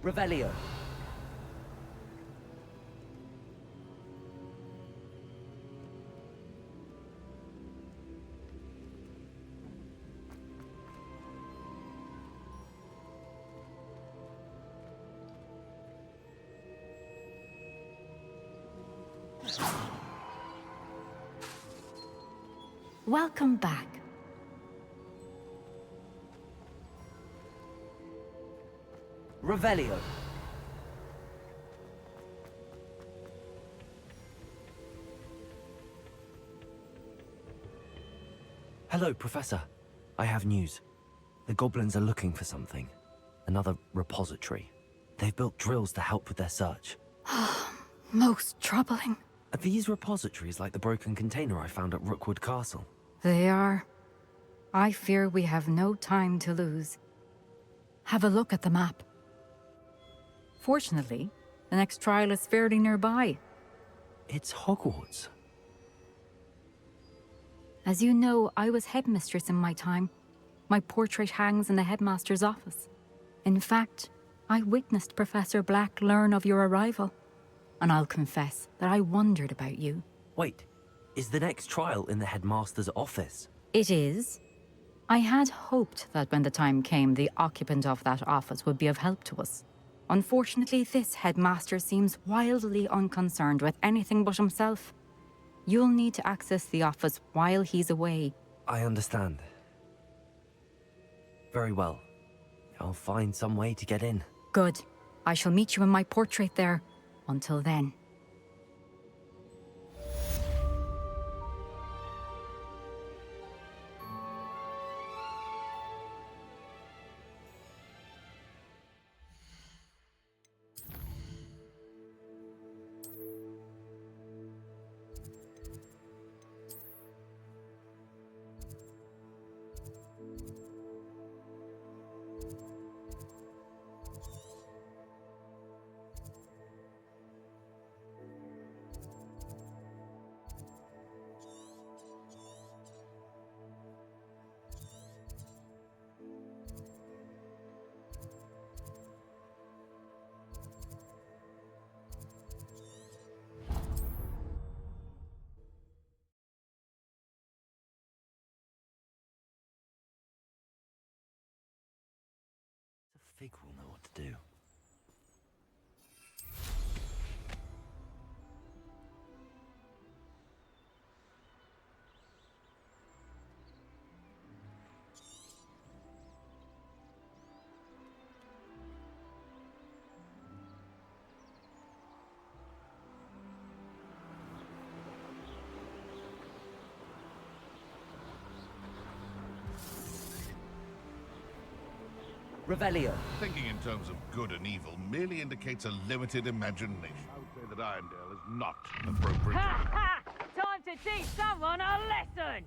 Revelio. Welcome back. Revelio. Hello, Professor. I have news. The goblins are looking for something. Another repository. They've built drills to help with their search. Most troubling. Are these repositories like the broken container I found at Rookwood Castle? They are. I fear we have no time to lose. Have a look at the map. Fortunately, the next trial is fairly nearby. It's Hogwarts. As you know, I was headmistress in my time. My portrait hangs in the headmaster's office. In fact, I witnessed Professor Black learn of your arrival. And I'll confess that I wondered about you. Wait, is the next trial in the headmaster's office? It is. I had hoped that when the time came, the occupant of that office would be of help to us. Unfortunately, this headmaster seems wildly unconcerned with anything but himself. You'll need to access the office while he's away. I understand. Very well. I'll find some way to get in. Good. I shall meet you in my portrait there. Until then. Fig will know what to do. Revelio. Thinking in terms of good and evil merely indicates a limited imagination. I would say that Irondale is not appropriate. Ha ha! Time to teach someone a lesson!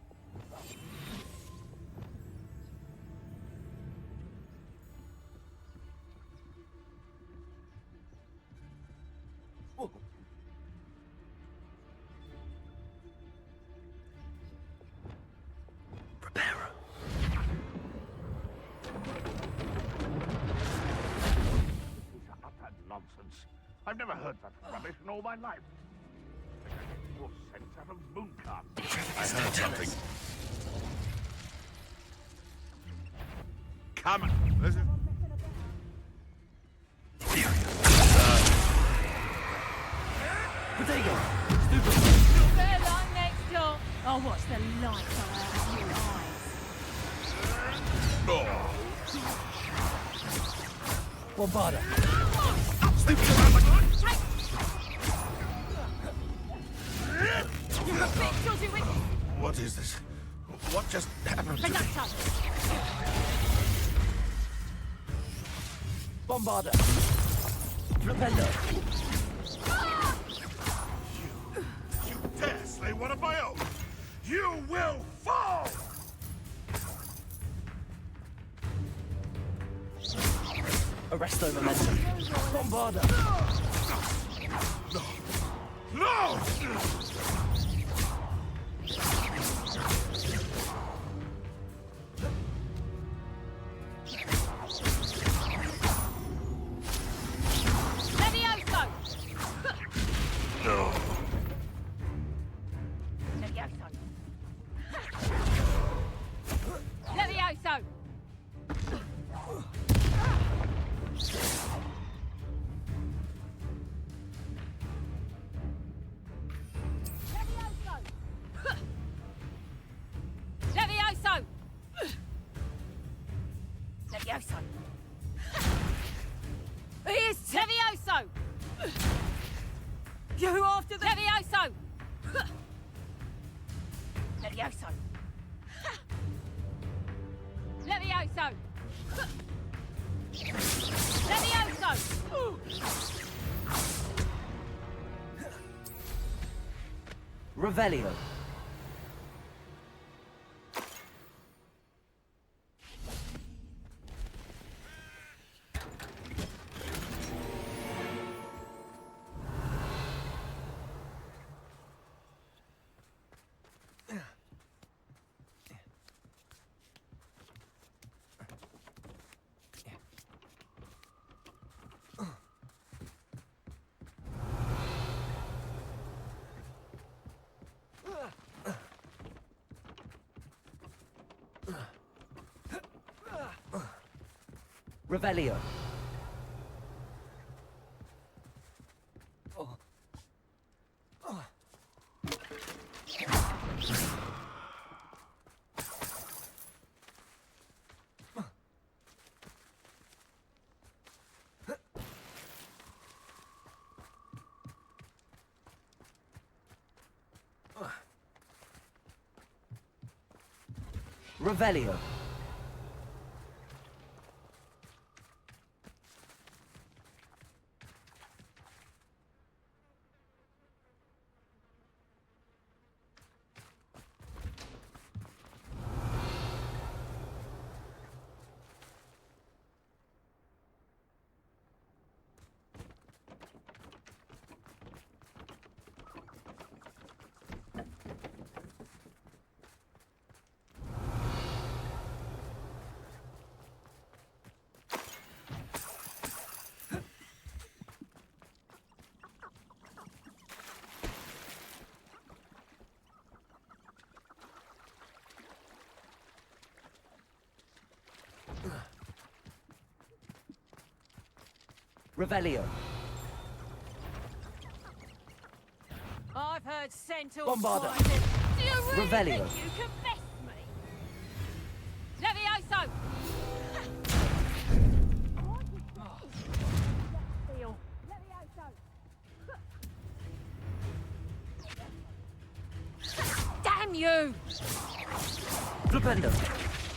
Prepare. Nonsense. I've never heard such rubbish in all my life. I think I get more sense out of Mooncard. I heard something. Come on. This is... Potato! Better line next door. I'll watch the light come out of your eyes. Oh. Bombarda! What is this? What just happened to me? Bombarda! Repello! You dare slay one of my own! You will fall! Arresto momentum. Bombarda! No! No! You after the... Levioso! Levioso! Levioso! Levioso! Revelio. Revelio. Revelio. Revelio. I've heard Centaur. Bombarda. Do you really Revelio. think you can best me? Levioso! Levioso! Damn you! Flipendo.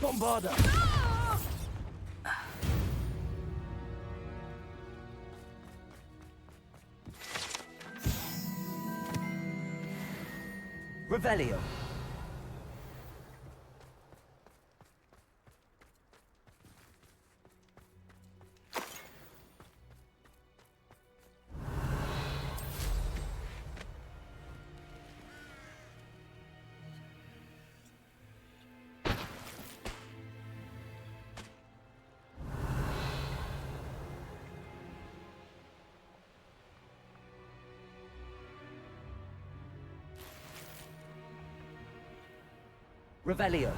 Bombarda. Revelio. Revelio.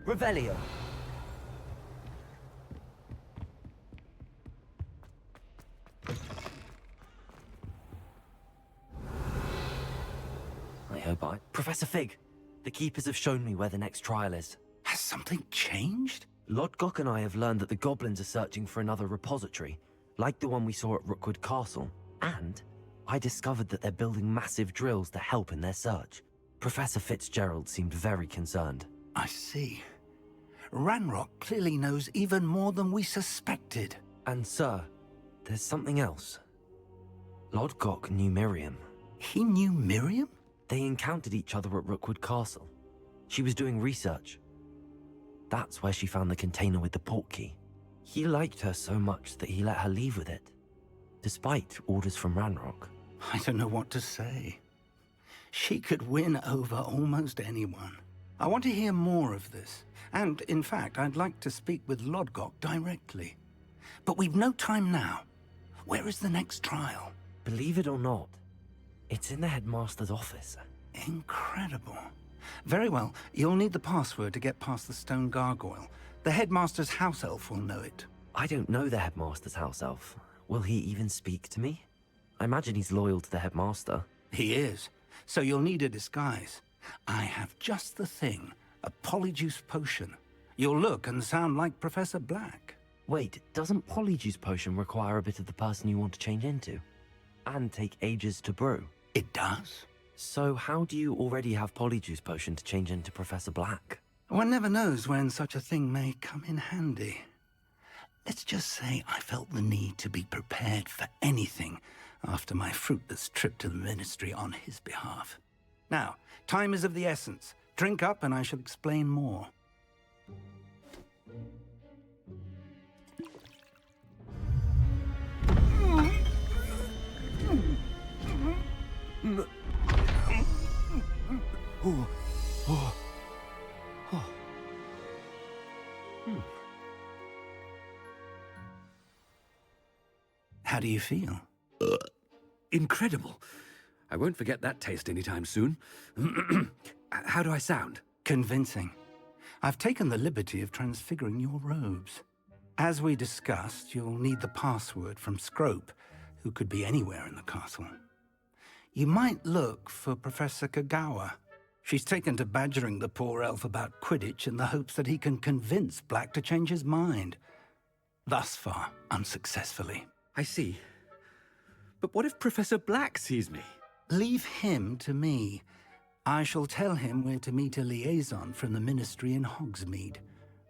Revelio. Professor Fig, the Keepers have shown me where the next trial is. Has something changed? Lodgok and I have learned that the goblins are searching for another repository, like the one we saw at Rookwood Castle. And I discovered that they're building massive drills to help in their search. Professor Fitzgerald seemed very concerned. I see. Ranrock clearly knows even more than we suspected. And sir, there's something else. Lodgok knew Miriam. He knew Miriam? They encountered each other at Rookwood Castle. She was doing research. That's where she found the container with the portkey. He liked her so much that he let her leave with it, despite orders from Ranrock. I don't know what to say. She could win over almost anyone. I want to hear more of this. And, in fact, I'd like to speak with Lodgok directly. But we've no time now. Where is the next trial? Believe it or not, it's in the headmaster's office. Incredible. Very well. You'll need the password to get past the stone gargoyle. The headmaster's house elf will know it. I don't know the headmaster's house elf. Will he even speak to me? I imagine he's loyal to the headmaster. He is. So you'll need a disguise. I have just the thing. A Polyjuice potion. You'll look and sound like Professor Black. Wait, doesn't Polyjuice potion require a bit of the person you want to change into? And take ages to brew? It does. So how do you already have Polyjuice potion to change into Professor Black? One never knows when such a thing may come in handy. Let's just say I felt the need to be prepared for anything after my fruitless trip to the Ministry on his behalf. Now, time is of the essence. Drink up and I shall explain more. How do you feel? Incredible. I won't forget that taste anytime soon. How do I sound? Convincing. I've taken the liberty of transfiguring your robes. As we discussed, you'll need the password from Scrope, who could be anywhere in the castle. You might look for Professor Kagawa. She's taken to badgering the poor elf about Quidditch in the hopes that he can convince Black to change his mind. Thus far, unsuccessfully. I see. But what if Professor Black sees me? Leave him to me. I shall tell him where to meet a liaison from the Ministry in Hogsmeade.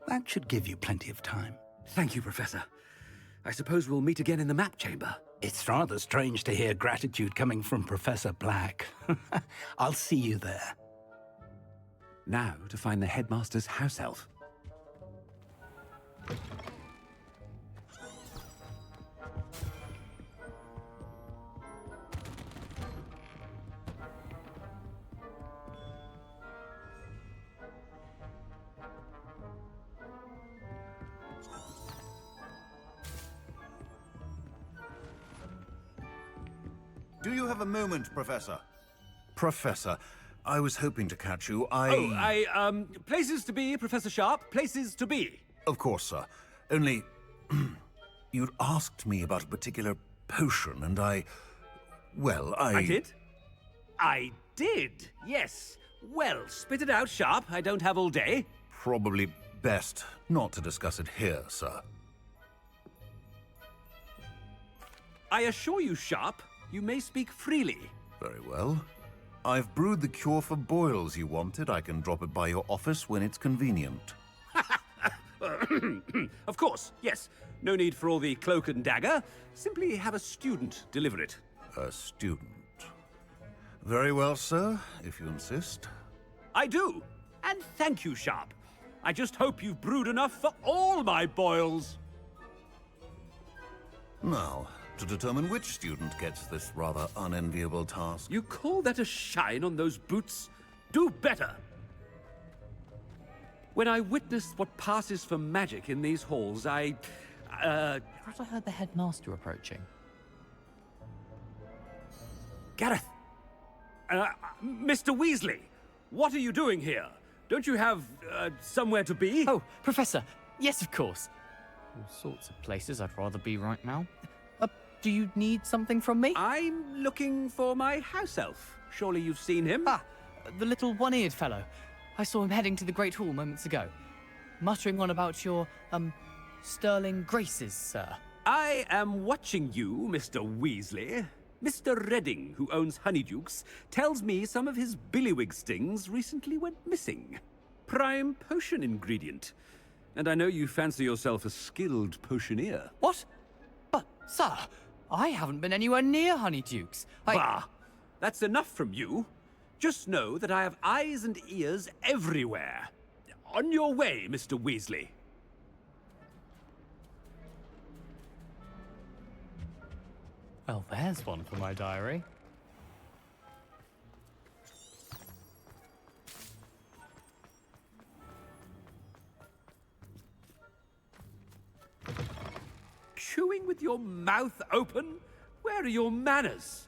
That should give you plenty of time. Thank you, Professor. I suppose we'll meet again in the map chamber. It's rather strange to hear gratitude coming from Professor Black. I'll see you there. Now to find the headmaster's house elf. Do you have a moment, Professor? Professor, I was hoping to catch you. Places to be, Professor Sharp, places to be. Of course, sir. Only, you'd asked me about a particular potion, and I did? I did, yes. Well, spit it out, Sharp. I don't have all day. Probably best not to discuss it here, sir. I assure you, Sharp, you may speak freely. Very well. I've brewed the cure for boils you wanted. I can drop it by your office when it's convenient. Of course, yes. No need for all the cloak and dagger. Simply have a student deliver it. A student. Very well, sir, if you insist. I do. And thank you, Sharp. I just hope you've brewed enough for all my boils. Now, to determine which student gets this rather unenviable task. You call that a shine on those boots? Do better! When I witnessed what passes for magic in these halls, I thought I heard the headmaster approaching. Gareth! Mr. Weasley, what are you doing here? Don't you have, somewhere to be? Oh, Professor! Yes, of course. All sorts of places I'd rather be right now. Do you need something from me? I'm looking for my house elf. Surely you've seen him? The little one-eared fellow. I saw him heading to the Great Hall moments ago, muttering on about your, sterling graces, sir. I am watching you, Mr. Weasley. Mr. Redding, who owns Honeydukes, tells me some of his billywig stings recently went missing. Prime potion ingredient. And I know you fancy yourself a skilled potioneer. What? But, sir, I haven't been anywhere near Honeydukes. Bah! That's enough from you. Just know that I have eyes and ears everywhere. On your way, Mr. Weasley. Well, there's one for my diary. Chewing with your mouth open? Where are your manners?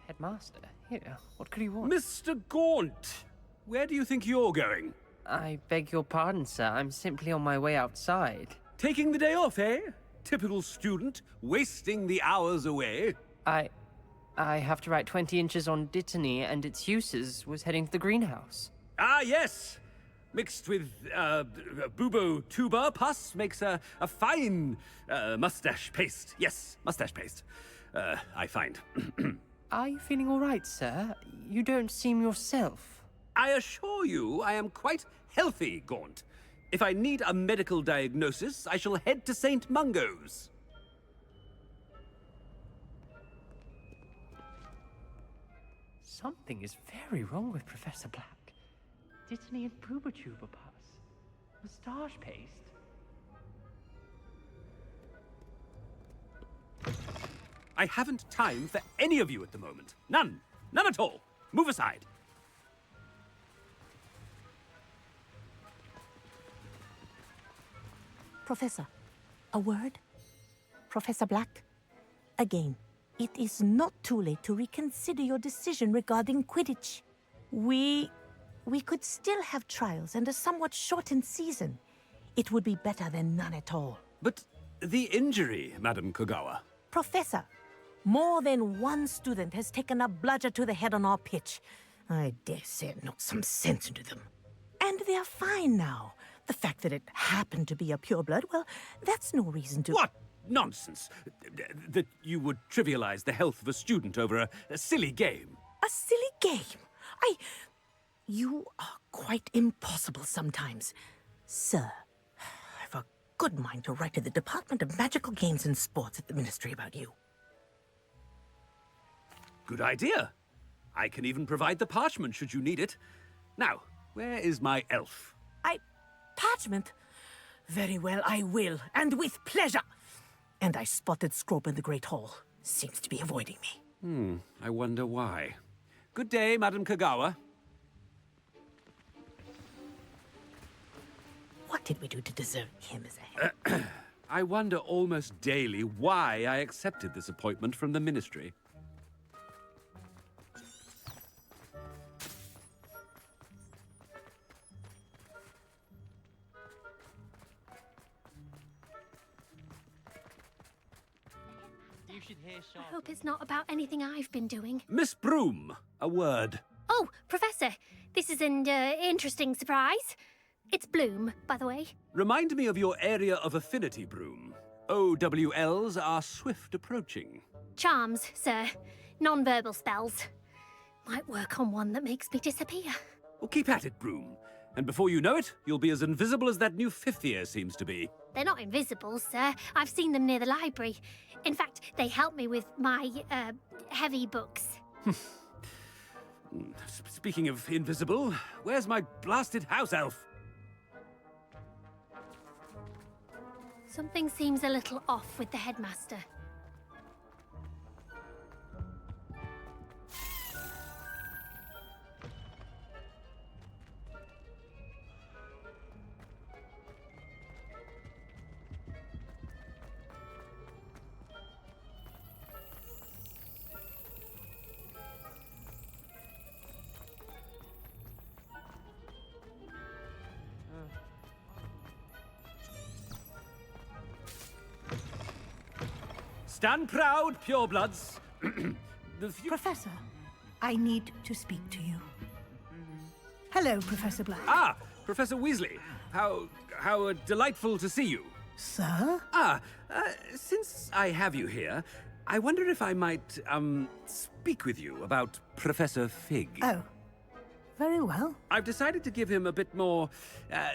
Headmaster, here, what could you want? Mr. Gaunt, where do you think you're going? I beg your pardon, sir. I'm simply on my way outside. Taking the day off, eh? Typical student, wasting the hours away. I have to write 20 inches on Dittany and its uses. Was heading to the greenhouse. Ah, yes! Mixed with, bubo tuber pus makes a fine, mustache paste. Yes, mustache paste. I find. Are you feeling all right, sir? You don't seem yourself. I assure you I am quite healthy, Gaunt. If I need a medical diagnosis, I shall head to St. Mungo's. Something is very wrong with Professor Black. Dittany and Pubertuber pus. Moustache paste. I haven't time for any of you at the moment. None. None at all. Move aside. Professor, a word? Professor Black? Again, it is not too late to reconsider your decision regarding Quidditch. We could still have trials and a somewhat shortened season. It would be better than none at all. But the injury, Madam Kogawa. Professor, more than one student has taken a bludger to the head on our pitch. I dare say it knocked some sense into them. And they're fine now. The fact that it happened to be a pureblood, well, that's no reason to... What nonsense! That you would trivialize the health of a student over a silly game. A silly game? You are quite impossible sometimes. Sir, I've a good mind to write to the Department of Magical Games and Sports at the Ministry about you. Good idea. I can even provide the parchment should you need it. Now, where is my elf? Parchment? Very well, I will, and with pleasure. And I spotted Scrope in the Great Hall. Seems to be avoiding me. I wonder why. Good day, Madam Kogawa. What did we do to deserve him as a head? I wonder almost daily why I accepted this appointment from the Ministry. I hope it's not about anything I've been doing. Miss Broom, a word. Oh, Professor, this is an interesting surprise. It's Bloom, by the way. Remind me of your area of affinity, Broom. OWLs are swift approaching. Charms, sir. Non-verbal spells. Might work on one that makes me disappear. Well, keep at it, Broom. And before you know it, you'll be as invisible as that new fifth year seems to be. They're not invisible, sir. I've seen them near the library. In fact, they help me with my, heavy books. Speaking of invisible, where's my blasted house elf? Something seems a little off with the headmaster. Stand proud, purebloods. Professor, I need to speak to you. Hello, Professor Black. Ah, Professor Weasley. How delightful to see you. Sir? Since I have you here, I wonder if I might, speak with you about Professor Fig. Oh. Very well. I've decided to give him a bit more,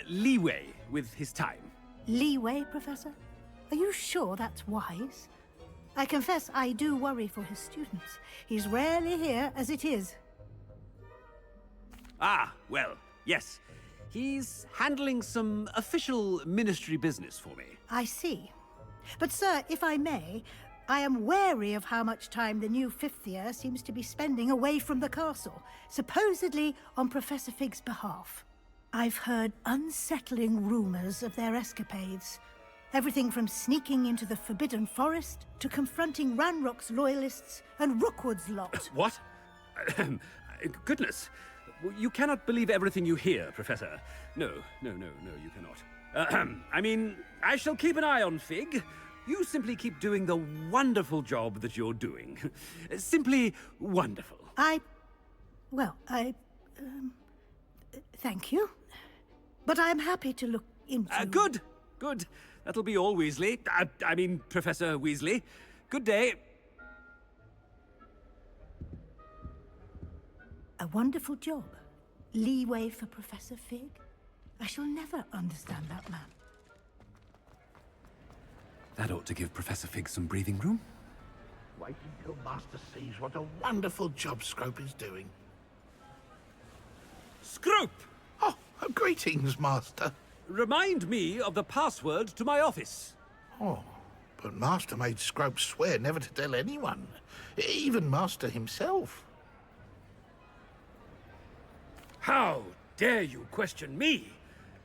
leeway with his time. Leeway, Professor? Are you sure that's wise? I confess I do worry for his students. He's rarely here as it is. Ah, well, yes. He's handling some official ministry business for me. I see. But, sir, if I may, I am wary of how much time the new fifth year seems to be spending away from the castle, supposedly on Professor Fig's behalf. I've heard unsettling rumors of their escapades. Everything from sneaking into the Forbidden Forest to confronting Ranrock's loyalists and Rookwood's lot. What? Goodness. You cannot believe everything you hear, Professor. No, you cannot. I mean, I shall keep an eye on Fig. You simply keep doing the wonderful job that you're doing. Simply wonderful. Thank you. But I'm happy to look into... Good. That'll be all, Weasley. I mean, Professor Weasley. Good day. A wonderful job. Leeway for Professor Fig. I shall never understand that man. That ought to give Professor Fig some breathing room. Wait until Master sees what a wonderful job Scrope is doing. Scrope! Oh, greetings, Master. Remind me of the password to my office. Oh, but Master made Scrope swear never to tell anyone, even Master himself. How dare you question me?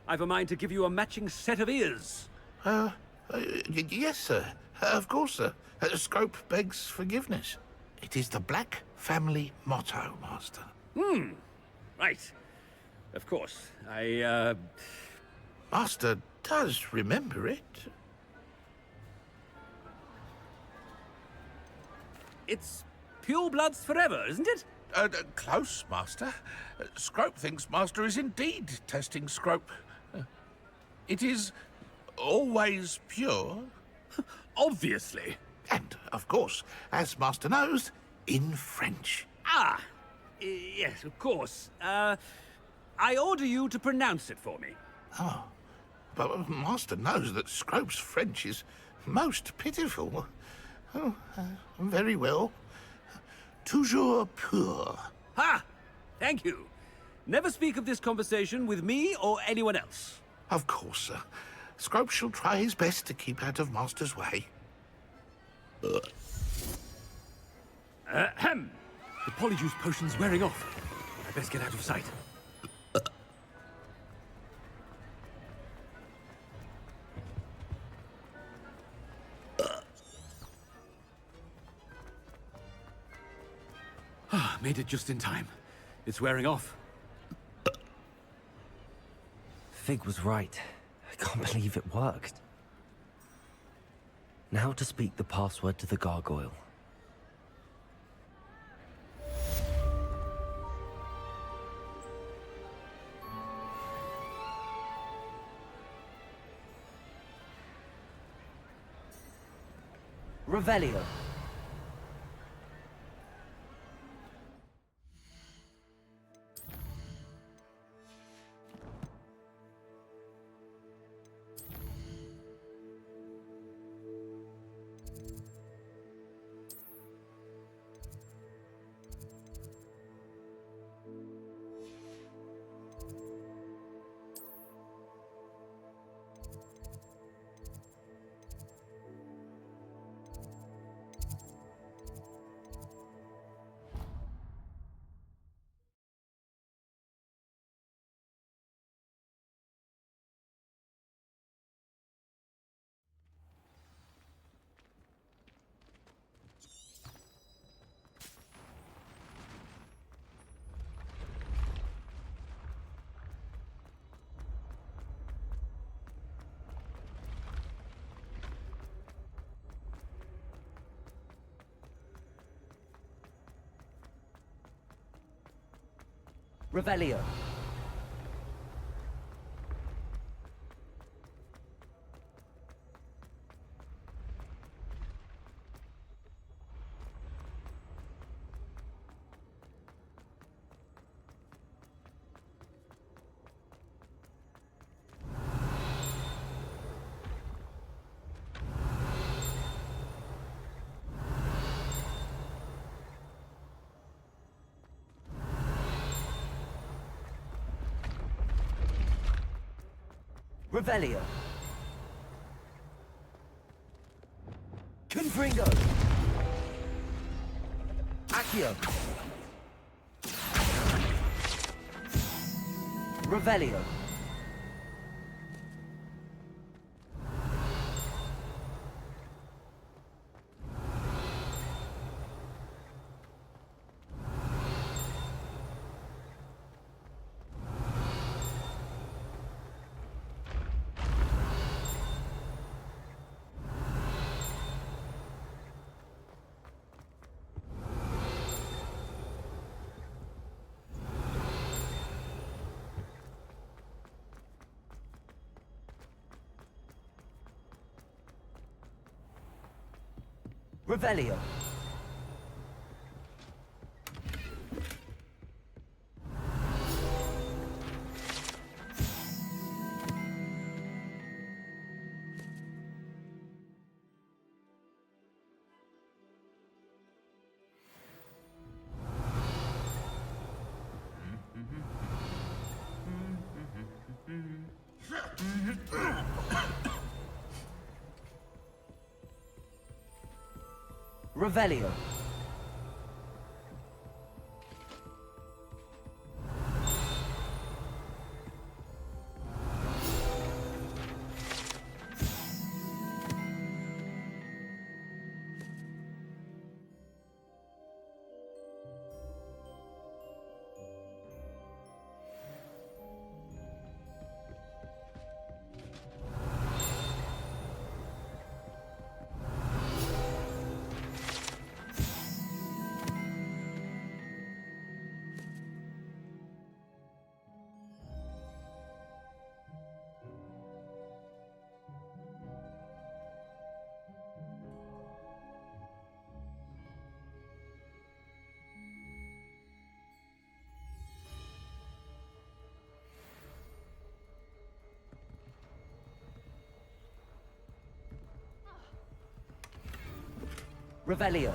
I've a mind to give you a matching set of ears. Yes, sir. Of course, sir. Scrope begs forgiveness. It is the Black family motto, Master. Right. Of course. Master does remember it. It's pure bloods forever, isn't it? Close, Master. Scrope thinks Master is indeed testing Scrope. It is always pure. Obviously. And, of course, as Master knows, in French. Yes, of course. I order you to pronounce it for me. Oh, but Master knows that Scrope's French is most pitiful. Oh, very well. Toujours pur. Ha! Thank you. Never speak of this conversation with me or anyone else. Of course, sir. Scrope shall try his best to keep out of Master's way. Ahem. The Polyjuice potion's wearing off. I best get out of sight. Made it just in time. It's wearing off. Fig was right. I can't believe it worked. Now to speak the password to the gargoyle. Revelio. Revelio. Revelio. Confringo. Accio. Revelio. Revelio. Revelio. Revelio.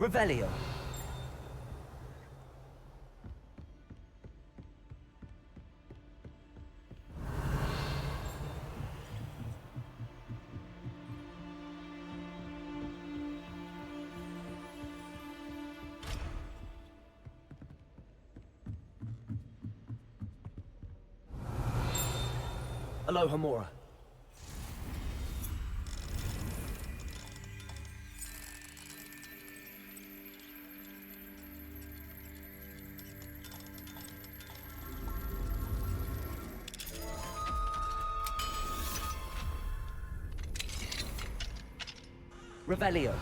Revelio. Aloha Mora. Revelio.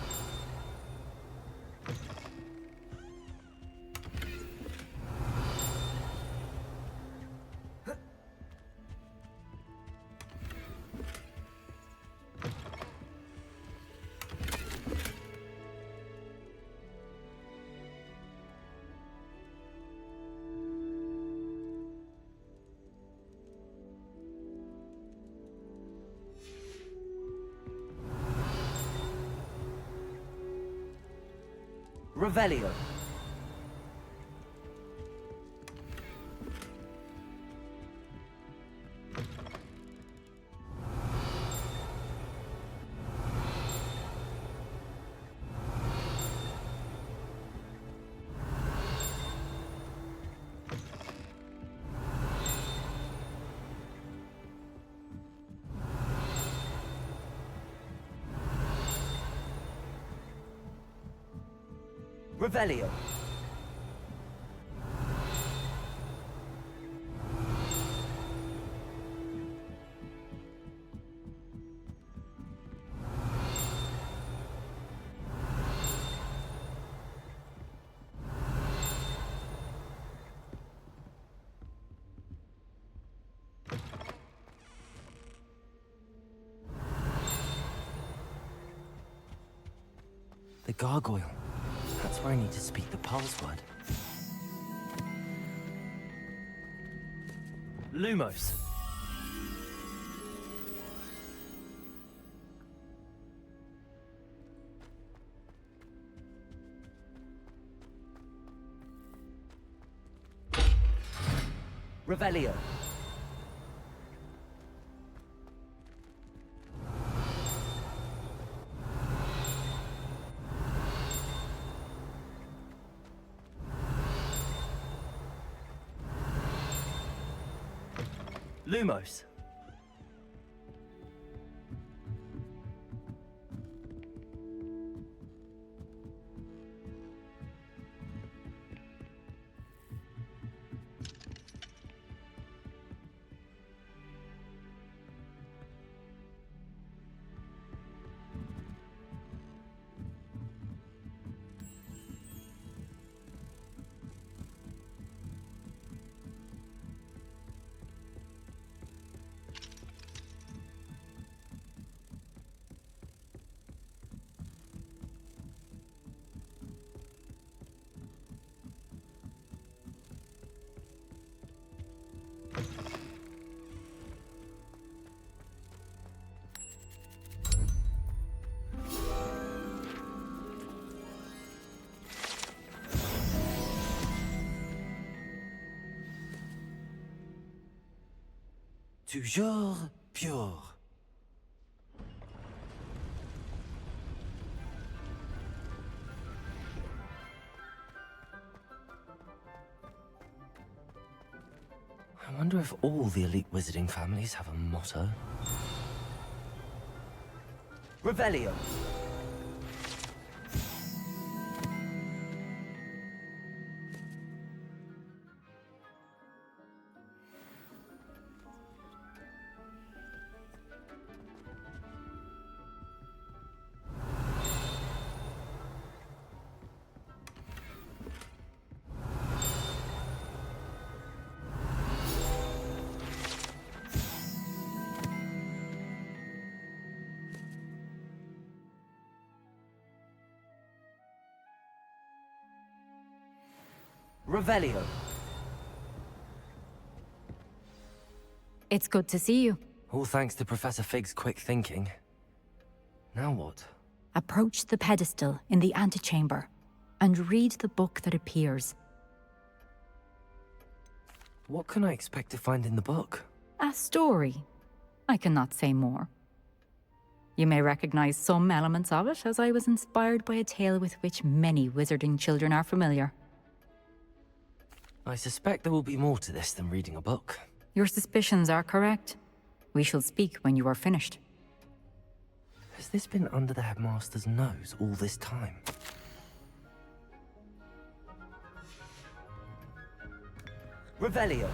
Revelio. Revelio. The gargoyle. That's where I need to speak the password. Lumos. Revelio. Lumos. Toujours pure. I wonder if all the elite wizarding families have a motto. Revelio. Revelio. It's good to see you. All thanks to Professor Fig's quick thinking. Now what? Approach the pedestal in the antechamber and read the book that appears. What can I expect to find in the book? A story. I cannot say more. You may recognize some elements of it, as I was inspired by a tale with which many wizarding children are familiar. I suspect there will be more to this than reading a book. Your suspicions are correct. We shall speak when you are finished. Has this been under the headmaster's nose all this time? Revelio.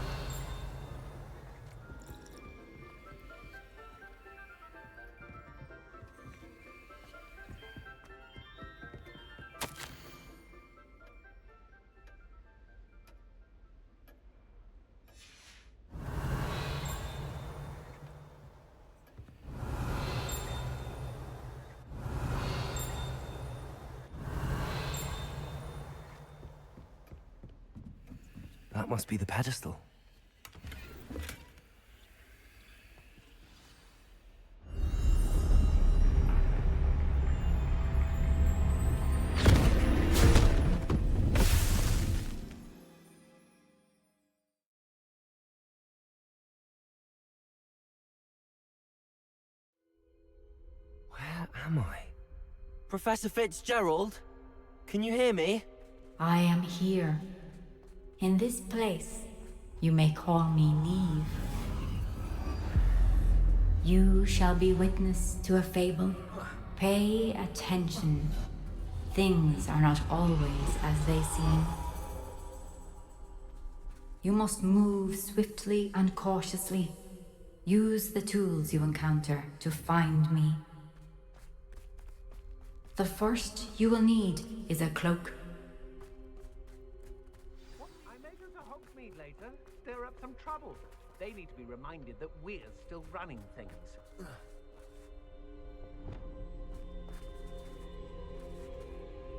That must be the pedestal. Where am I? Professor Fitzgerald? Can you hear me? I am here. In this place, you may call me Niamh. You shall be witness to a fable. Pay attention. Things are not always as they seem. You must move swiftly and cautiously. Use the tools you encounter to find me. The first you will need is a cloak. I may go to Hogsmeade later. Stir up some trouble. They need to be reminded that we're still running things.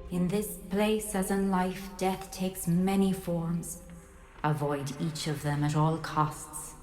In this place, as in life, death takes many forms. Avoid each of them at all costs.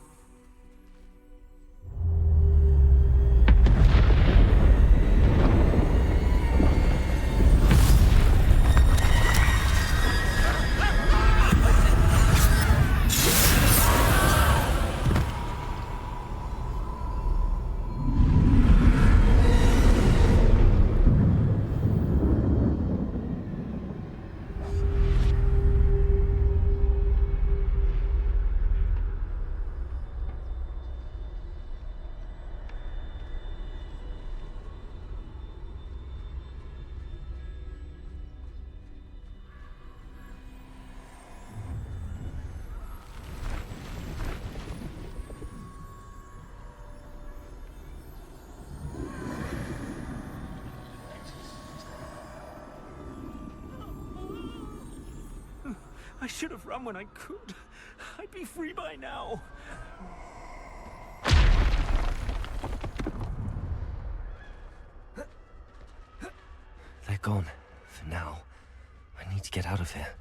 I should have run when I could. I'd be free by now. They're gone. For now. I need to get out of here.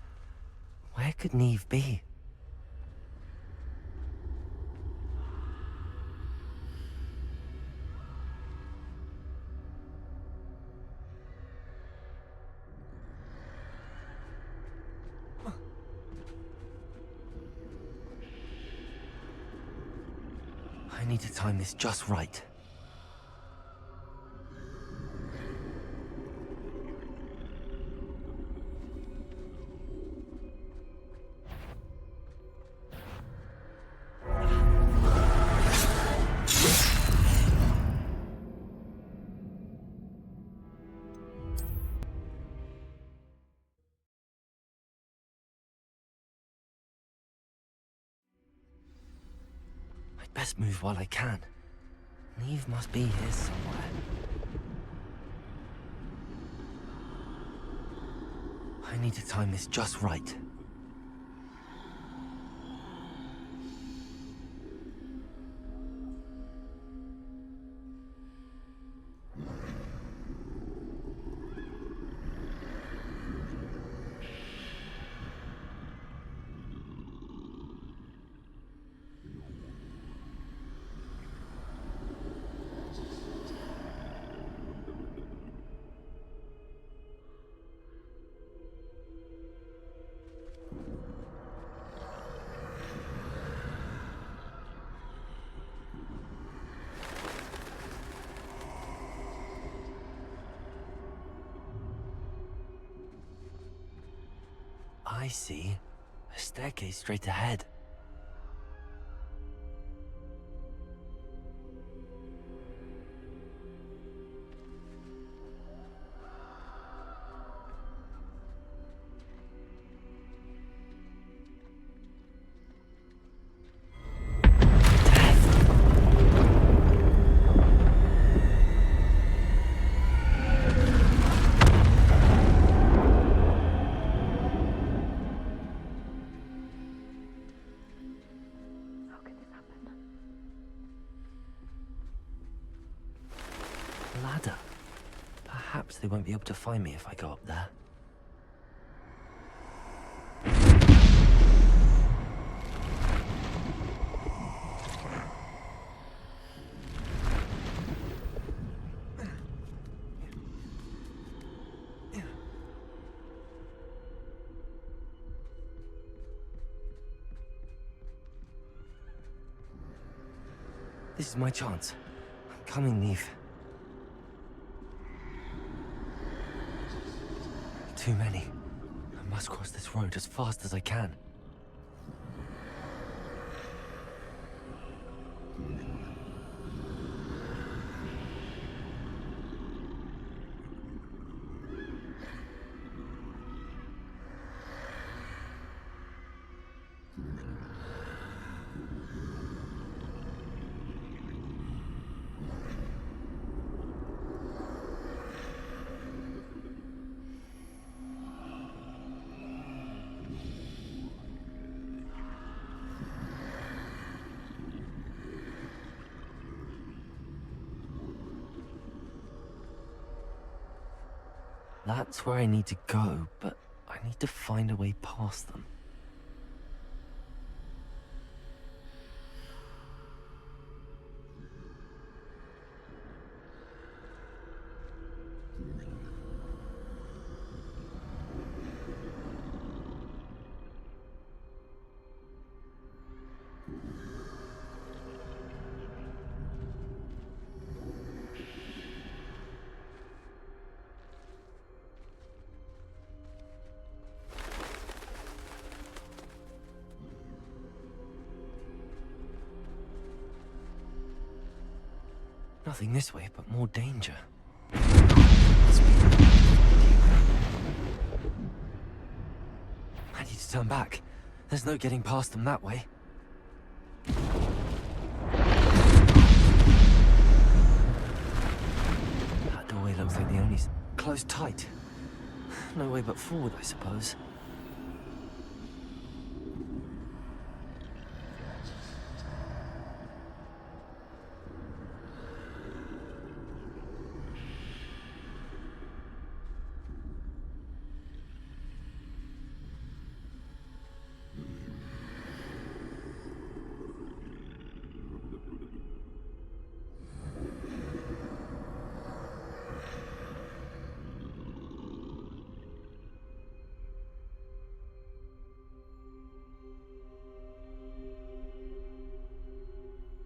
Where could Niamh be? I need to time this just right. I'd best move while I can. Niamh must be here somewhere. I need to time this just right. I see. A staircase straight ahead. Ladder. Perhaps they won't be able to find me if I go up there. This is my chance. I'm coming, Niamh. Too many. I must cross this road as fast as I can. That's where I need to go, but I need to find a way past them. Nothing this way, but more danger. I need to turn back. There's no getting past them that way. That doorway looks like the only... closed tight. No way but forward, I suppose.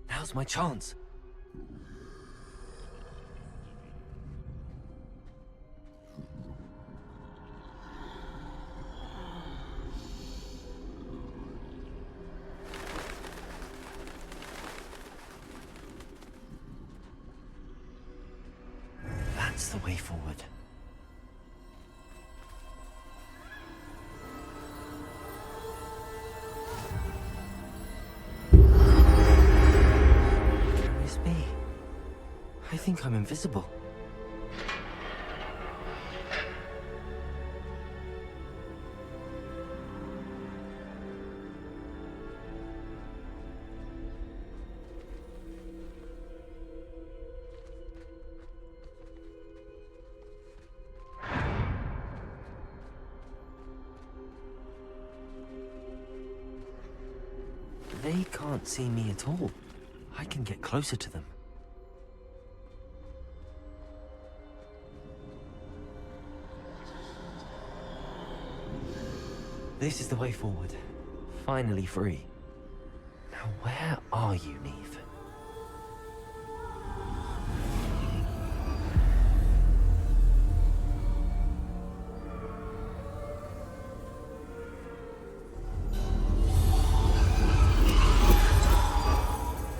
Now's my chance. That's the way forward. I think I'm invisible. They can't see me at all. I can get closer to them. This is the way forward. Finally free. Now where are you, Niamh?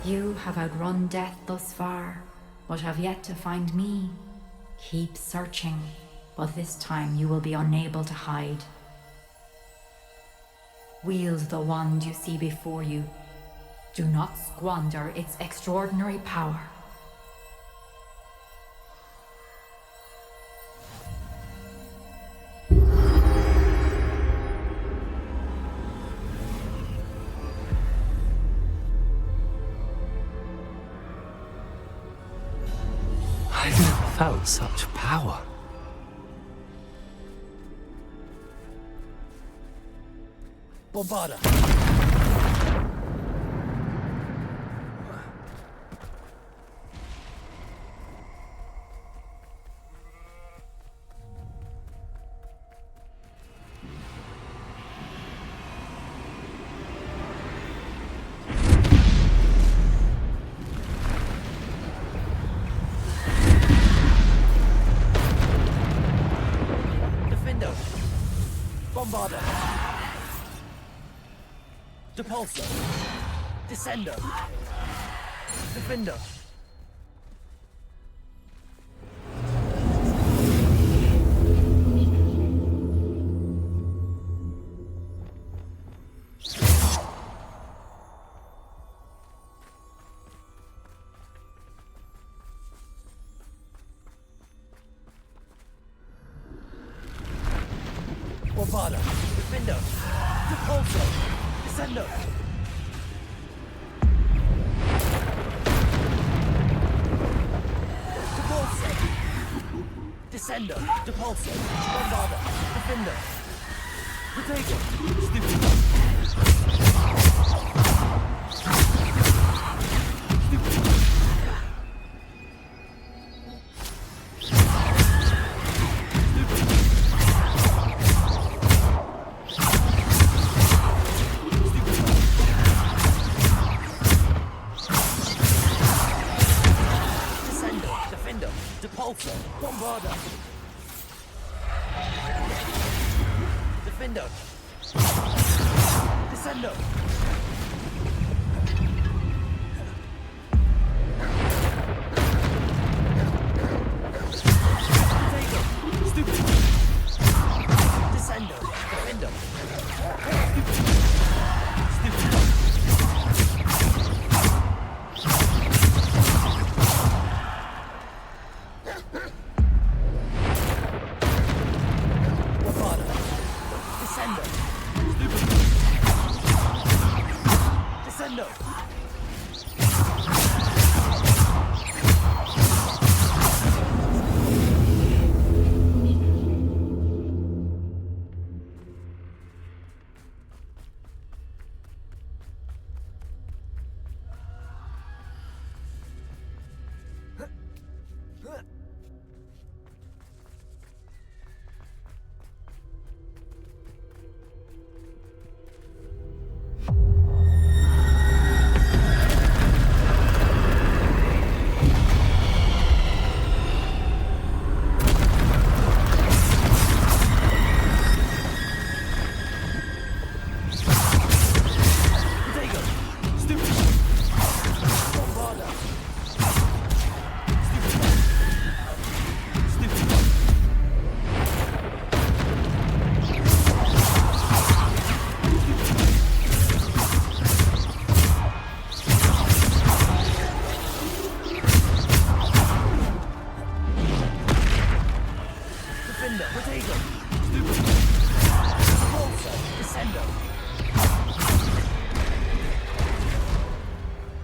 You have outrun death thus far, but have yet to find me. Keep searching, but this time you will be unable to hide. Wield the wand you see before you. Do not squander its extraordinary power. I've never felt such power. Bombarda! Defendo! Bombarda! Depulso! Descendo! Defendo! Bombarda! Defendo! Depulso! Descendo! Descender, Depulsor, Bombarder, Defender, Potato, Stupid. Bombarder. Defender. Descender. Potato. Stupid. Descender. Defender. Stupid.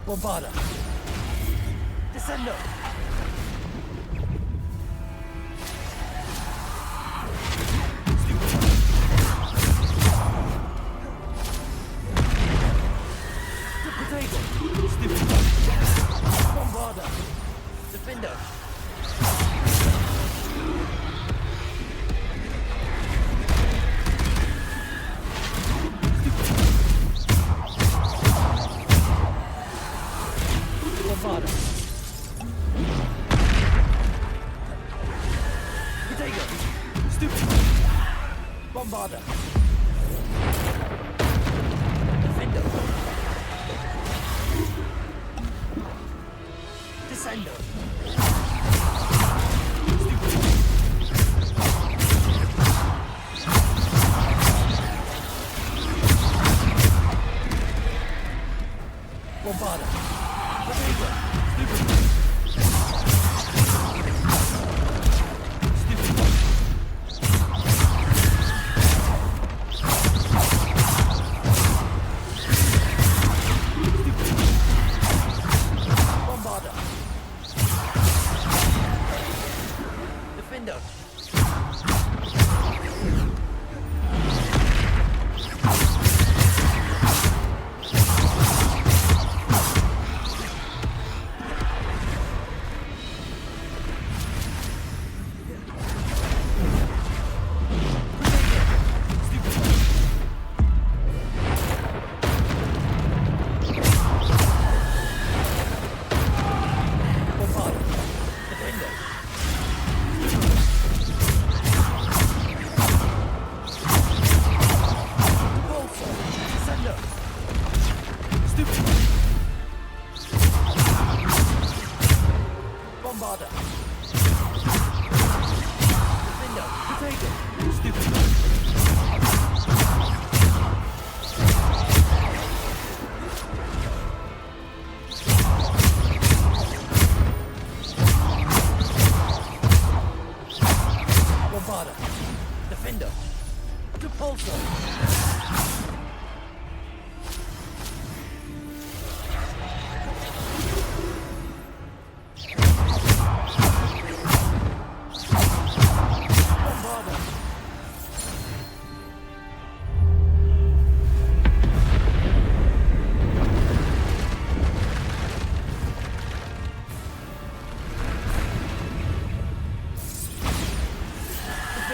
Bombarder. Descender. Potato. Stupid. Bombarder. Defender. Bombarder. Potato. Stupid. Bombarder. Defender. Descender. Bombarder. Potato. Stupid.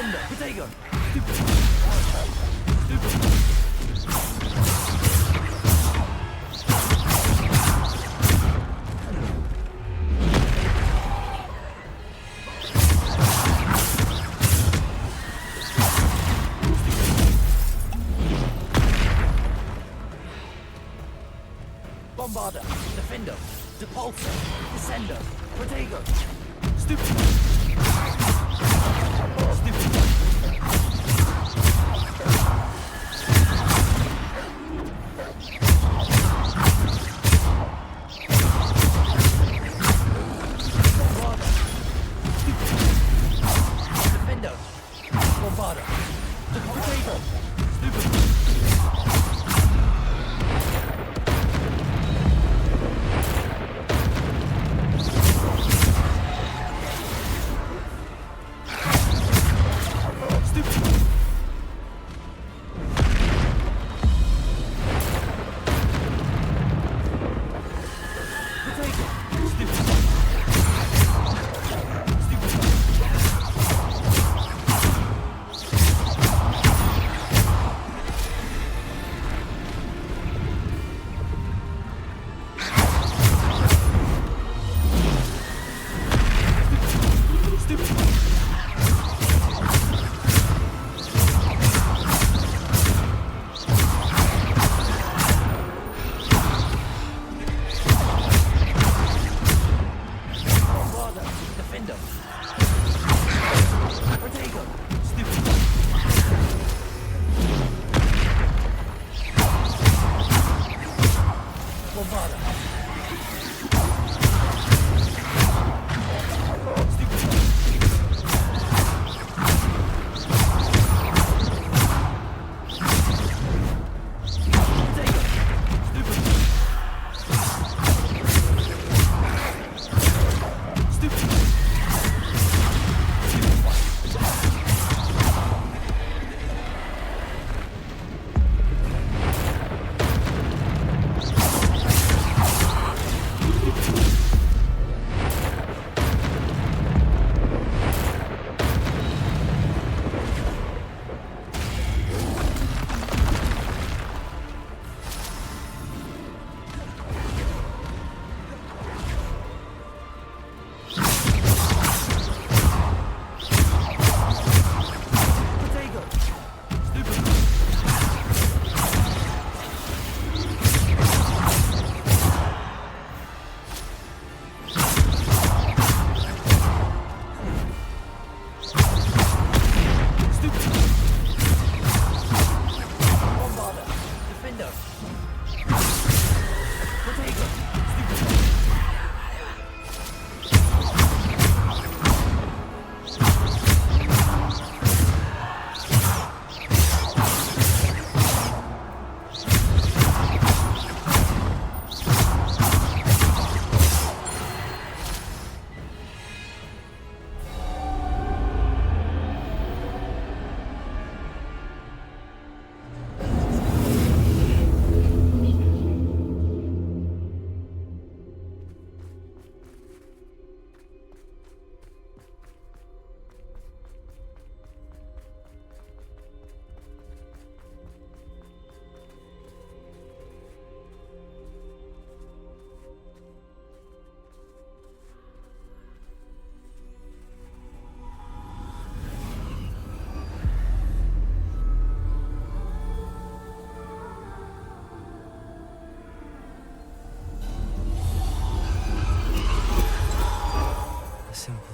Defender! Protego! Bombarder! Defender! Depulsor! Descender! Protego! Stupid!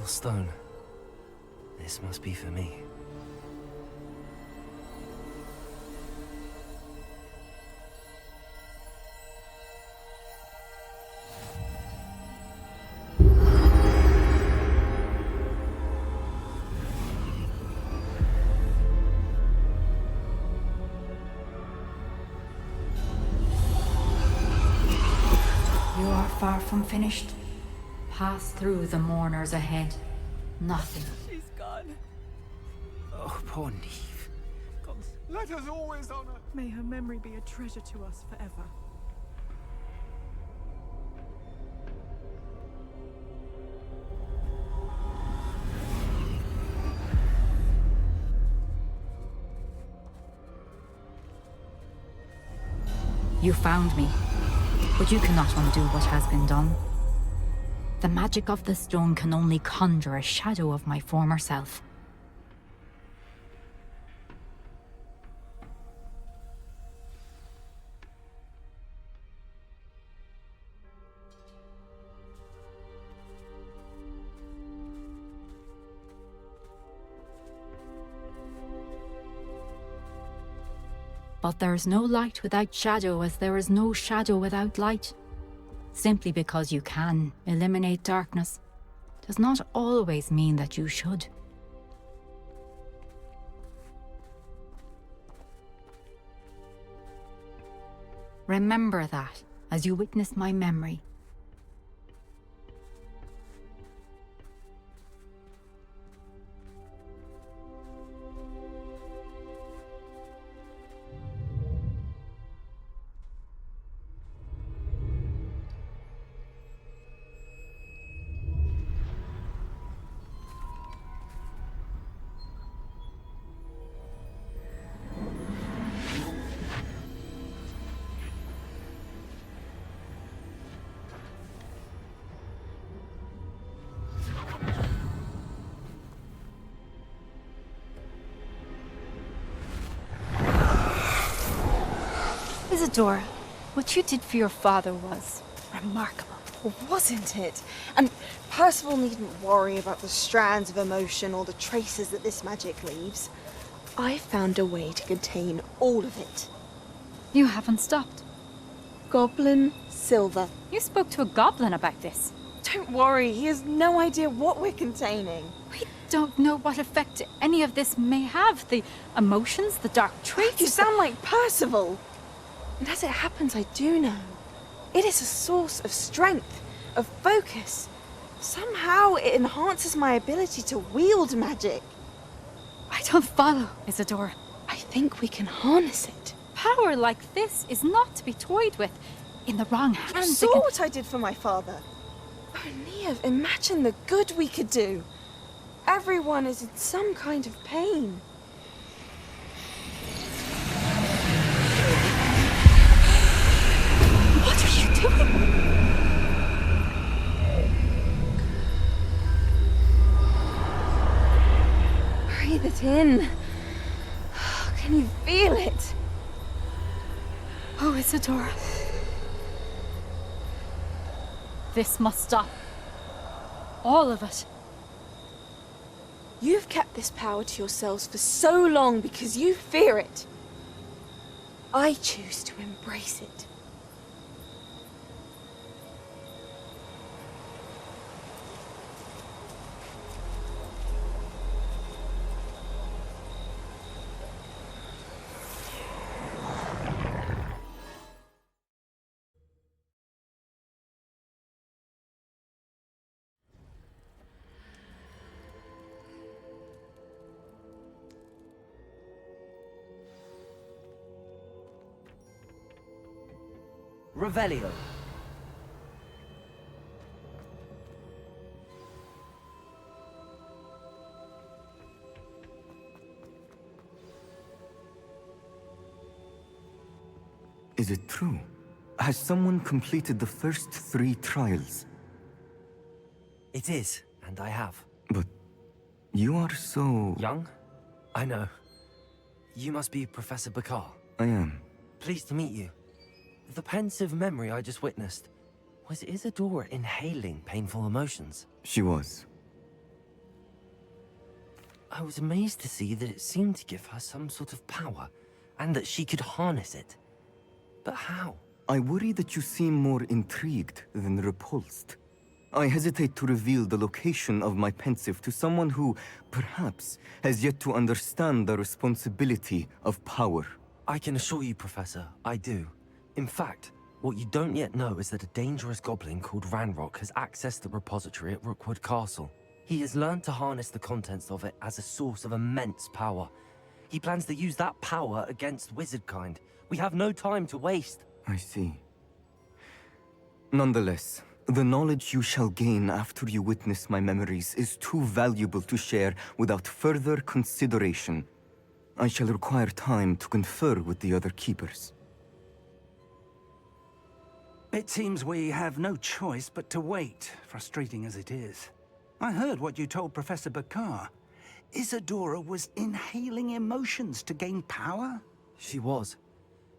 Stone. This must be for me. You are far from finished. Pass through the mourners ahead. Nothing. She's gone. Oh, poor Niamh. Let us always honor. May her memory be a treasure to us forever. You found me, but you cannot undo what has been done. The magic of the stone can only conjure a shadow of my former self. But there is no light without shadow, as there is no shadow without light. Simply because you can eliminate darkness does not always mean that you should. Remember that as you witness my memory. Isadora, what you did for your father was remarkable, wasn't it? And Percival needn't worry about the strands of emotion or the traces that this magic leaves. I found a way to contain all of it. You haven't stopped. Goblin Silver. You spoke to a goblin about this. Don't worry, he has no idea what we're containing. We don't know what effect any of this may have. The emotions, the dark traits. You sound like Percival. And as it happens, I do know. It is a source of strength, of focus. Somehow it enhances my ability to wield magic. I don't follow, Isadora. I think we can harness it. Power like this is not to be toyed with. In the wrong hands, You saw what I did for my father. Oh, Niamh, imagine the good we could do. Everyone is in some kind of pain. What are you doing? Breathe it in. Can you feel it? Oh, Isadora. This must stop. All of it. You've kept this power to yourselves for so long because you fear it. I choose to embrace it. Revelio. Is it true? Has someone completed the first 3 trials? It is, and I have. But you are so... Young? I know. You must be Professor Bakar. I am. Pleased to meet you. The pensive memory I just witnessed, was Isadora inhaling painful emotions? She was. I was amazed to see that it seemed to give her some sort of power, and that she could harness it. But how? I worry that you seem more intrigued than repulsed. I hesitate to reveal the location of my pensive to someone who, perhaps, has yet to understand the responsibility of power. I can assure you, Professor, I do. In fact, what you don't yet know is that a dangerous goblin called Ranrock has accessed the repository at Rookwood Castle. He has learned to harness the contents of it as a source of immense power. He plans to use that power against wizardkind. We have no time to waste. I see. Nonetheless, the knowledge you shall gain after you witness my memories is too valuable to share without further consideration. I shall require time to confer with the other keepers. It seems we have no choice but to wait, frustrating as it is. I heard what you told Professor Bakar. Isadora was inhaling emotions to gain power? She was.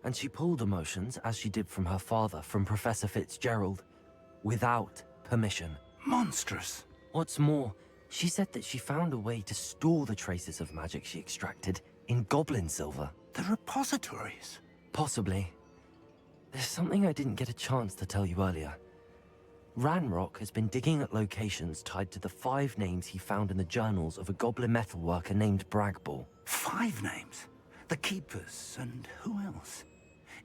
And she pulled emotions, as she did from her father, from Professor Fitzgerald, without permission. Monstrous. What's more, she said that she found a way to store the traces of magic she extracted in goblin silver. The repositories? Possibly. There's something I didn't get a chance to tell you earlier. Ranrock has been digging at locations tied to the 5 names he found in the journals of a goblin metalworker named Bragball. 5 names? The Keepers, and who else?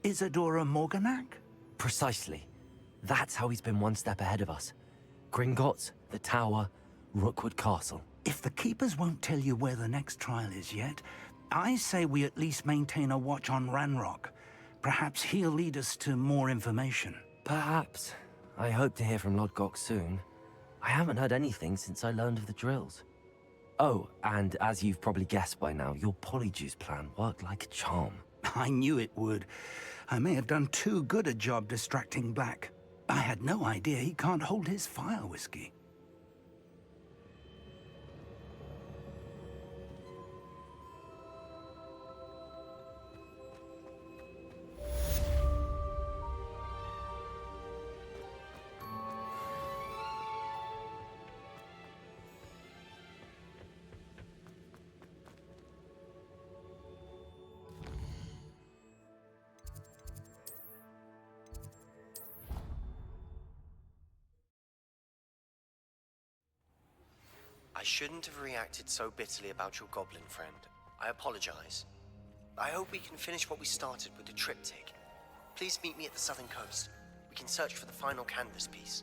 Isadora Morganac? Precisely. That's how he's been one step ahead of us. Gringotts, the Tower, Rookwood Castle. If the Keepers won't tell you where the next trial is yet, I say we at least maintain a watch on Ranrock. Perhaps he'll lead us to more information. Perhaps. I hope to hear from Lodgok soon. I haven't heard anything since I learned of the drills. Oh, and as you've probably guessed by now, your Polyjuice plan worked like a charm. I knew it would. I may have done too good a job distracting Black. I had no idea he can't hold his fire whiskey. I shouldn't have reacted so bitterly about your goblin friend. I apologize. I hope we can finish what we started with the triptych. Please meet me at the southern coast. We can search for the final canvas piece.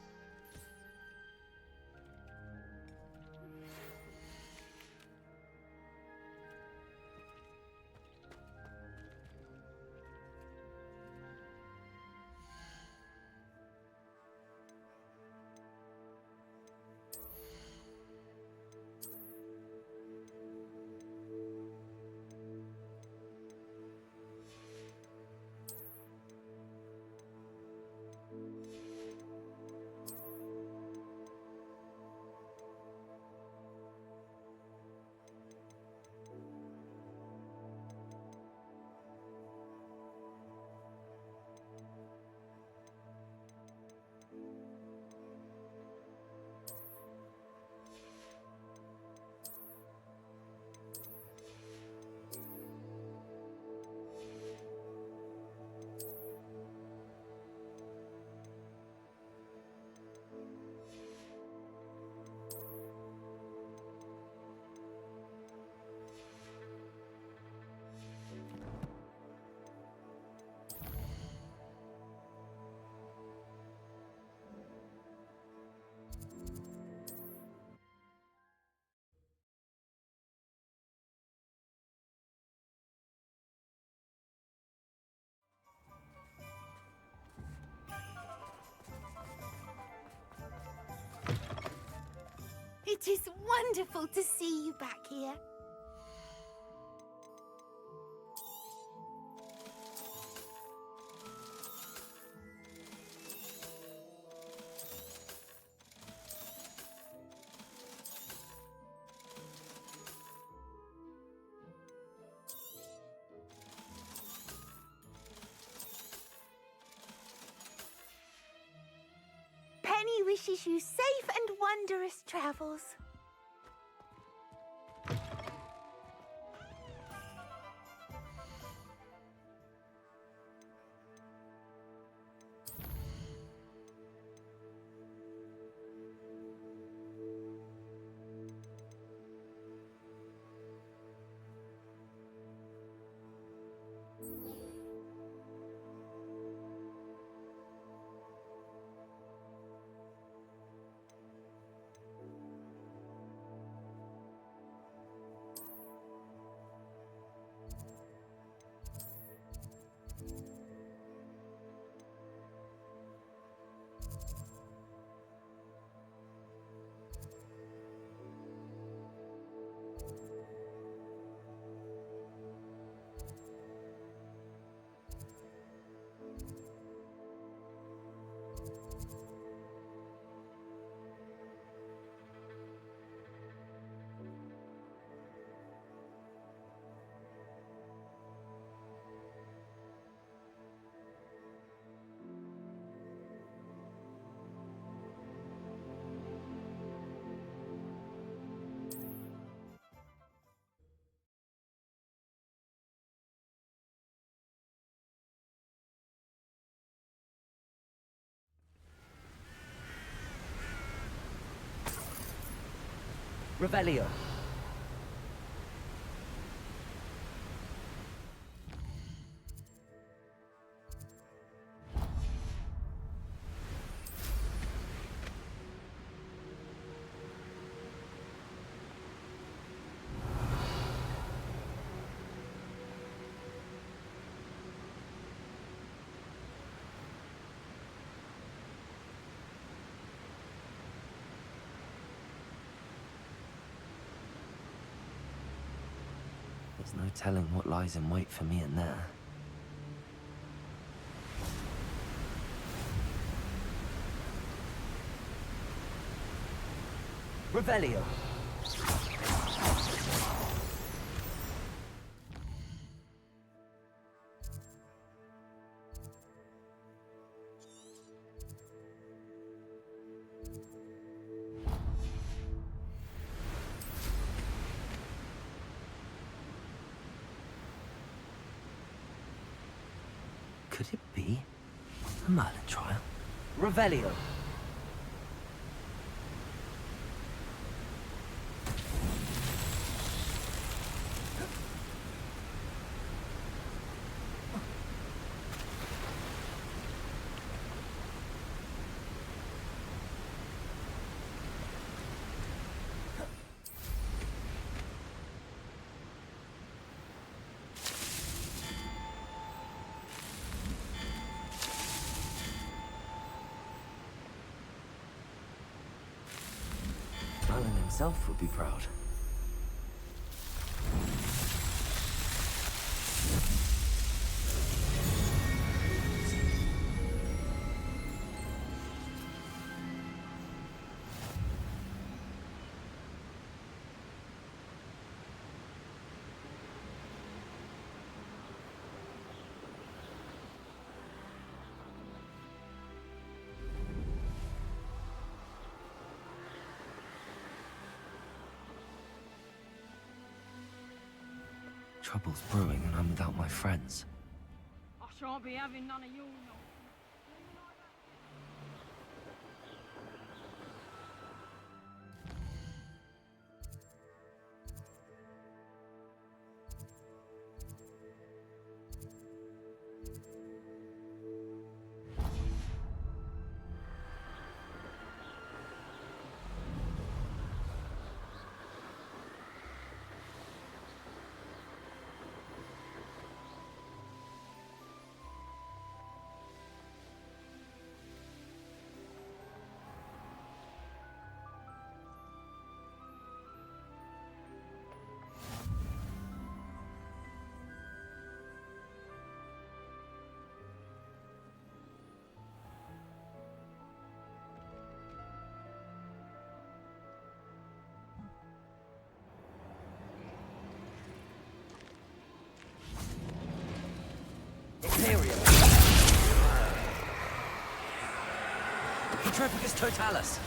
It is wonderful to see you back here. Penny wishes you safe and wondrous travels. Revelio. There's no telling what lies in wait for me in there. Revelio. Could it be a Merlin trial? Revelio. Merlin himself would be proud. Trouble's brewing and I'm without my friends. I shan't be having none of your Tropicus totalis.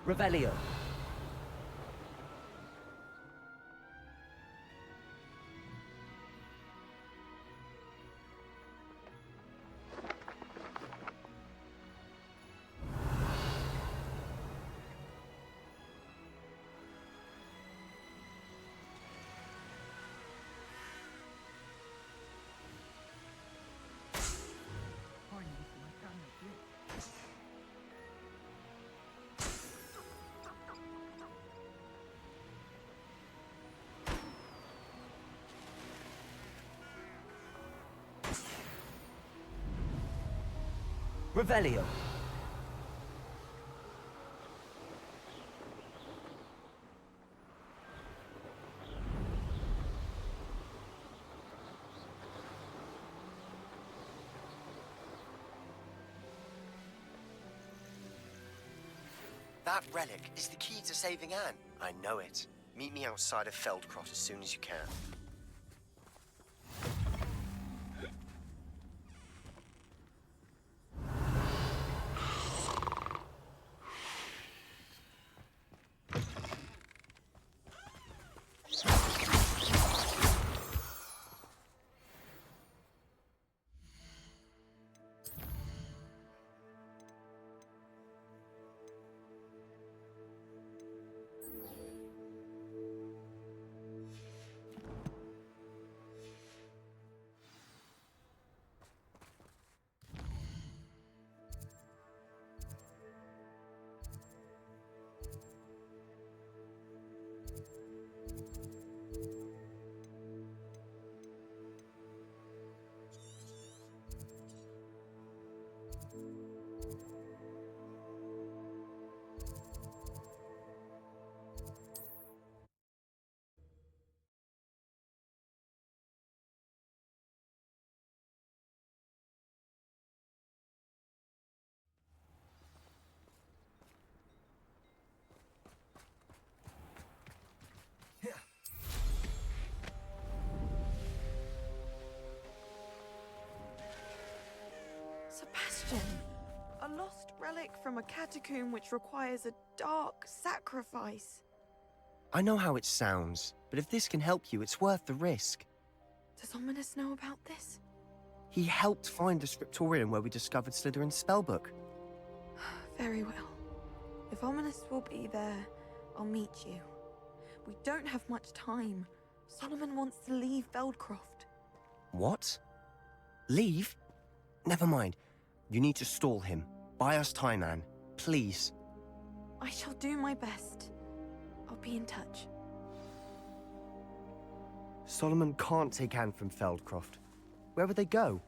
Revelio. Revelio. That relic is the key to saving Anne. I know it. Meet me outside of Feldcroft as soon as you can. Sebastian! A lost relic from a catacomb which requires a dark sacrifice. I know how it sounds, but if this can help you, it's worth the risk. Does Ominous know about this? He helped find the scriptorium where we discovered Slytherin's spellbook. Very well. If Ominous will be there, I'll meet you. We don't have much time. Solomon wants to leave Feldcroft. What? Leave? Never mind. You need to stall him. Buy us time, Anne. Please. I shall do my best. I'll be in touch. Solomon can't take Anne from Feldcroft. Where would they go?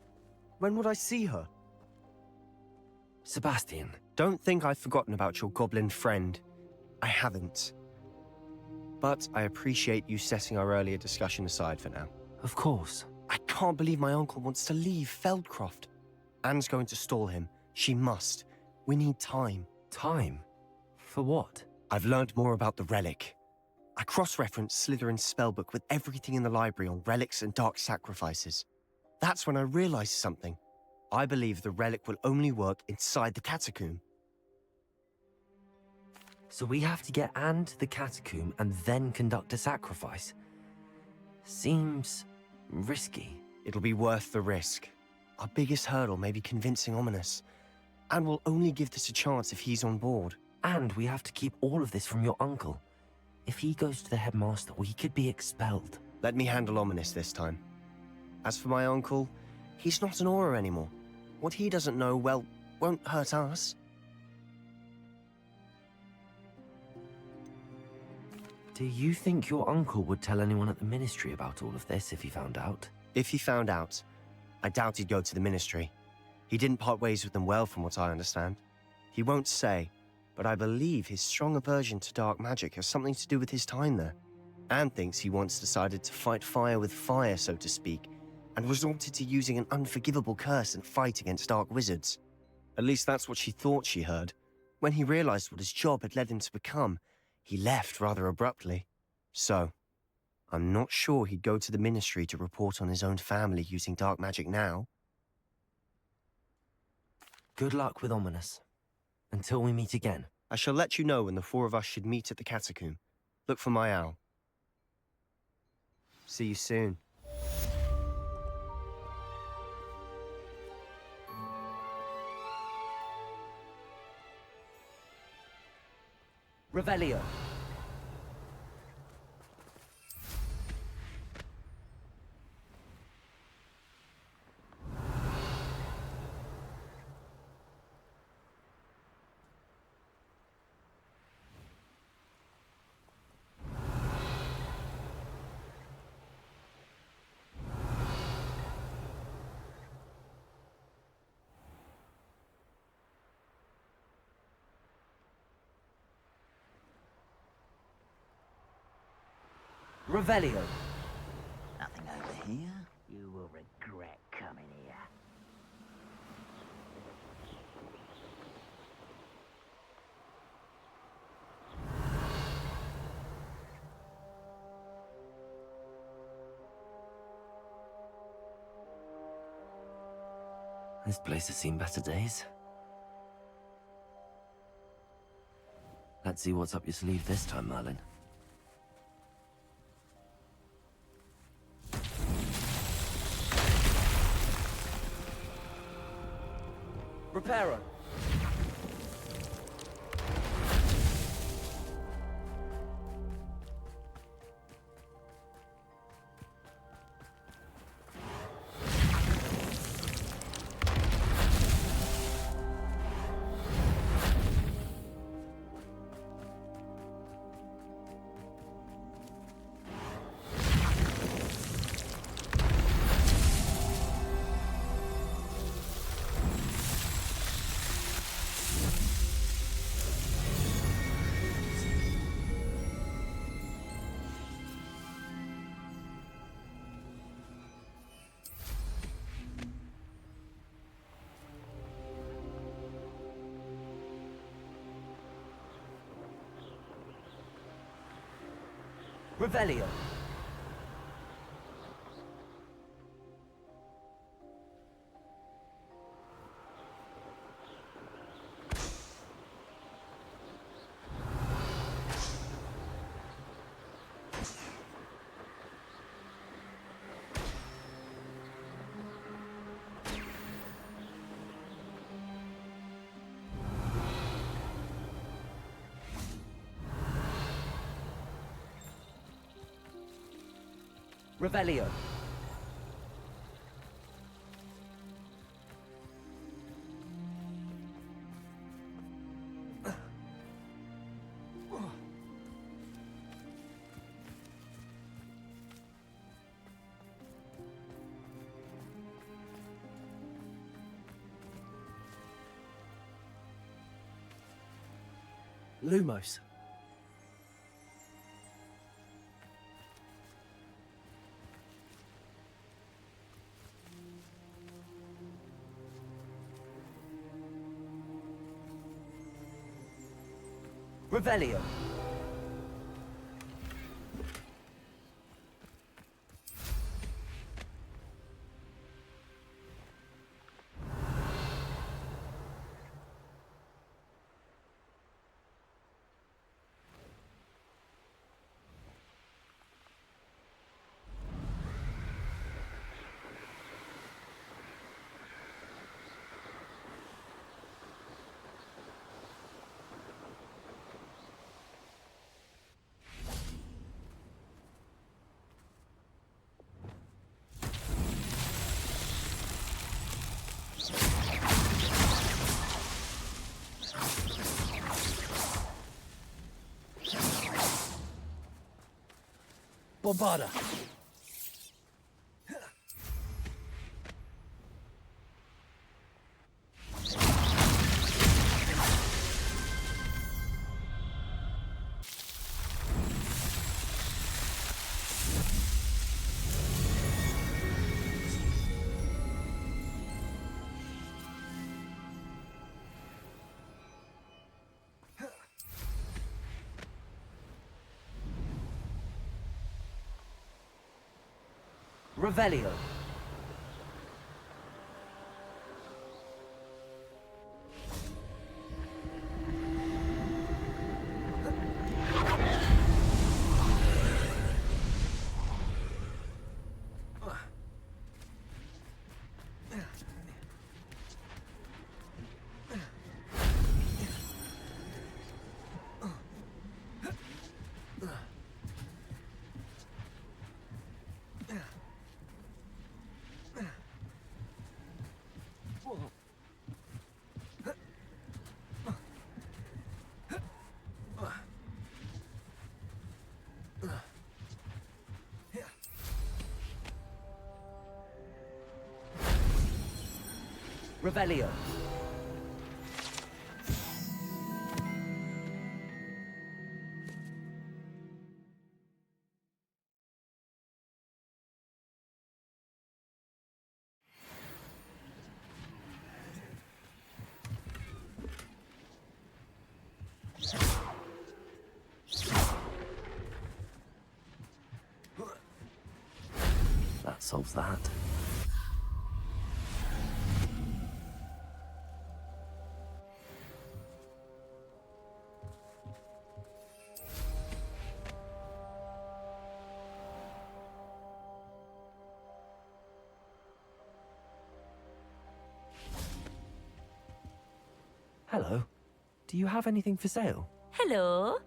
When would I see her? Sebastian. Don't think I've forgotten about your goblin friend. I haven't. But I appreciate you setting our earlier discussion aside for now. Of course. I can't believe my uncle wants to leave Feldcroft. Anne's going to stall him. She must. We need time. Time? For what? I've learned more about the relic. I cross-referenced Slytherin's spellbook with everything in the library on relics and dark sacrifices. That's when I realized something. I believe the relic will only work inside the catacomb. So we have to get Anne to the catacomb and then conduct a sacrifice? Seems risky. It'll be worth the risk. Our biggest hurdle may be convincing Ominous. And we'll only give this a chance if he's on board. And we have to keep all of this from your uncle. If he goes to the headmaster, we could be expelled. Let me handle Ominous this time. As for my uncle, he's not an Auror anymore. What he doesn't know, well, won't hurt us. Do you think your uncle would tell anyone at the Ministry about all of this if he found out? If he found out, I doubt he'd go to the Ministry. He didn't part ways with them well, from what I understand. He won't say, but I believe his strong aversion to dark magic has something to do with his time there. Anne thinks he once decided to fight fire with fire, so to speak, and resorted to using an unforgivable curse and fight against dark wizards. At least that's what she thought she heard. When he realized what his job had led him to become, he left rather abruptly. So, I'm not sure he'd go to the Ministry to report on his own family using dark magic now. Good luck with Ominous. Until we meet again. I shall let you know when the four of us should meet at the catacomb. Look for my owl. See you soon. Revelio. Revelio. Nothing over here. You will regret coming here. This place has seen better days. Let's see what's up your sleeve this time, Merlin. Reparo. Revelio. Revelio. Lumos. Revelio. Bombarda. Revelio. Revelio. That solves that. Hello. Do you have anything for sale? Hello.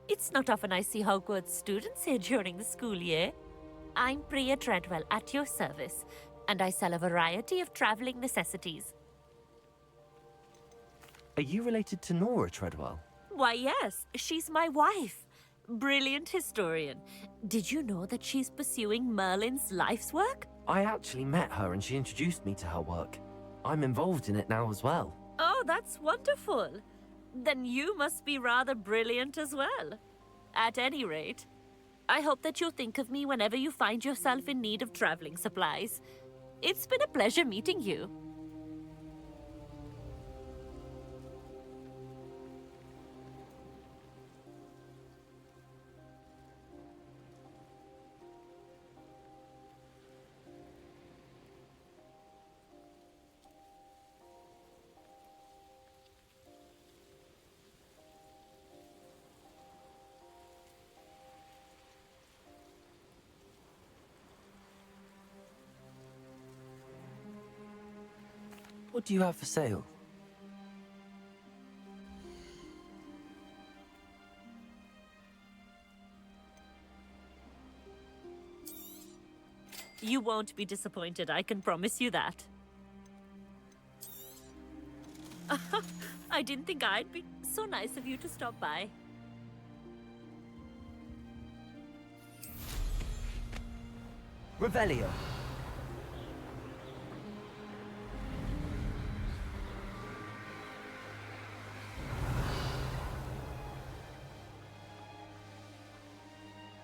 It's not often I see Hogwarts students here during the school year. I'm Priya Treadwell, at your service, and I sell a variety of traveling necessities. Are you related to Nora Treadwell? Why, yes, she's my wife. Brilliant historian. Did you know that she's pursuing Merlin's life's work? I actually met her and she introduced me to her work. I'm involved in it now as well. Oh, that's wonderful. Then you must be rather brilliant as well. At any rate, I hope that you'll think of me whenever you find yourself in need of traveling supplies. It's been a pleasure meeting you. What do you have for sale? You won't be disappointed, I can promise you that. I didn't think I'd be so nice of you to stop by. Revelio.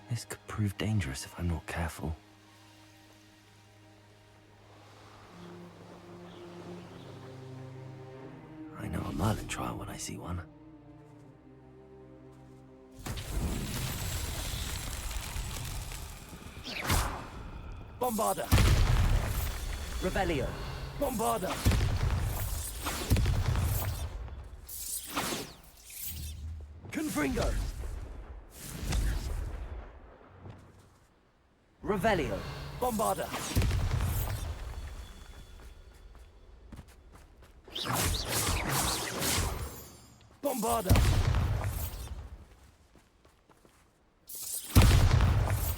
This could prove dangerous if I'm not careful. I know a Merlin trial when I see one. Bombarda! Revelio! Bombarda! Confringo! Revelio! Bombarda! Bombarda!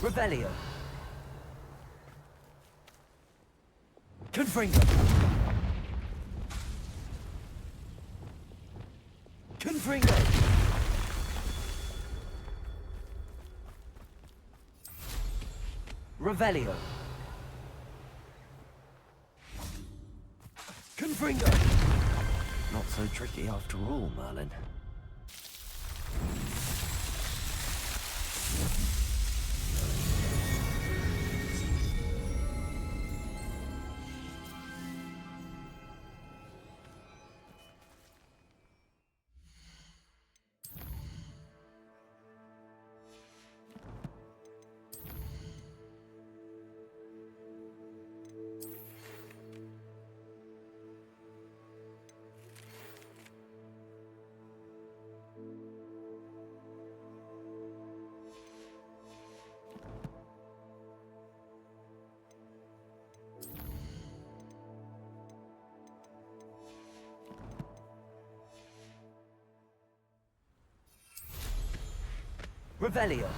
Revelio! Confringo! Confringo! Revelio! Confringo! Not so tricky after all, Merlin. Revelio!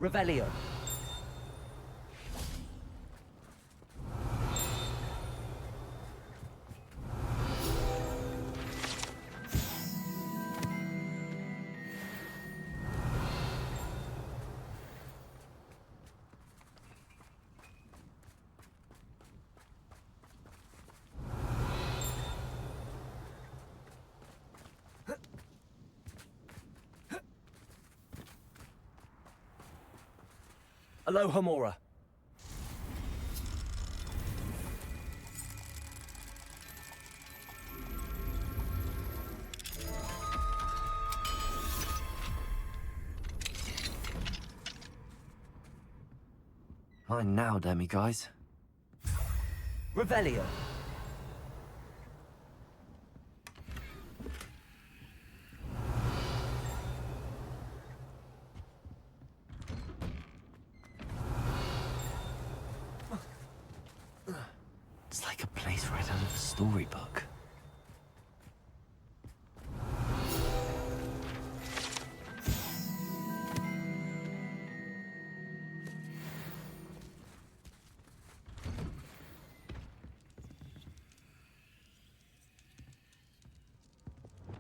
Revelio! Aloha Mora. Fine now, demi-guys. Revelio. It's like a place right out of a storybook.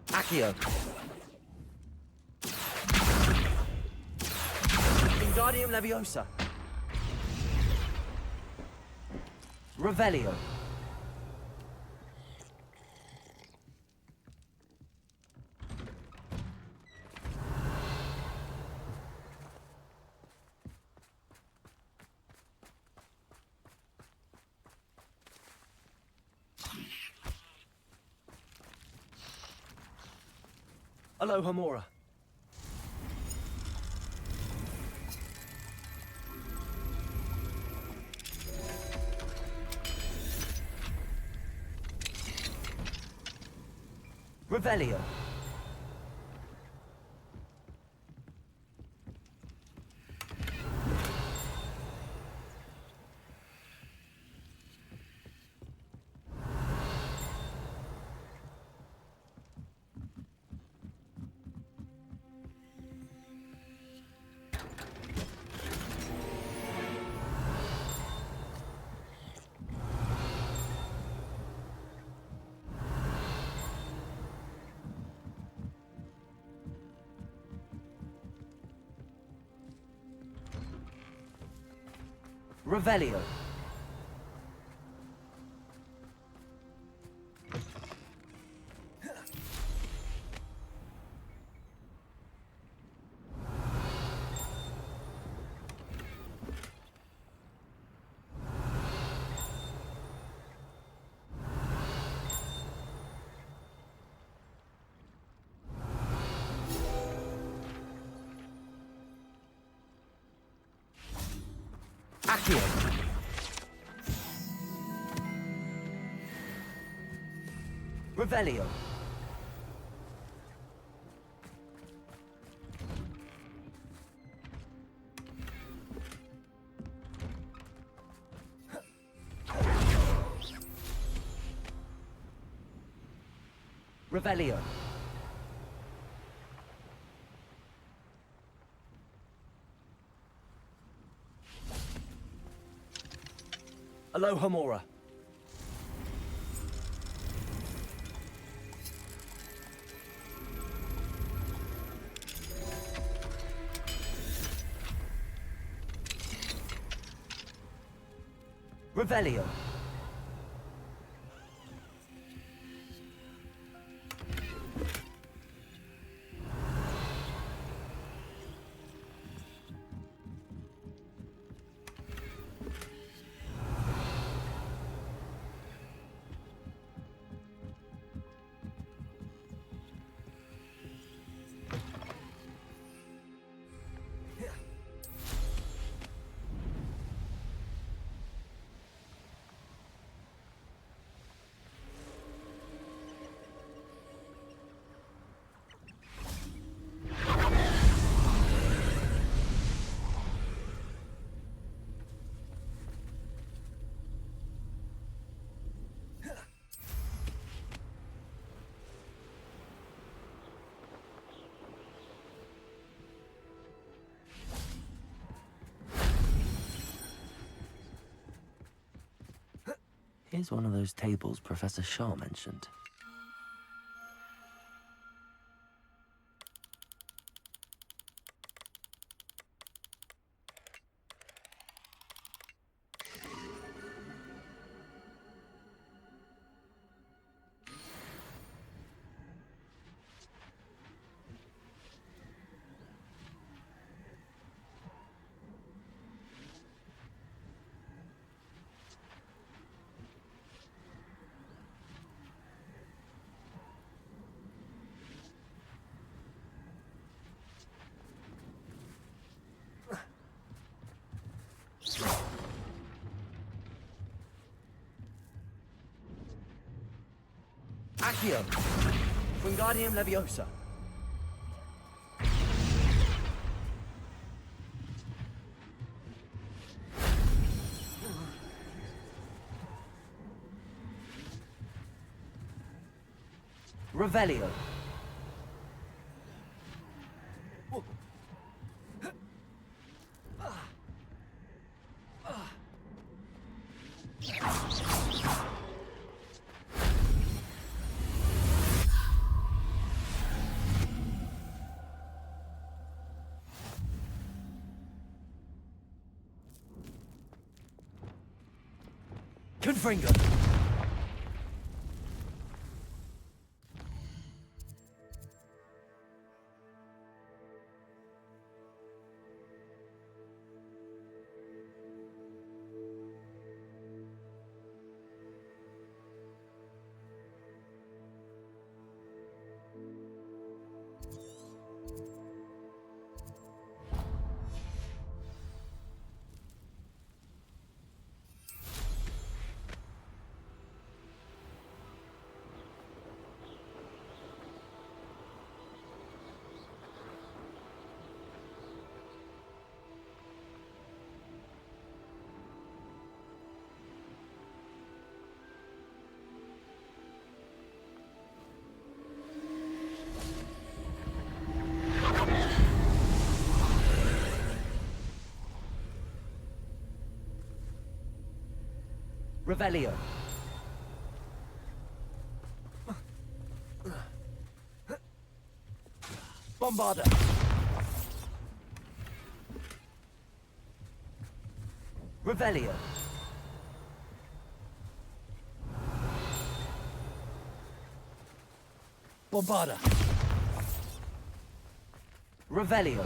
Accio. Wingardium Leviosa. Revelio. Aloha Mora. Revelio. Revelio. Accio. Revelio. Revelio. Aloha Mora. Revelio. Here's one of those tables Professor Shaw mentioned. Accio! Wingardium Leviosa. Revelio. Confringo. Revelio. Bombarda. Revelio. Bombarda. Revelio.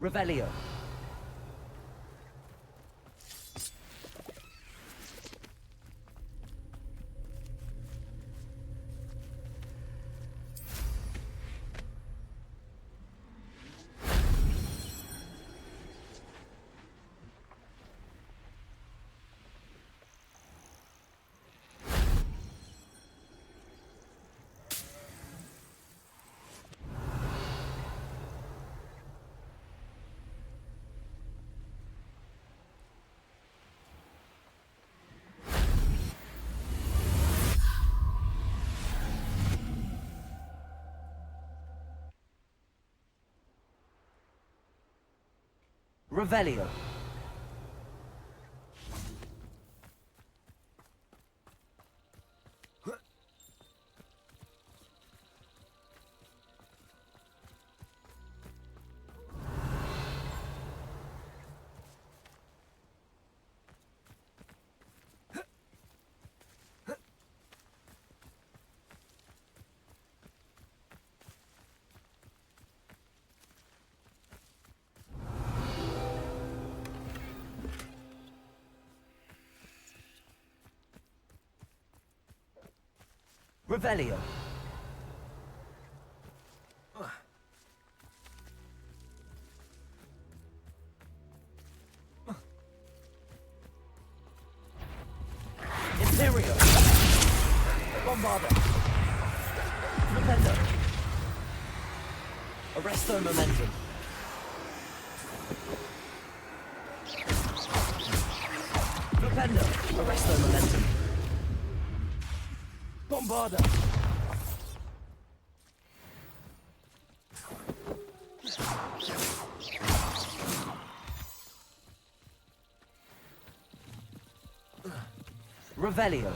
Revelio. Revelio. Revelio. Imperio. Bombarda. Rependo. Arresto momentum. Rependo. Arresto momentum. Bombarda. Revelio.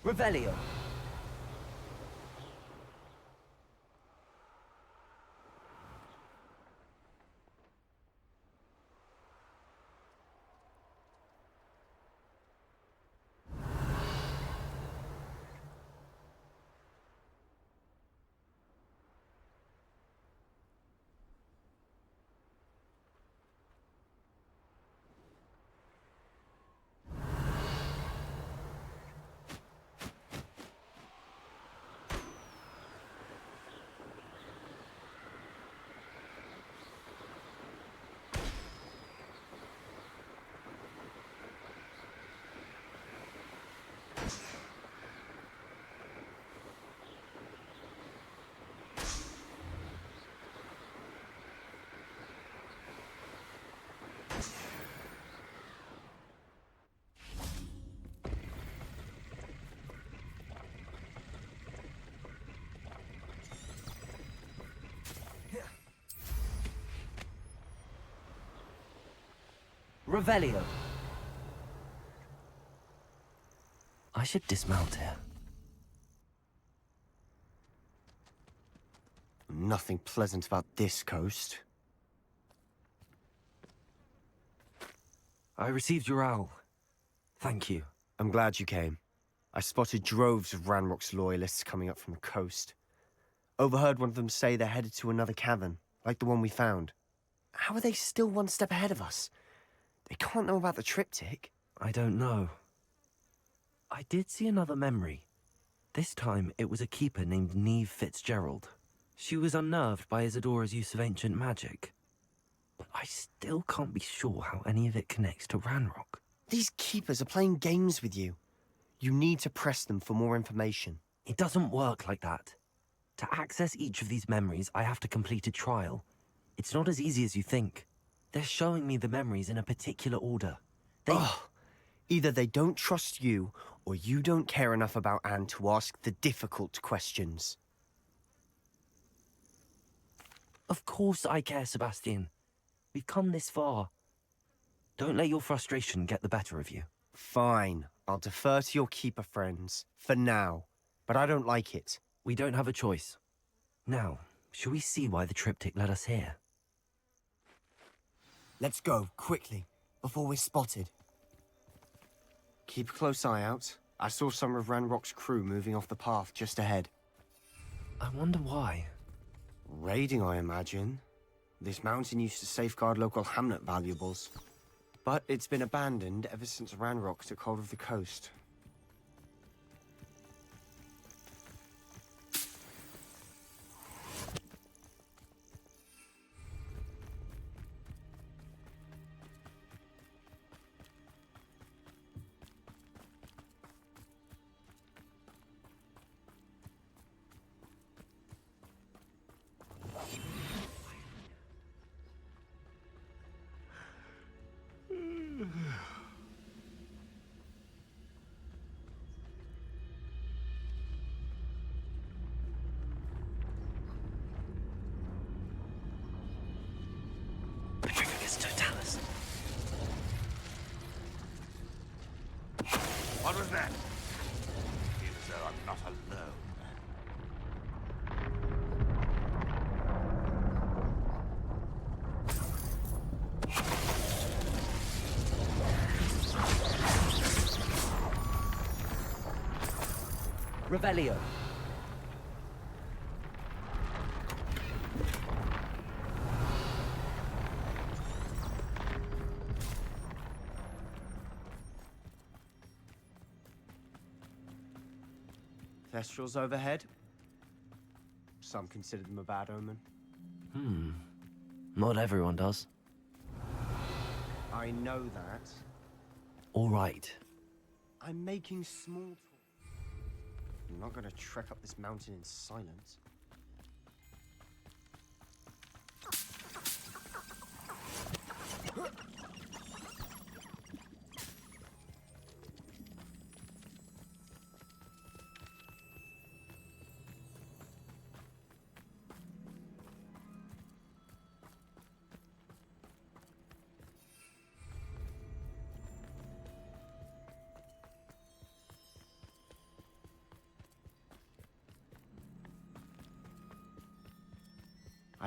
Revelio. Revelio. I should dismount here. Nothing pleasant about this coast. I received your owl. Thank you. I'm glad you came. I spotted droves of Ranrock's loyalists coming up from the coast. Overheard one of them say they're headed to another cavern, like the one we found. How are they still one step ahead of us? They can't know about the triptych. I don't know. I did see another memory. This time, it was a keeper named Niamh Fitzgerald. She was unnerved by Isadora's use of ancient magic. But I still can't be sure how any of it connects to Ranrock. These keepers are playing games with you. You need to press them for more information. It doesn't work like that. To access each of these memories, I have to complete a trial. It's not as easy as you think. They're showing me the memories in a particular order. Either they don't trust you, or you don't care enough about Anne to ask the difficult questions. Of course I care, Sebastian. We've come this far. Don't let your frustration get the better of you. Fine. I'll defer to your keeper friends, for now. But I don't like it. We don't have a choice. Now, shall we see why the triptych led us here? Let's go, quickly, before we're spotted. Keep a close eye out. I saw some of Ranrock's crew moving off the path just ahead. I wonder why. Raiding, I imagine. This mountain used to safeguard local hamlet valuables. But it's been abandoned ever since Ranrock took hold of the coast. What was that? I feel as though I'm not alone. Revelio. Thestrals overhead. Some consider them a bad omen. Not everyone does. I know that. All right. I'm making small talk. I'm not gonna trek up this mountain in silence.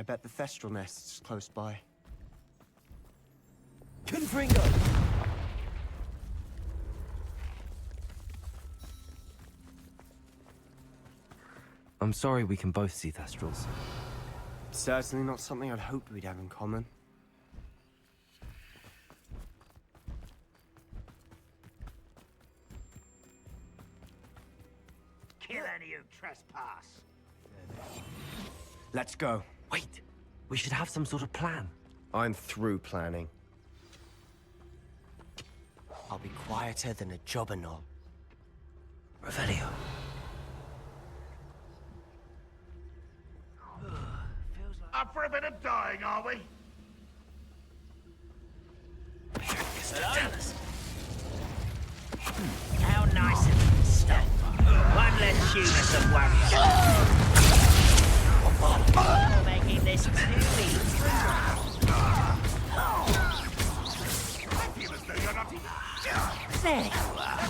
I bet the Thestral nest's close by. Confringo! I'm sorry we can both see Thestrals. Certainly not something I'd hoped we'd have in common. Kill any who trespass. Let's go. Wait, we should have some sort of plan. I'm through planning. I'll be quieter than a jobberknoll. Revelio. Up for a bit of dying, are we? How nice of you to stop. One less humans of worries. You're making this too easy. There you are.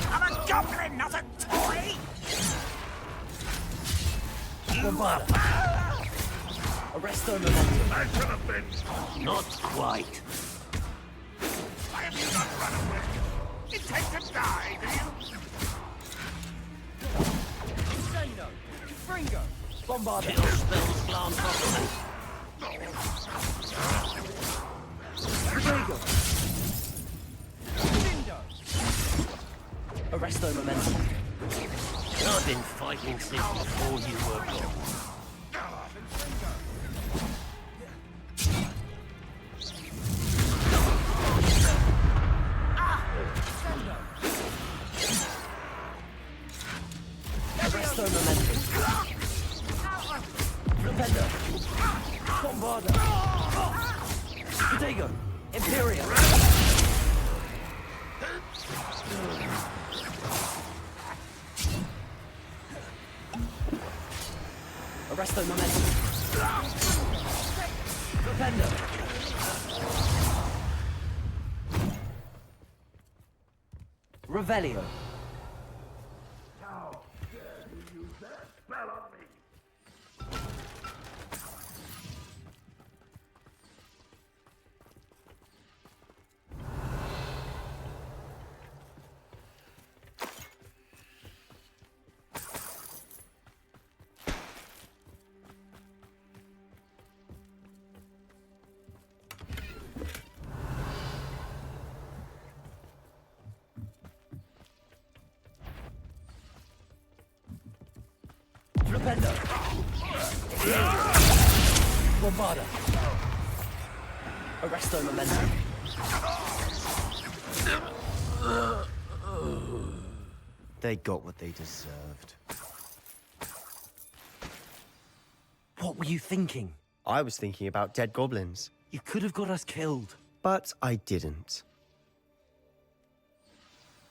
I'm a goblin, not a toy! Arrest them, momentum. I should have been. Not quite. Why have you not run away? Intend to die, do you? Sendo! Fringo! Bombard! Kill spells glance off Rodrigo! Sindo! Arrest them, momentum. I've been fighting since before you were born. Arrest them, momentum. Propender! Bombarder! Rodrigo! Imperial! Arrest the momentum. Propender. Revelio. How dare you use that spell on me? Propender. Bombarder. Arrest the momentum. They got what they deserved. What were you thinking? I was thinking about dead goblins. You could have got us killed. But I didn't.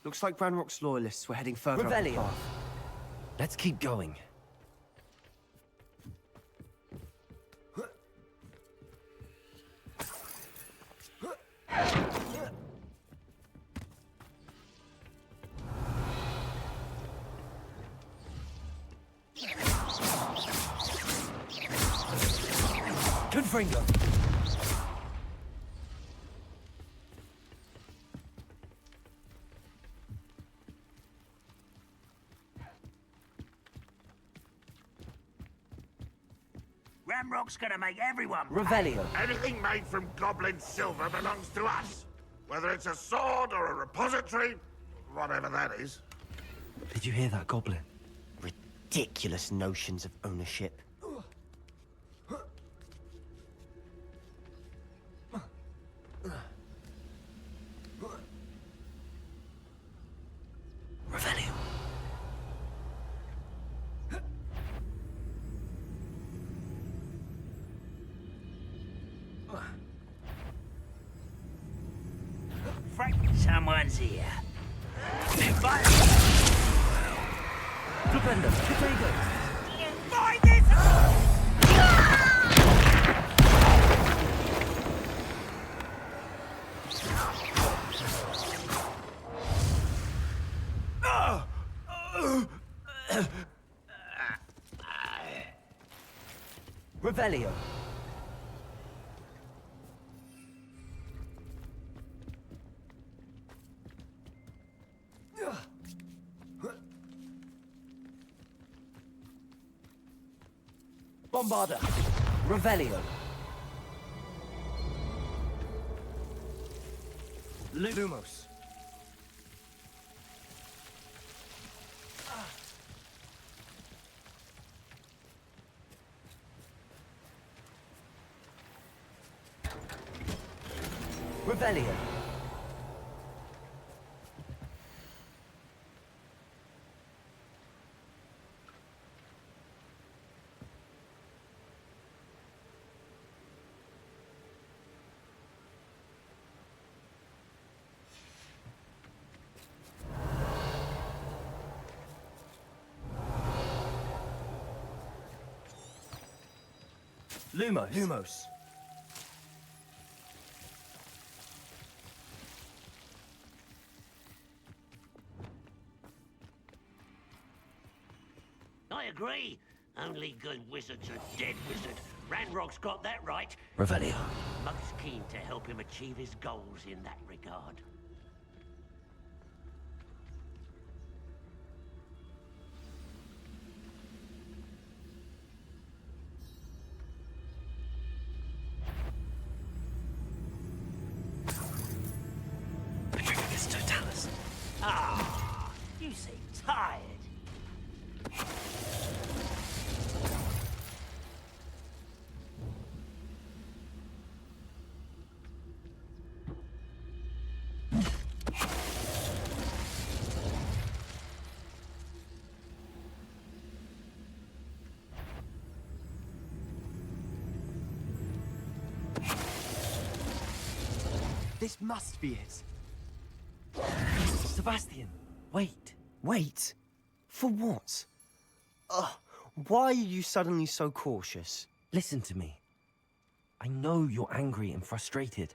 Looks like Ranrock's loyalists were heading further up the Revelio. path. Let's keep going. Confringo. Ramrock's gonna make everyone pay. Revelio. Anything made from goblin silver belongs to us. Whether it's a sword or a repository, whatever that is. Did you hear that, Goblin? Ridiculous notions of ownership. Revelio. Someone's here. Propender. Potato. Find this! Revelio. Bombarda. Revelio. Lumos. Revelio. Lumos. Lumos. I agree. Only good wizards are dead wizard. Ranrock's got that right. Revelio. Most keen to help him achieve his goals in that regard. Petrificus Totalis. Ah, you seem tired. This must be it. Sebastian, wait. Wait? For what? Why are you suddenly so cautious? Listen to me. I know you're angry and frustrated,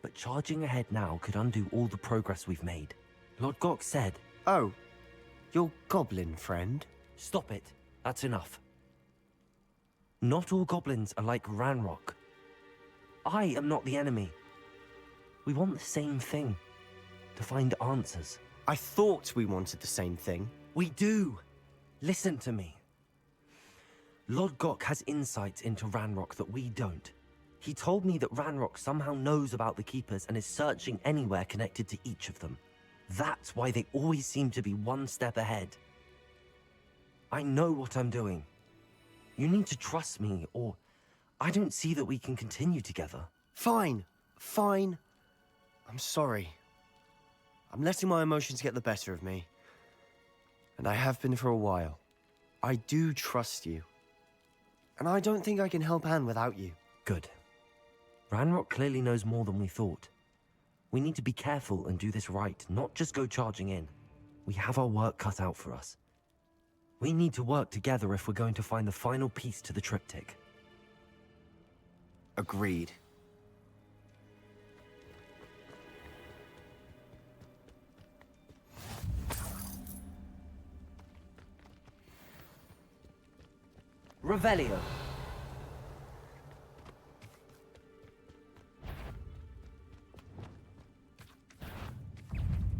but charging ahead now could undo all the progress we've made. Lord Gok said... Oh, your goblin friend? Stop it. That's enough. Not all goblins are like Ranrock. I am not the enemy. We want the same thing. To find answers. I thought we wanted the same thing. We do. Listen to me. Lord Gok has insights into Ranrock that we don't. He told me that Ranrock somehow knows about the Keepers and is searching anywhere connected to each of them. That's why they always seem to be one step ahead. I know what I'm doing. You need to trust me, or I don't see that we can continue together. Fine. Fine. I'm sorry. I'm letting my emotions get the better of me. And I have been for a while. I do trust you. And I don't think I can help Anne without you. Good. Ranrock clearly knows more than we thought. We need to be careful and do this right, not just go charging in. We have our work cut out for us. We need to work together if we're going to find the final piece to the triptych. Agreed. Revelio.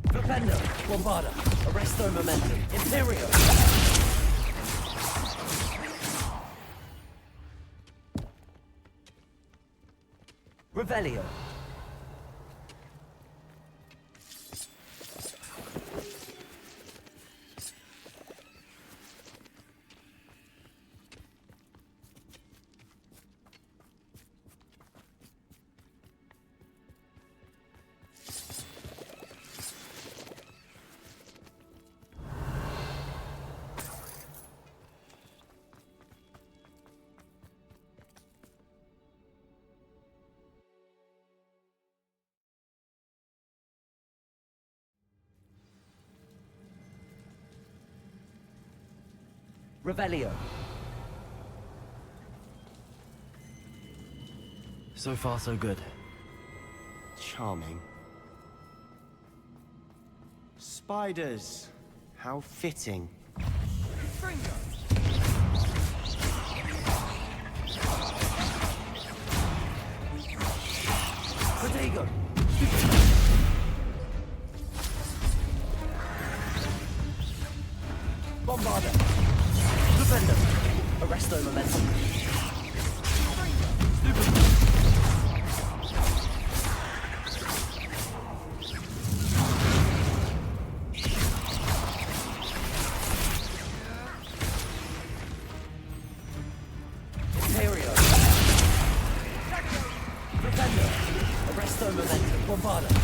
Propendo. Bombarda. Arresto Momentum. Imperio. Revelio. Revelio. So far, so good. Charming. Spiders. How fitting. Fringo. Potato! Bombarder! Defender! Arresto momentum! Imperio! Defender! Arresto momentum! Bombarder!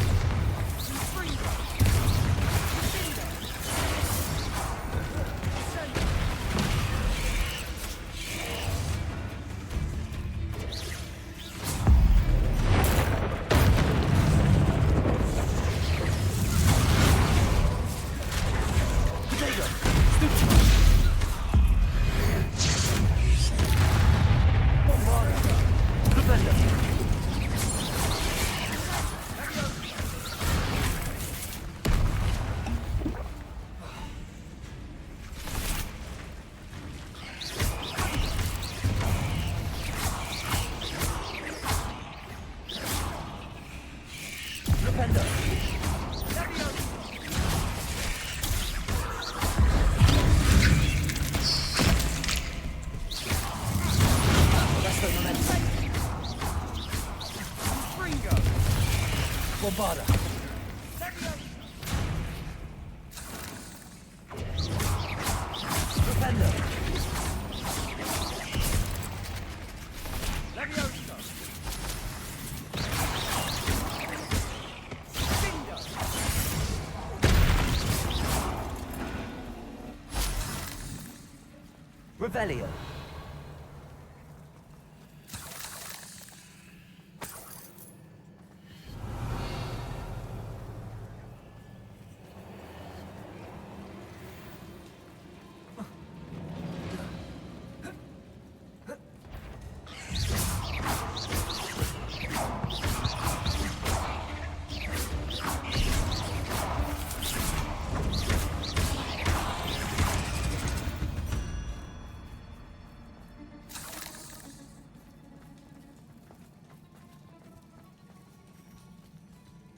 Bombarder! Defender! Revelio!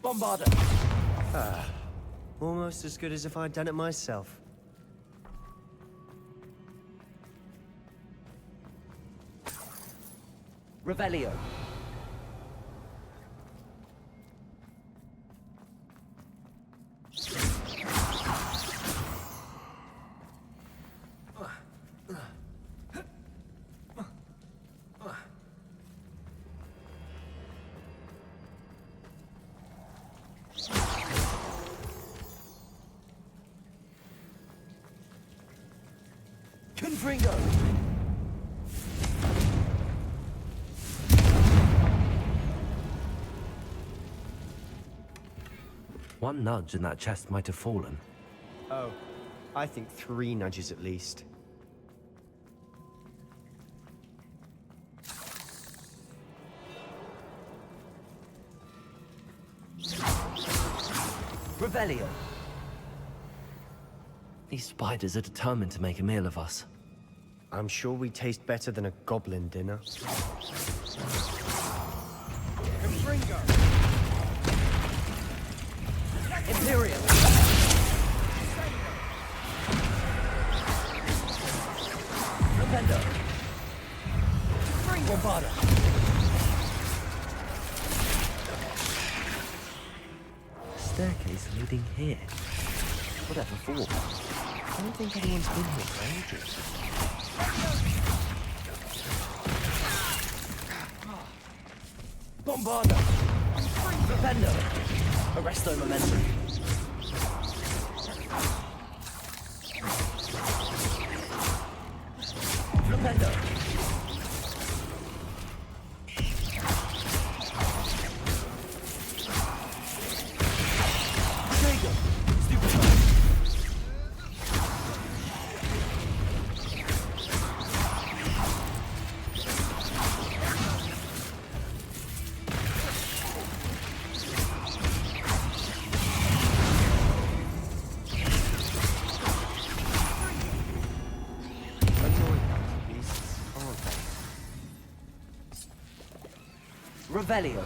Bombarder! Ah, almost as good as if I'd done it myself. Revelio! Confringo! One nudge and that chest might have fallen. Oh, I think 3 nudges at least. Revelio! These spiders are determined to make a meal of us. I'm sure we taste better than a goblin dinner. Confringo! Imperial! Defender! Bombarder! Staircase leading here. Whatever for? I don't think anyone's been here for ages. Bombarder! Defender! Arresto momentum. Defender! Revelio.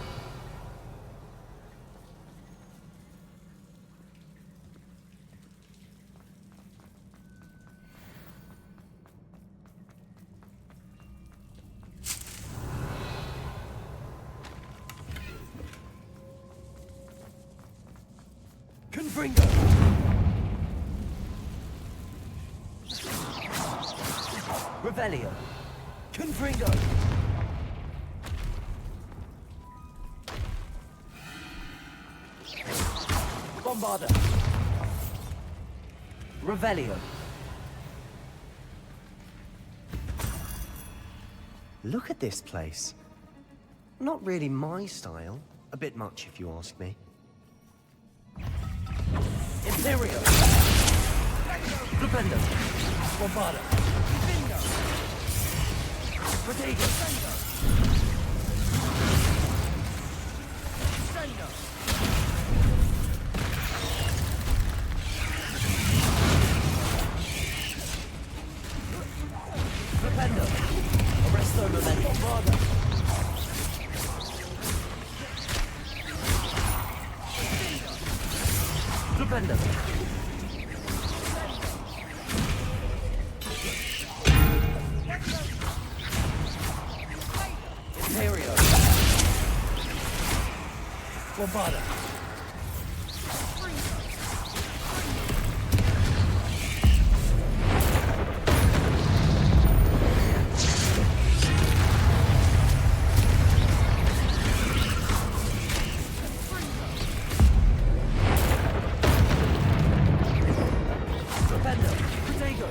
Confringo! Revelio! Confringo! Bombarda! Revelio! Look at this place. Not really my style. A bit much, if you ask me. Imperio! Flipendo! Bombarda! Protego! Flipendo! Arresto Momento! Bombarda! Flipendo! Imperio! Bombarda! Flipendo! Protego!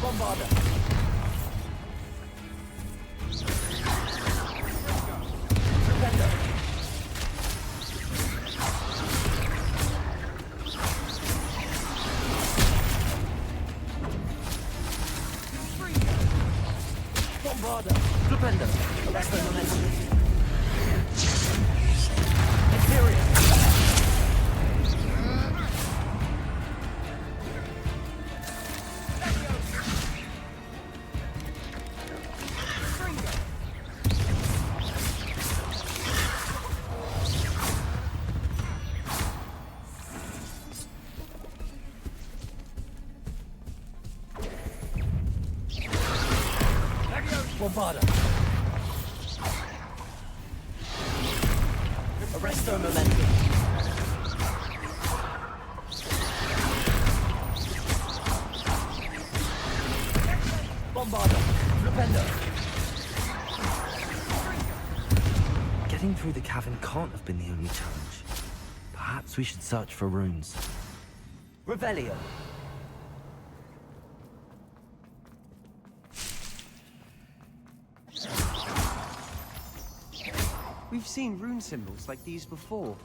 Bombarda! Flipendo! Bombarda! Flipendo! Arresto Momento! Imperio! Bombarda! Arresto Momento! Bombarda! Flipendo! Getting through the cavern can't have been the only challenge. Perhaps we should search for runes. Revelio! We've seen rune symbols like these before.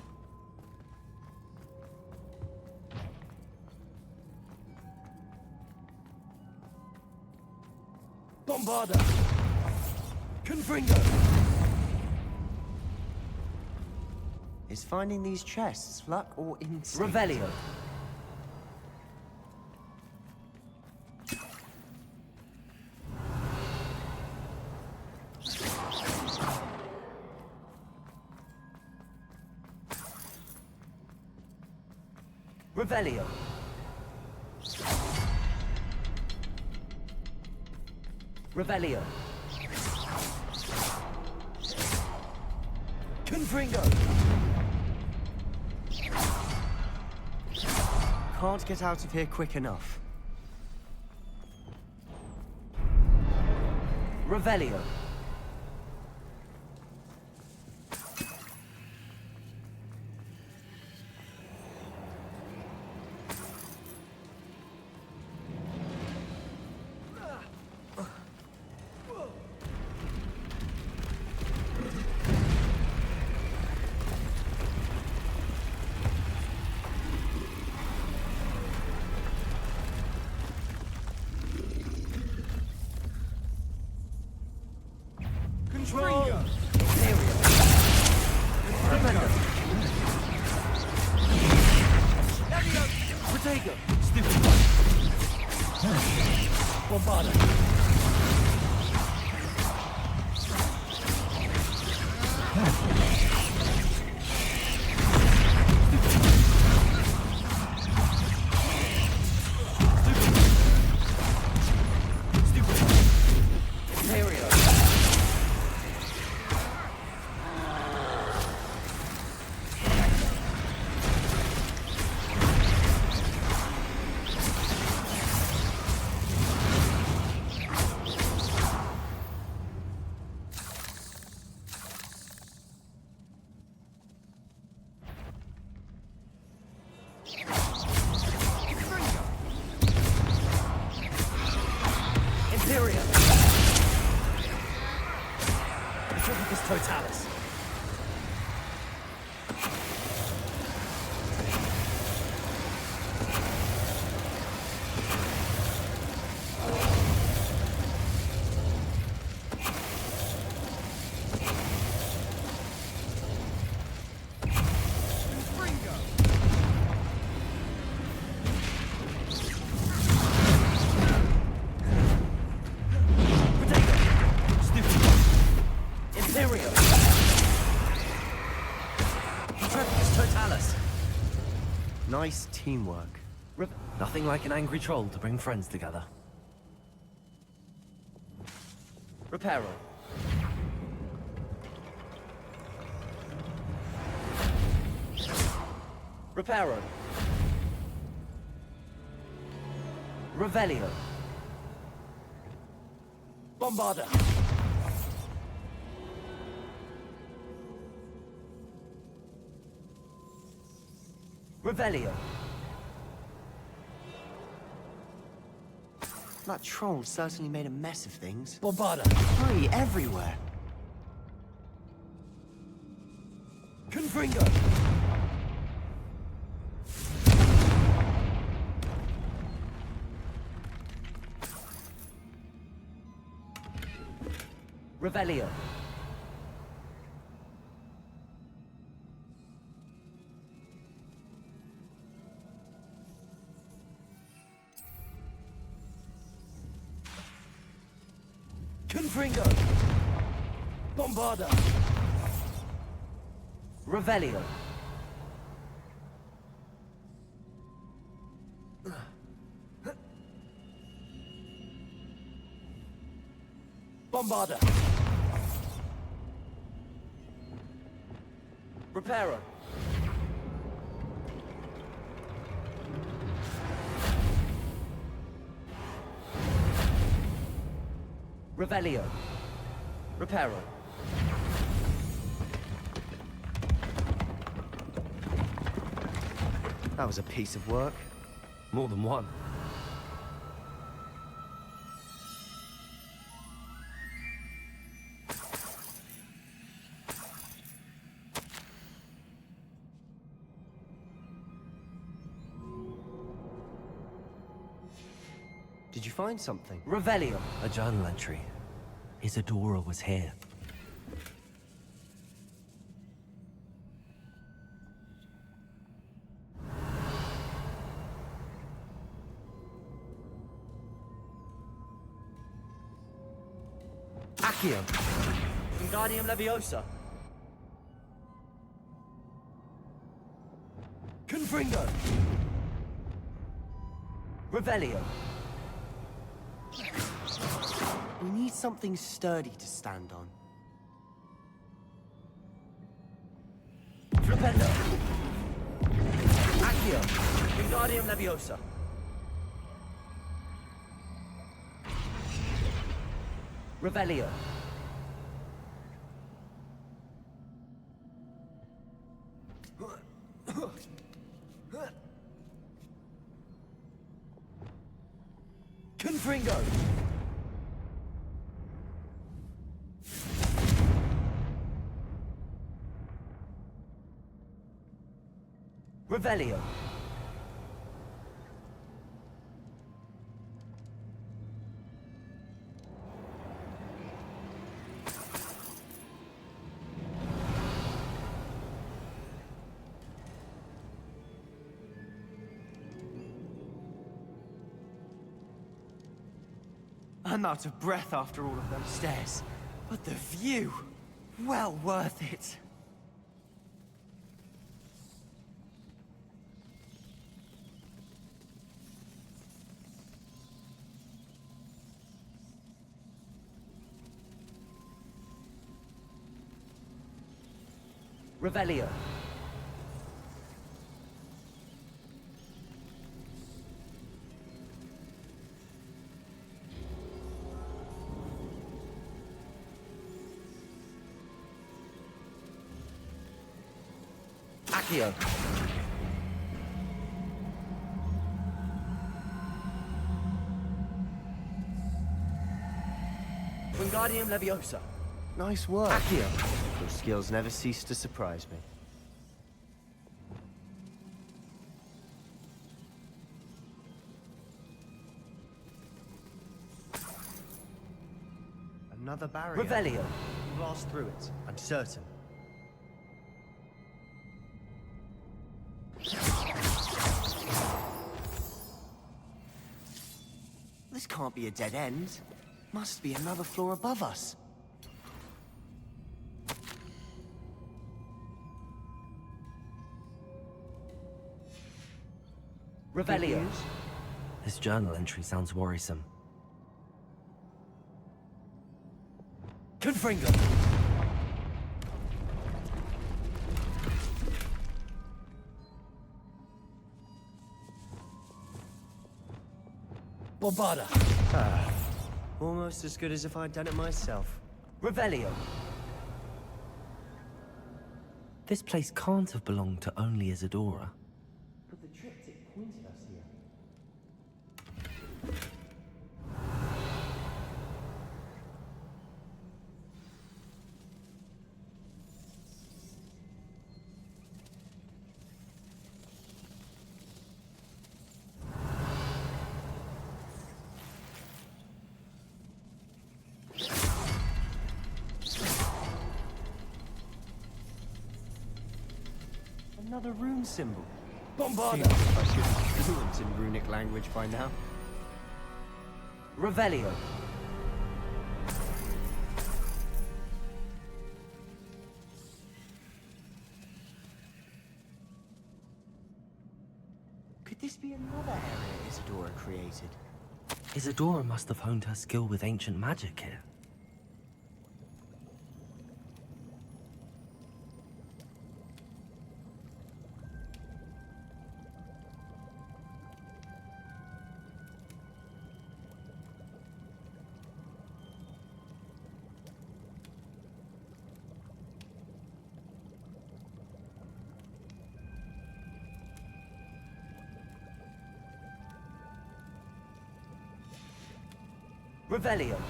Bombarda! Confringo! Is finding these chests luck or instinct? Revelio! Revelio! Revelio! Confringo! Can't get out of here quick enough. Revelio! Control! Imperio! Defender! Protego! Stupid! Bombarda! Imperium! Triplicus Totalis. Nice teamwork. Nothing like an angry troll to bring friends together. Reparo. Reparo. Revelio. Bombarda. Revelio. That troll certainly made a mess of things. Bombarda. Debris everywhere. Confringo. Revelio. Confringo. Bombarda. Revelio. Bombarda. Reparo. Revelio. Reparo. That was a piece of work. More than one. Did you find something? Revelio. A journal entry. Isadora was here. Accio. Wingardium Leviosa. Confringo. Revelio. We need something sturdy to stand on. Flipendo. Accio. Wingardium Leviosa. Revelio. Confringo. Revelio. I'm out of breath after all of those stairs. But the view, well worth it. Revelio. Accio. Wingardium Leviosa. Nice work. Accio. Your skills never cease to surprise me. Another barrier. Revelio. You blast through it, I'm certain. This can't be a dead end. Must be another floor above us. Revelio. This journal entry sounds worrisome. Confringo. Bombarda. Almost as good as if I'd done it myself. Revelio. This place can't have belonged to only Isadora. But the triptych pointed us here. Another rune symbol. Bombarda. I should be fluent in runic language by now. Revelio. Could this be another area Isadora created? Isadora must have honed her skill with ancient magic here. Revelio.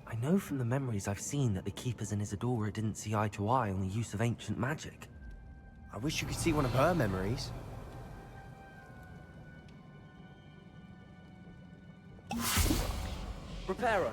I know from the memories I've seen that the Keepers and Isadora didn't see eye to eye on the use of ancient magic. I wish you could see one of her memories. Reparo.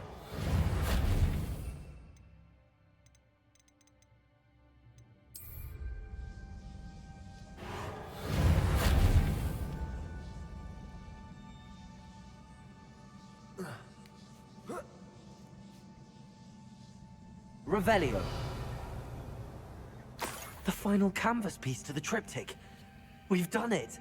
Revelio. The final canvas piece to the triptych. We've done it.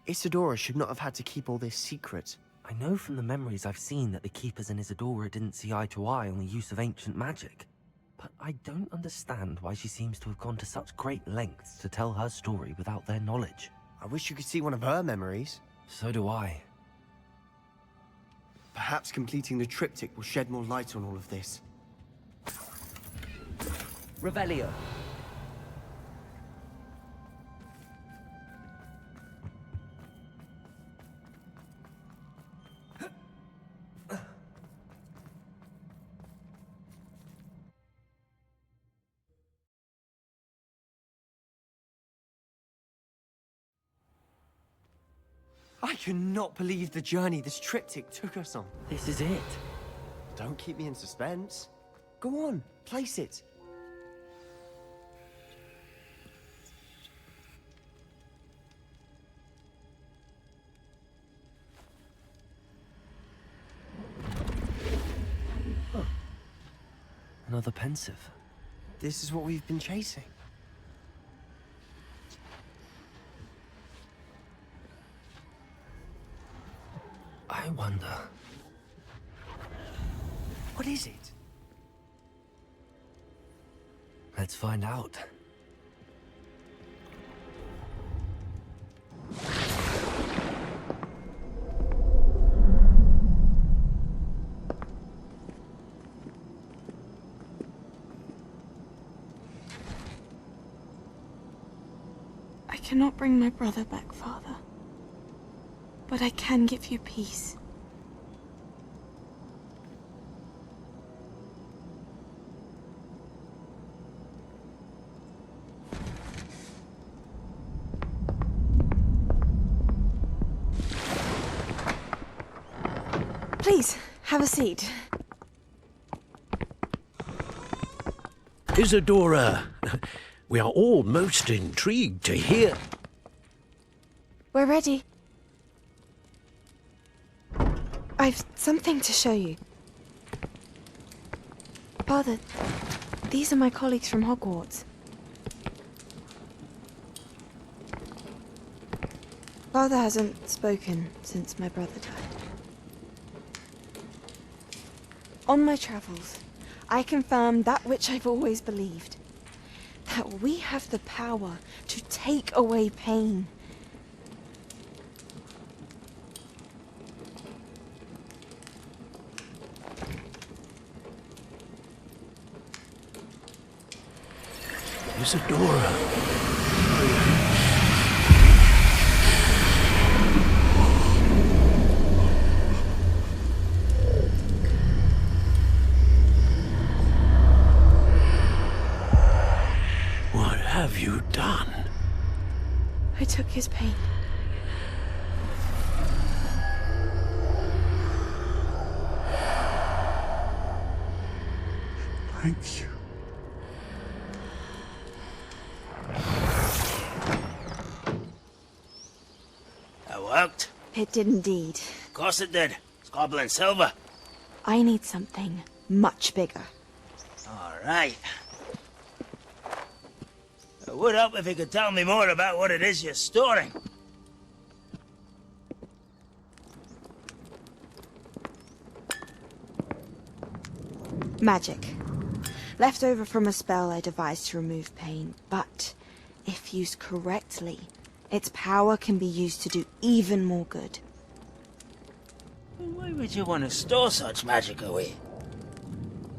Isadora should not have had to keep all this secret. I know from the memories I've seen that the Keepers and Isadora didn't see eye to eye on the use of ancient magic. But I don't understand why she seems to have gone to such great lengths to tell her story without their knowledge. I wish you could see one of her memories. So do I. Perhaps completing the triptych will shed more light on all of this. Revelio. I cannot believe the journey this triptych took us on. This is it. Don't keep me in suspense. Go on, place it. Another pensive. This is what we've been chasing. I wonder. What is it? Let's find out. I cannot bring my brother back, Father. But I can give you peace. Please, have a seat. Isadora, we are all most intrigued to hear. We're ready. I've something to show you. Father, these are my colleagues from Hogwarts. Father hasn't spoken since my brother died. On my travels, I confirmed that which I've always believed. That we have the power to take away pain. Isadora. What have you done? I took his pain. Thank you. That worked? It did indeed. Of course it did. It's goblin silver. I need something much bigger. All right. It would help if you could tell me more about what it is you're storing. Magic. Left over from a spell I devised to remove pain, but if used correctly, its power can be used to do even more good. Why would you want to store such magic away?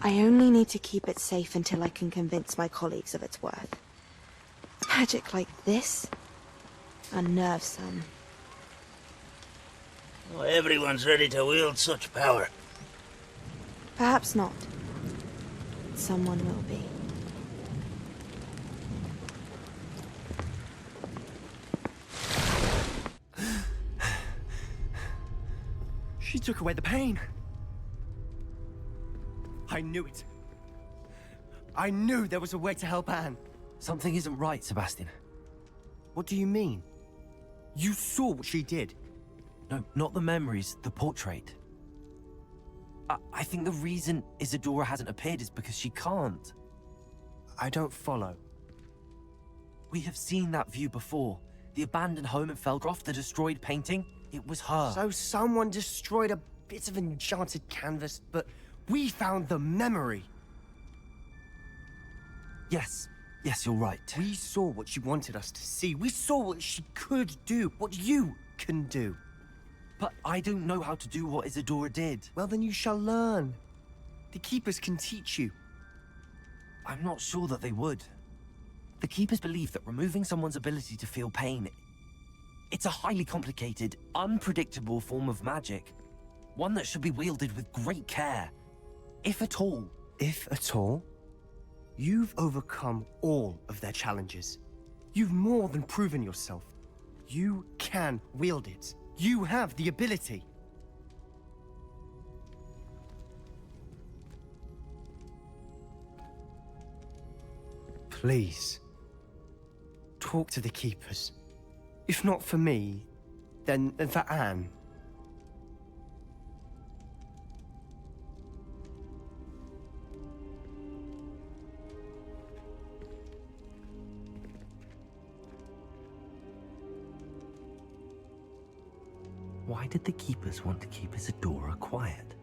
I only need to keep it safe until I can convince my colleagues of its worth. Magic like this unnerves some. Not everyone's ready to wield such power. Perhaps not. Someone will be. She took away the pain. I knew it. I knew there was a way to help Anne. Something isn't right, Sebastian. What do you mean? You saw what she did. No, not the memories, the portrait. I think the reason Isadora hasn't appeared is because she can't. I don't follow. We have seen that view before. The abandoned home in Felgroth, the destroyed painting, it was her. So someone destroyed a bit of enchanted canvas, but we found the memory. Yes, you're right. We saw what she wanted us to see. We saw what she could do, what you can do. But I don't know how to do what Isadora did. Well, then you shall learn. The Keepers can teach you. I'm not sure that they would. The Keepers believe that removing someone's ability to feel pain, it's a highly complicated, unpredictable form of magic. One that should be wielded with great care. If at all. If at all? You've overcome all of their challenges. You've more than proven yourself. You can wield it. You have the ability. Please, talk to the Keepers. If not for me, then for Anne. Why did the Keepers want to keep Isadora quiet?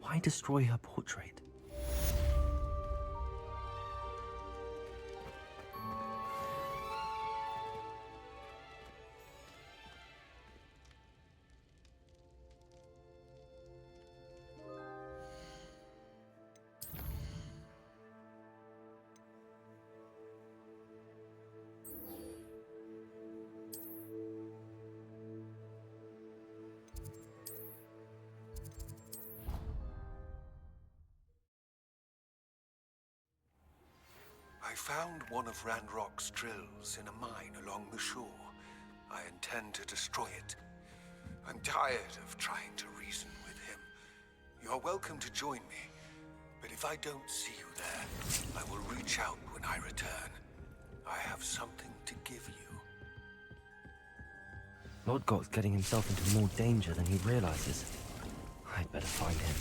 Why destroy her portrait? I found one of Ranrock's drills in a mine along the shore. I intend to destroy it. I'm tired of trying to reason with him. You're welcome to join me, but if I don't see you there, I will reach out when I return. I have something to give you. Lord Got's getting himself into more danger than he realizes. I'd better find him.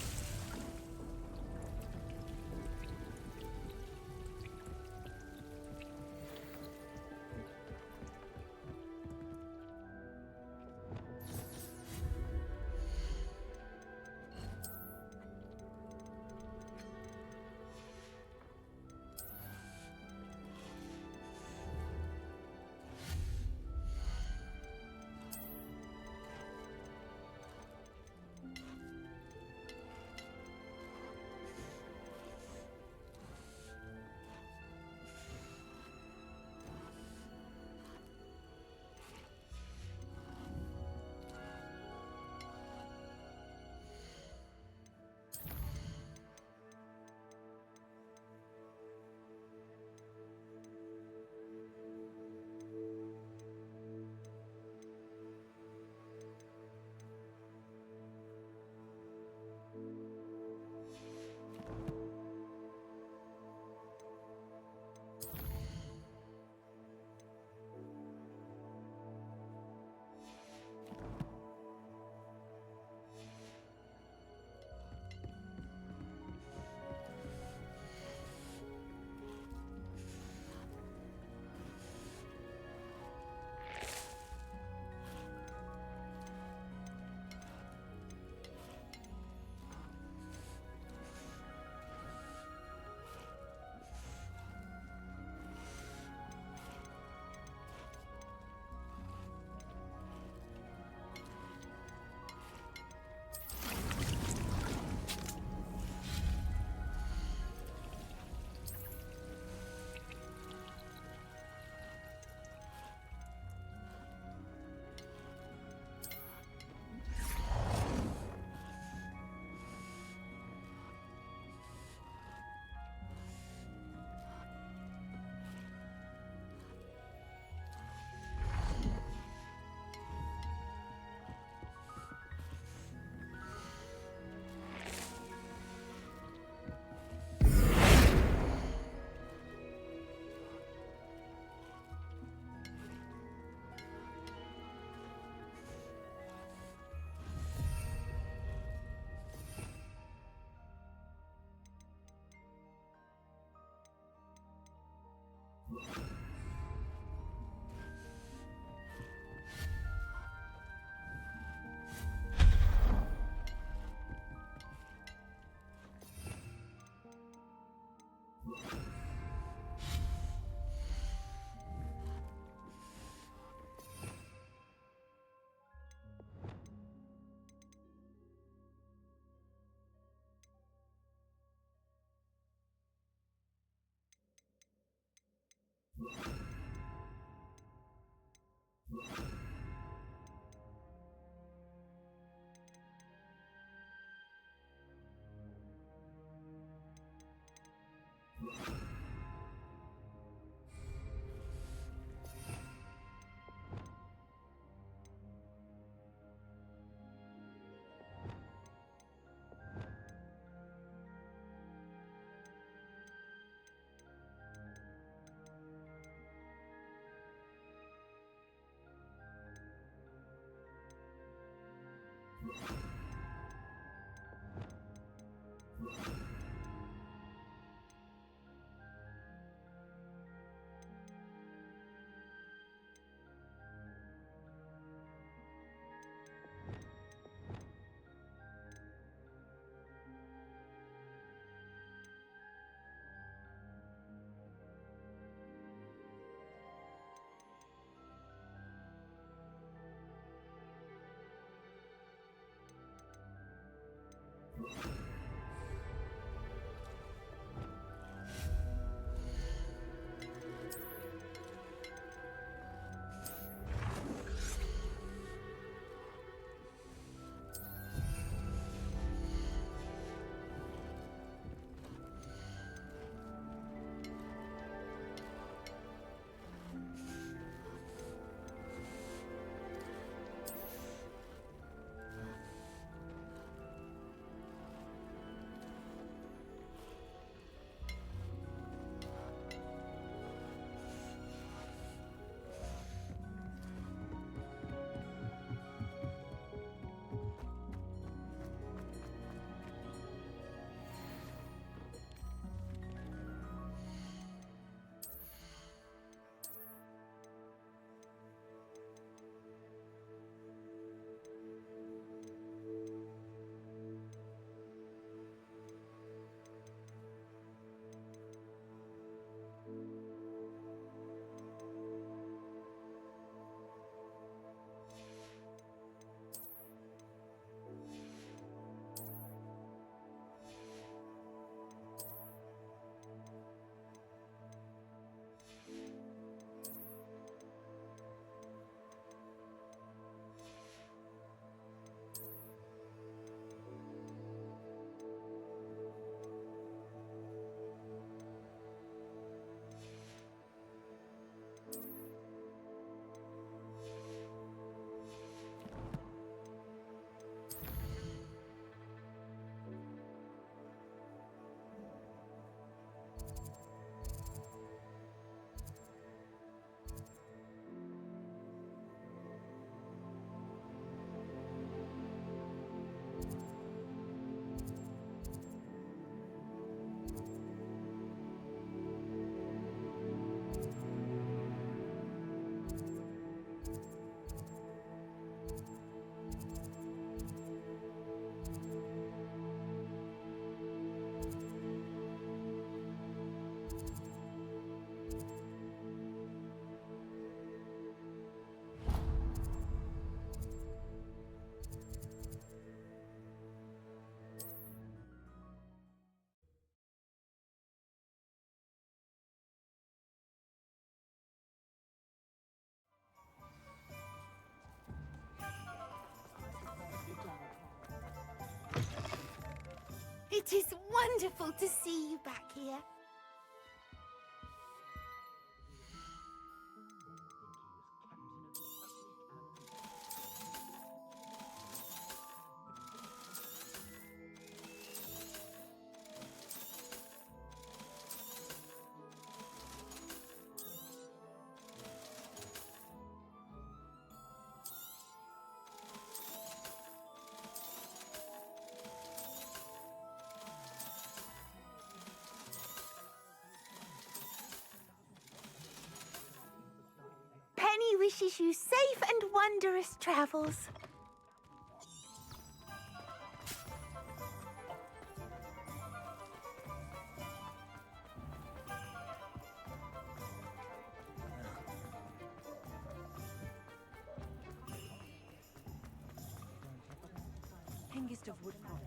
It is wonderful to see you back here. Penny wishes you safe and wondrous travels. Hengist of Woodcock.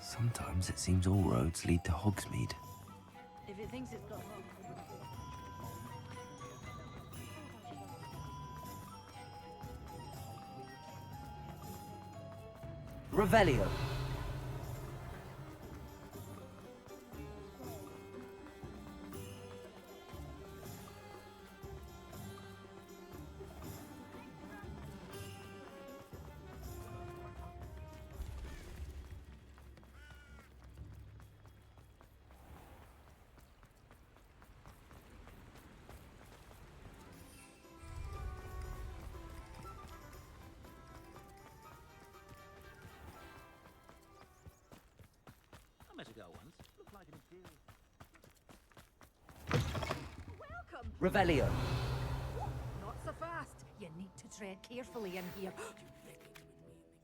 Sometimes it seems all roads lead to Hogsmeade. If it thinks it's got wrong. Revelio. I met a girl once. Looked like an imperial. Welcome! Revelio. Not so fast. You need to tread carefully in here.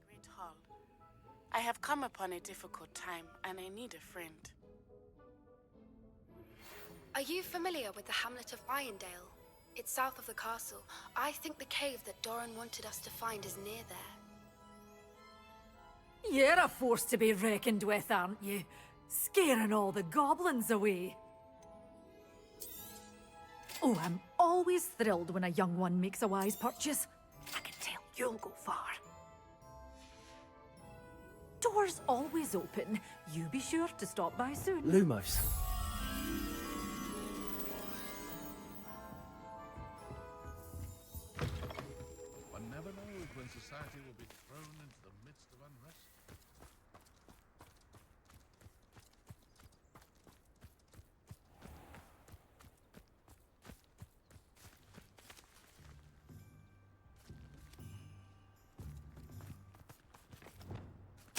Great Hall. I have come upon a difficult time, and I need a friend. Are you familiar with the hamlet of Irondale? It's south of the castle. I think the cave that Doran wanted us to find is near there. You're a force to be reckoned with, aren't you? Scaring all the goblins away. Oh, I'm always thrilled when a young one makes a wise purchase. I can tell you'll go far. Doors always open. You be sure to stop by soon. Lumos. One never knows when society will be thrown into the midst of unrest.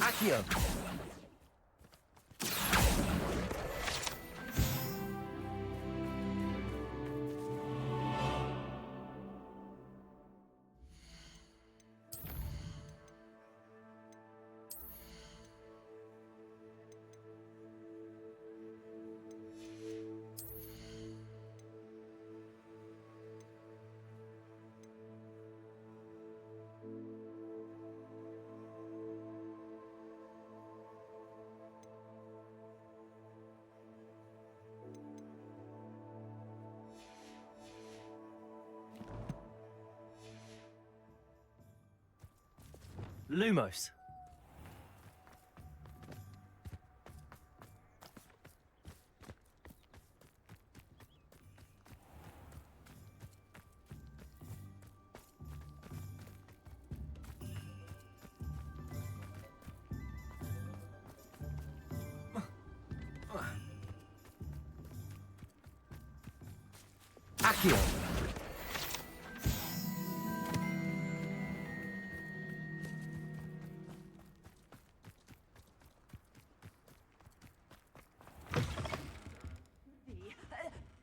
Accio. Lumos. Accio.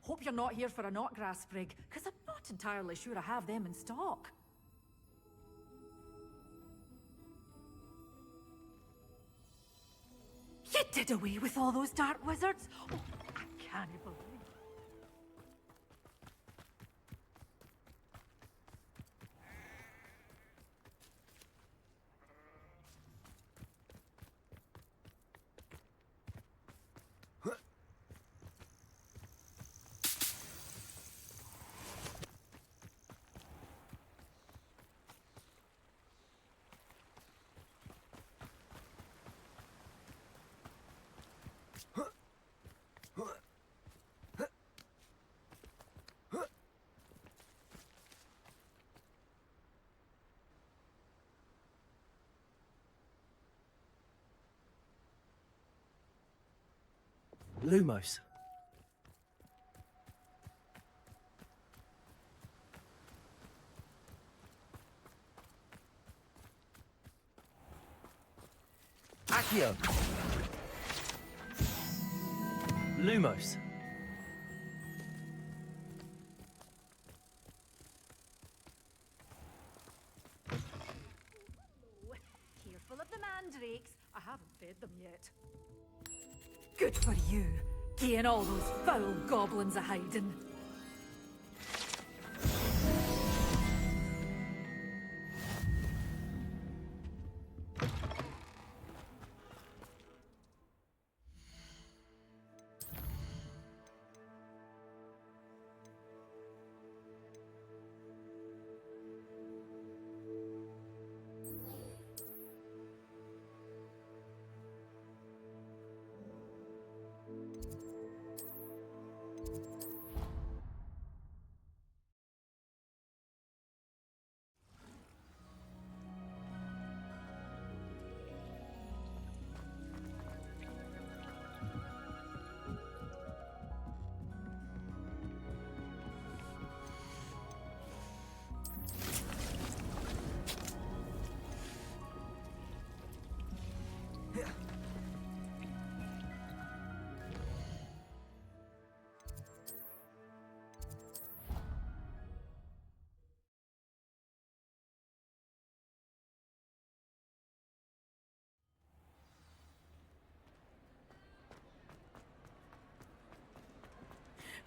Hope you're not here for a knotgrass sprig, because I'm not entirely sure I have them in stock. You did away with all those dark wizards? Oh, I can't believe Lumos. Accio. Lumos. Careful of the mandrakes. I haven't fed them yet. Good for you. Getting all those foul goblins a hiding.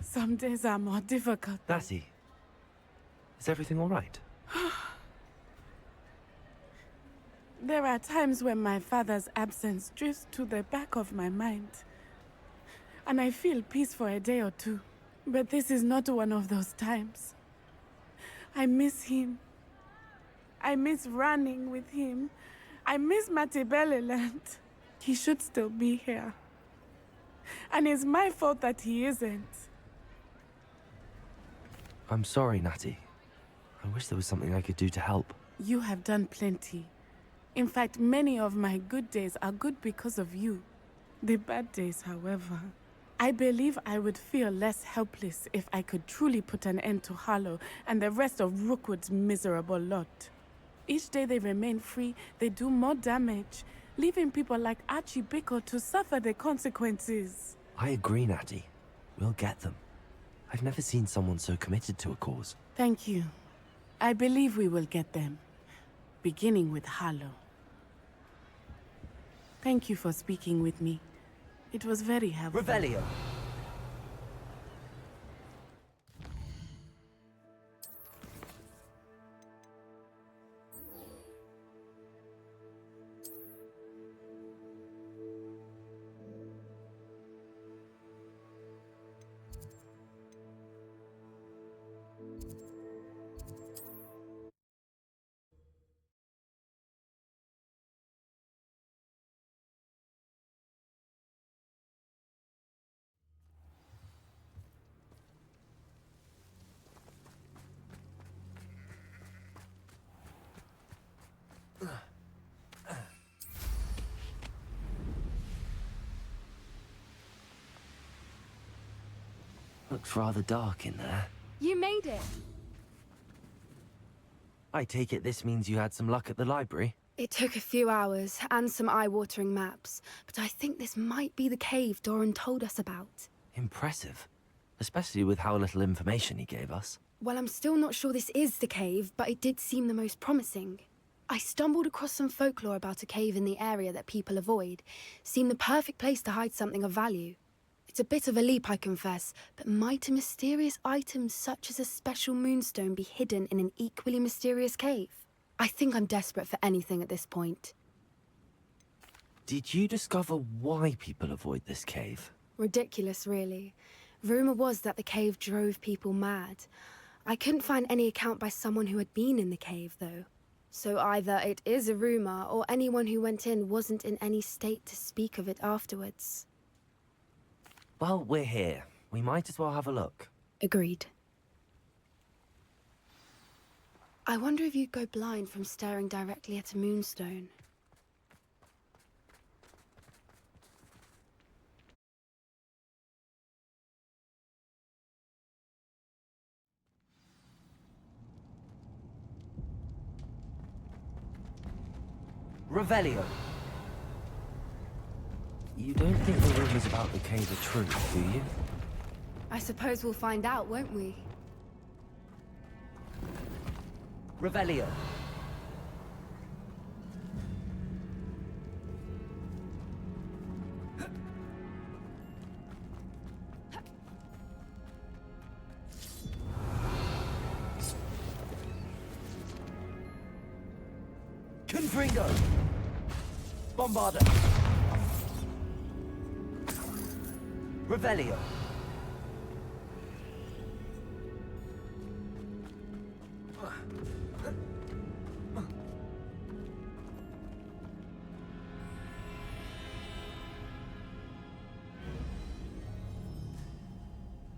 Some days are more difficult. Natty, is everything all right? There are times when my father's absence drifts to the back of my mind. And I feel peace for a day or two. But this is not one of those times. I miss him. I miss running with him. I miss Matibeleland. He should still be here. And it's my fault that he isn't. I'm sorry, Natty. I wish there was something I could do to help. You have done plenty. In fact, many of my good days are good because of you. The bad days, however. I believe I would feel less helpless if I could truly put an end to Harlow and the rest of Rookwood's miserable lot. Each day they remain free, they do more damage, leaving people like Archie Bickle to suffer the consequences. I agree, Natty. We'll get them. I've never seen someone so committed to a cause. Thank you. I believe we will get them. Beginning with Harlow. Thank you for speaking with me. It was very helpful. Revelio. Looks rather dark in there. You made it. I take it this means you had some luck at the library? It took a few hours and some eye-watering maps, but I think this might be the cave Doran told us about. Impressive. Especially with how little information he gave us. Well, I'm still not sure this is the cave, but it did seem the most promising. I stumbled across some folklore about a cave in the area that people avoid. Seemed the perfect place to hide something of value. It's a bit of a leap, I confess, but might a mysterious item such as a special moonstone be hidden in an equally mysterious cave? I think I'm desperate for anything at this point. Did you discover why people avoid this cave? Ridiculous, really. Rumor was that the cave drove people mad. I couldn't find any account by someone who had been in the cave, though. So either it is a rumor, or anyone who went in wasn't in any state to speak of it afterwards. Well, we're here. We might as well have a look. Agreed. I wonder if you'd go blind from staring directly at a moonstone. Revelio. You don't think the rumors about the cave are true, do you? I suppose we'll find out, won't we? Revelio. Confringo. Bombarda. Revelio.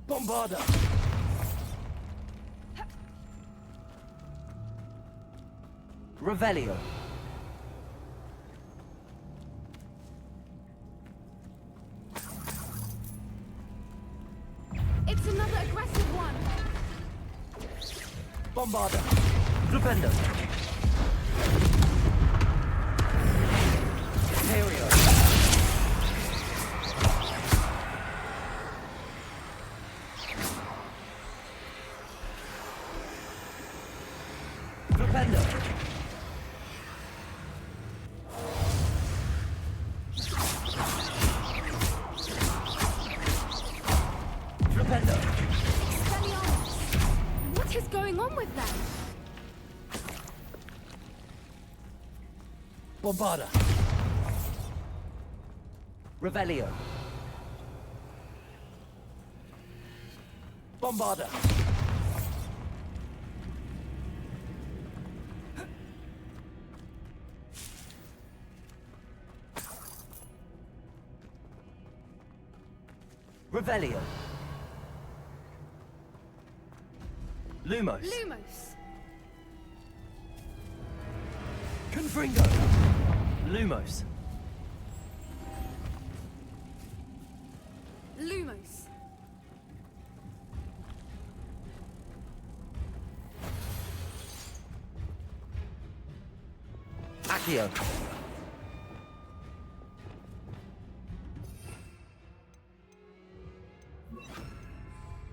Bombarda. Revelio. It's another aggressive one. Bombarda. Flipendo. Imperio. Flipendo. Flipendo. What is going on with them? Bombarda. Revelio. Bombarda. Revelio. Lumos. Lumos. Confringo. Lumos. Lumos. Accio.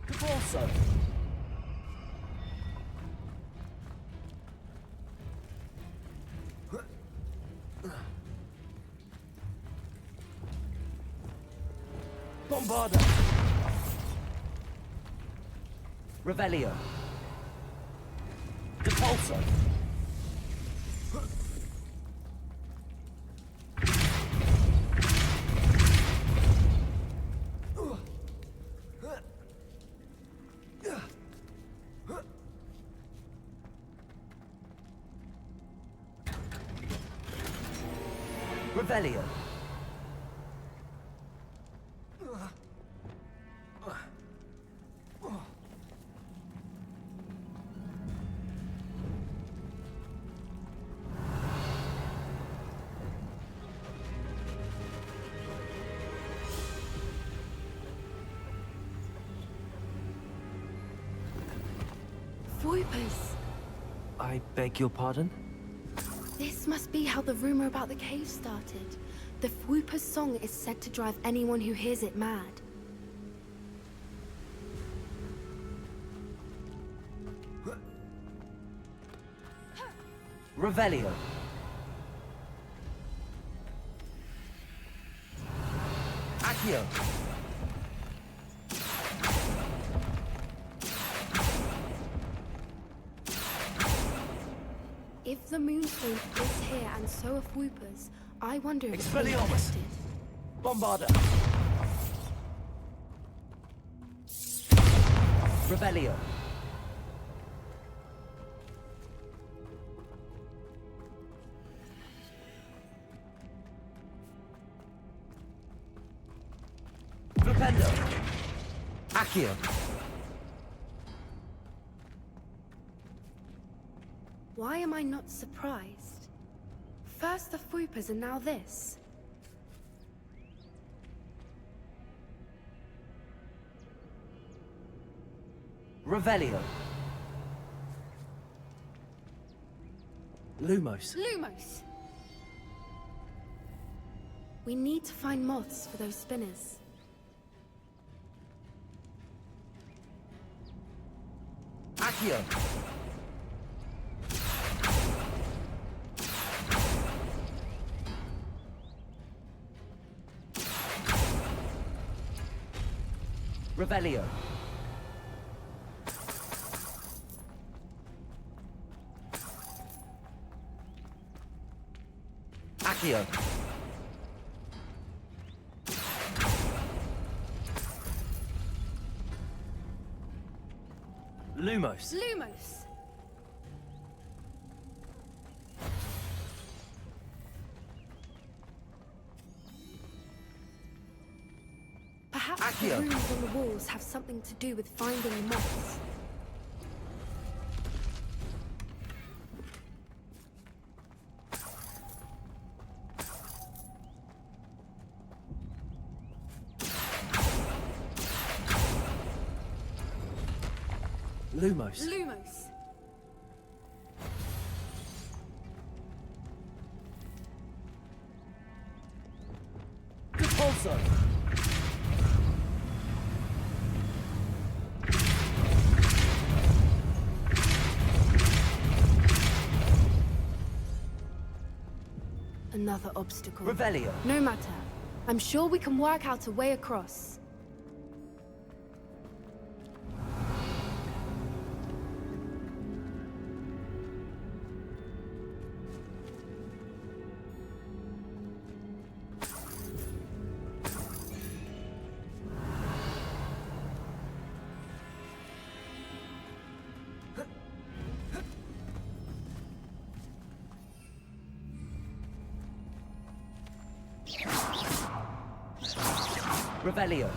Caporso. Bombarda. Revelio. Depulso. Revelio. Voipers. I beg your pardon? This must be how the rumor about the cave started. The Whooper's song is said to drive anyone who hears it mad. Revelio. Accio. If the Moonstone is here and so are Whoopers, I wonder if it's being Expelliarmus. tested. Bombarda. Revelio. Flipendo. Accio. Why am I not surprised? First the Whoopers and now this. Revelio. Lumos. Lumos. We need to find moths for those spinners. Accio! Revelio. Accio. Lumos. Lumos! Perhaps the Accio. runes on the walls have something to do with finding the moths. Lumos. Lumos! Depulso. Another obstacle. Revelio. No matter. I'm sure we can work out a way across. Revelio.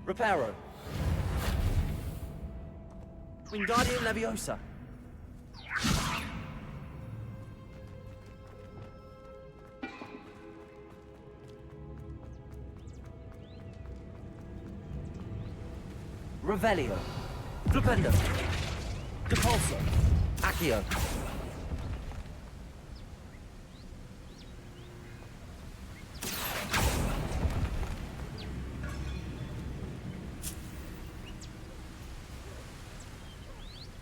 Reparo. Wingardium Leviosa. Revelio. Flipendo. Depulso. Accio.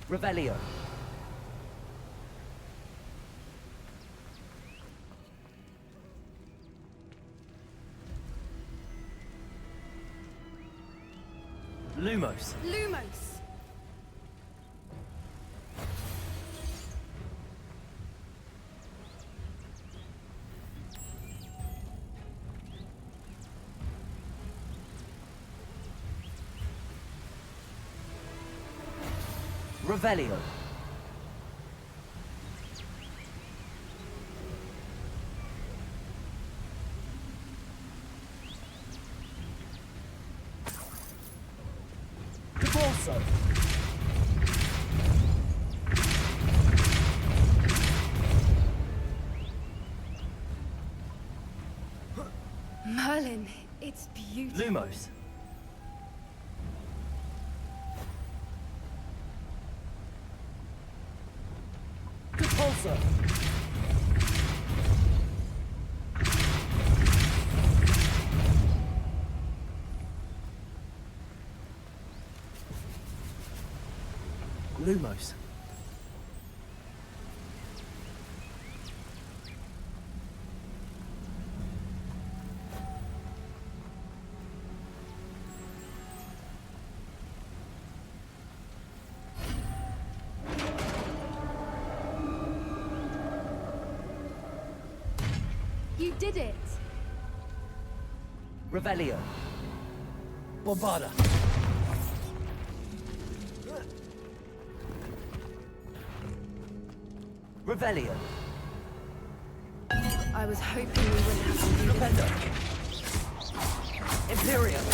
Revelio. Lumos. Lumos! Revelio. Depulso. Merlin, it's beautiful. Lumos. Depulso. Lumos. You did it! Revelio. Bombarda. Revelio. I was hoping we wouldn't have to do Flipendo. Imperium.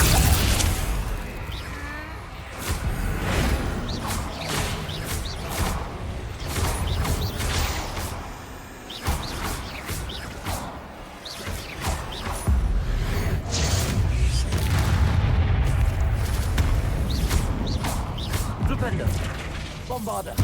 Flipendo. Bombarda.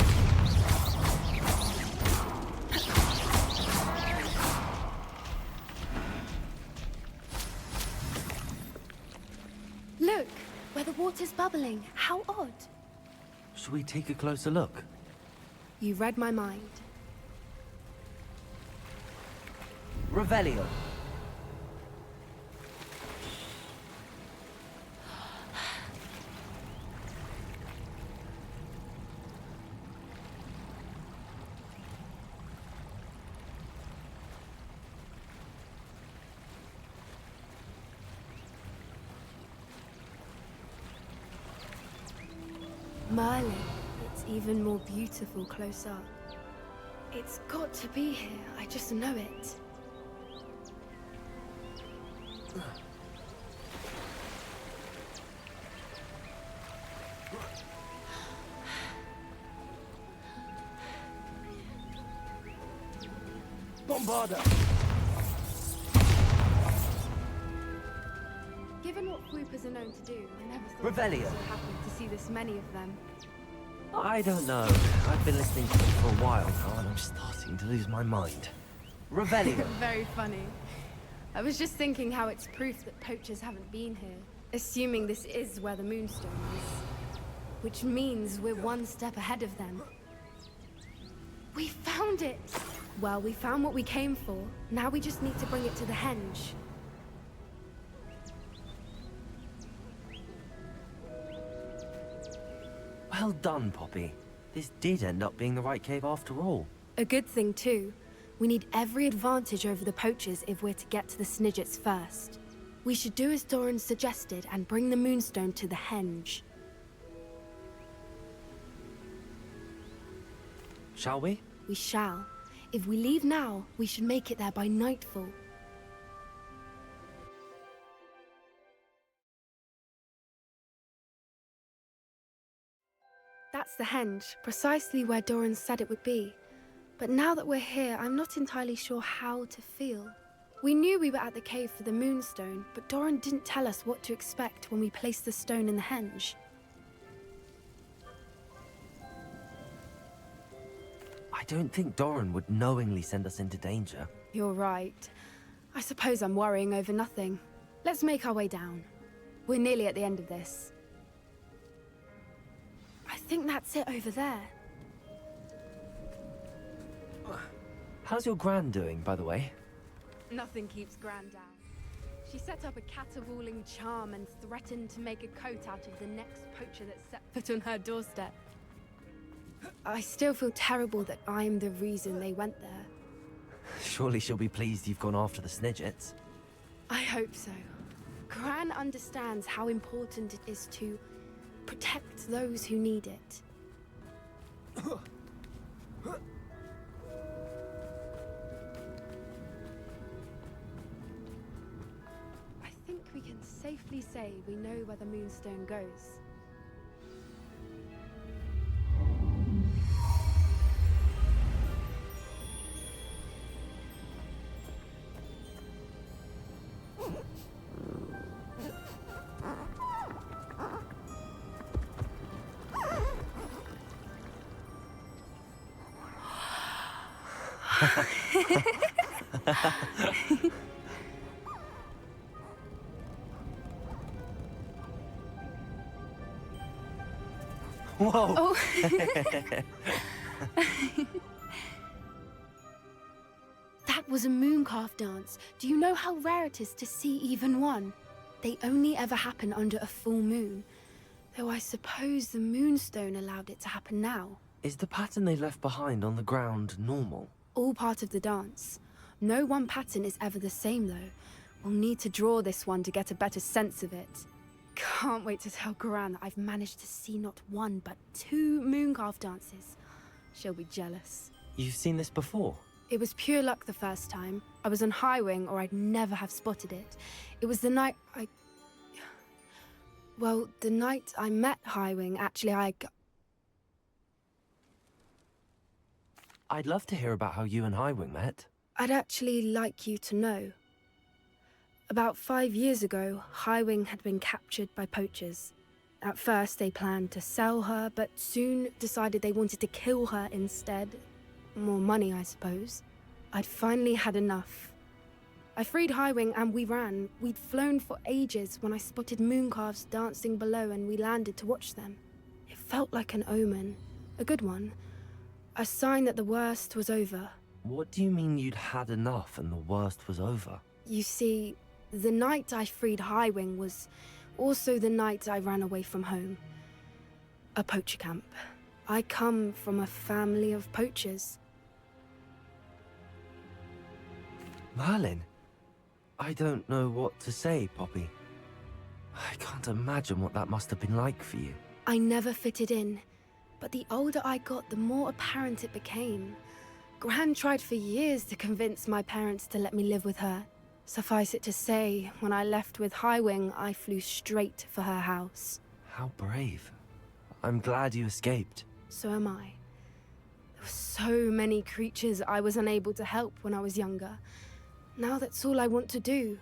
water's bubbling. How odd. Should we take a closer look? You read my mind. Revelio. Merlin, it's even more beautiful close up. It's got to be here, I just know it. Bombarda! Given what swoopers are known to do, I never thought Revelio. this would happen to see this many of them. I don't know. I've been listening to them for a while now, and I'm starting to lose my mind. Revelio. Very funny. I was just thinking how it's proof that poachers haven't been here, assuming this is where the Moonstone is. Which means we're one step ahead of them. We found it! Well, we found what we came for. Now we just need to bring it to the henge. Well done, Poppy. This did end up being the right cave after all. A good thing, too. We need every advantage over the poachers if we're to get to the Snidgets first. We should do as Doran suggested and bring the Moonstone to the henge. Shall we? We shall. If we leave now, we should make it there by nightfall. That's the henge, precisely where Doran said it would be. But now that we're here, I'm not entirely sure how to feel. We knew we were at the cave for the Moonstone, but Doran didn't tell us what to expect when we placed the stone in the henge. I don't think Doran would knowingly send us into danger. You're right. I suppose I'm worrying over nothing. Let's make our way down. We're nearly at the end of this. I think that's it over there. How's your gran doing, by the way? Nothing keeps Gran down. She set up a caterwauling charm and threatened to make a coat out of the next poacher that set foot on her doorstep. I still feel terrible that I'm the reason they went there. Surely she'll be pleased you've gone after the Snidgets. I hope so. Gran understands how important it is to protect those who need it. I think we can safely say we know where the Moonstone goes. Whoa! Oh. That was a mooncalf dance. Do you know how rare it is to see even one? They only ever happen under a full moon. Though I suppose the Moonstone allowed it to happen now. Is the pattern they left behind on the ground normal? All part of the dance. No one pattern is ever the same, though. We'll need to draw this one to get a better sense of it. Can't wait to tell Gran that I've managed to see not one, but 2 mooncalf dances. She'll be jealous. You've seen this before? It was pure luck the first time. I was on Highwing, or I'd never have spotted it. It was the night Well, the night I met Highwing, actually, I'd love to hear about how you and Highwing met. I'd actually like you to know. About 5 years ago, Highwing had been captured by poachers. At first, they planned to sell her, but soon decided they wanted to kill her instead. More money, I suppose. I'd finally had enough. I freed Highwing and we ran. We'd flown for ages when I spotted mooncalves dancing below and we landed to watch them. It felt like an omen. A good one. A sign that the worst was over. What do you mean you'd had enough and the worst was over? You see, the night I freed Highwing was also the night I ran away from home. A poacher camp. I come from a family of poachers. Merlin? I don't know what to say, Poppy. I can't imagine what that must have been like for you. I never fitted in, but the older I got, the more apparent it became. Gran tried for years to convince my parents to let me live with her. Suffice it to say, when I left with Highwing, I flew straight for her house. How brave. I'm glad you escaped. So am I. There were so many creatures I was unable to help when I was younger. Now that's all I want to do.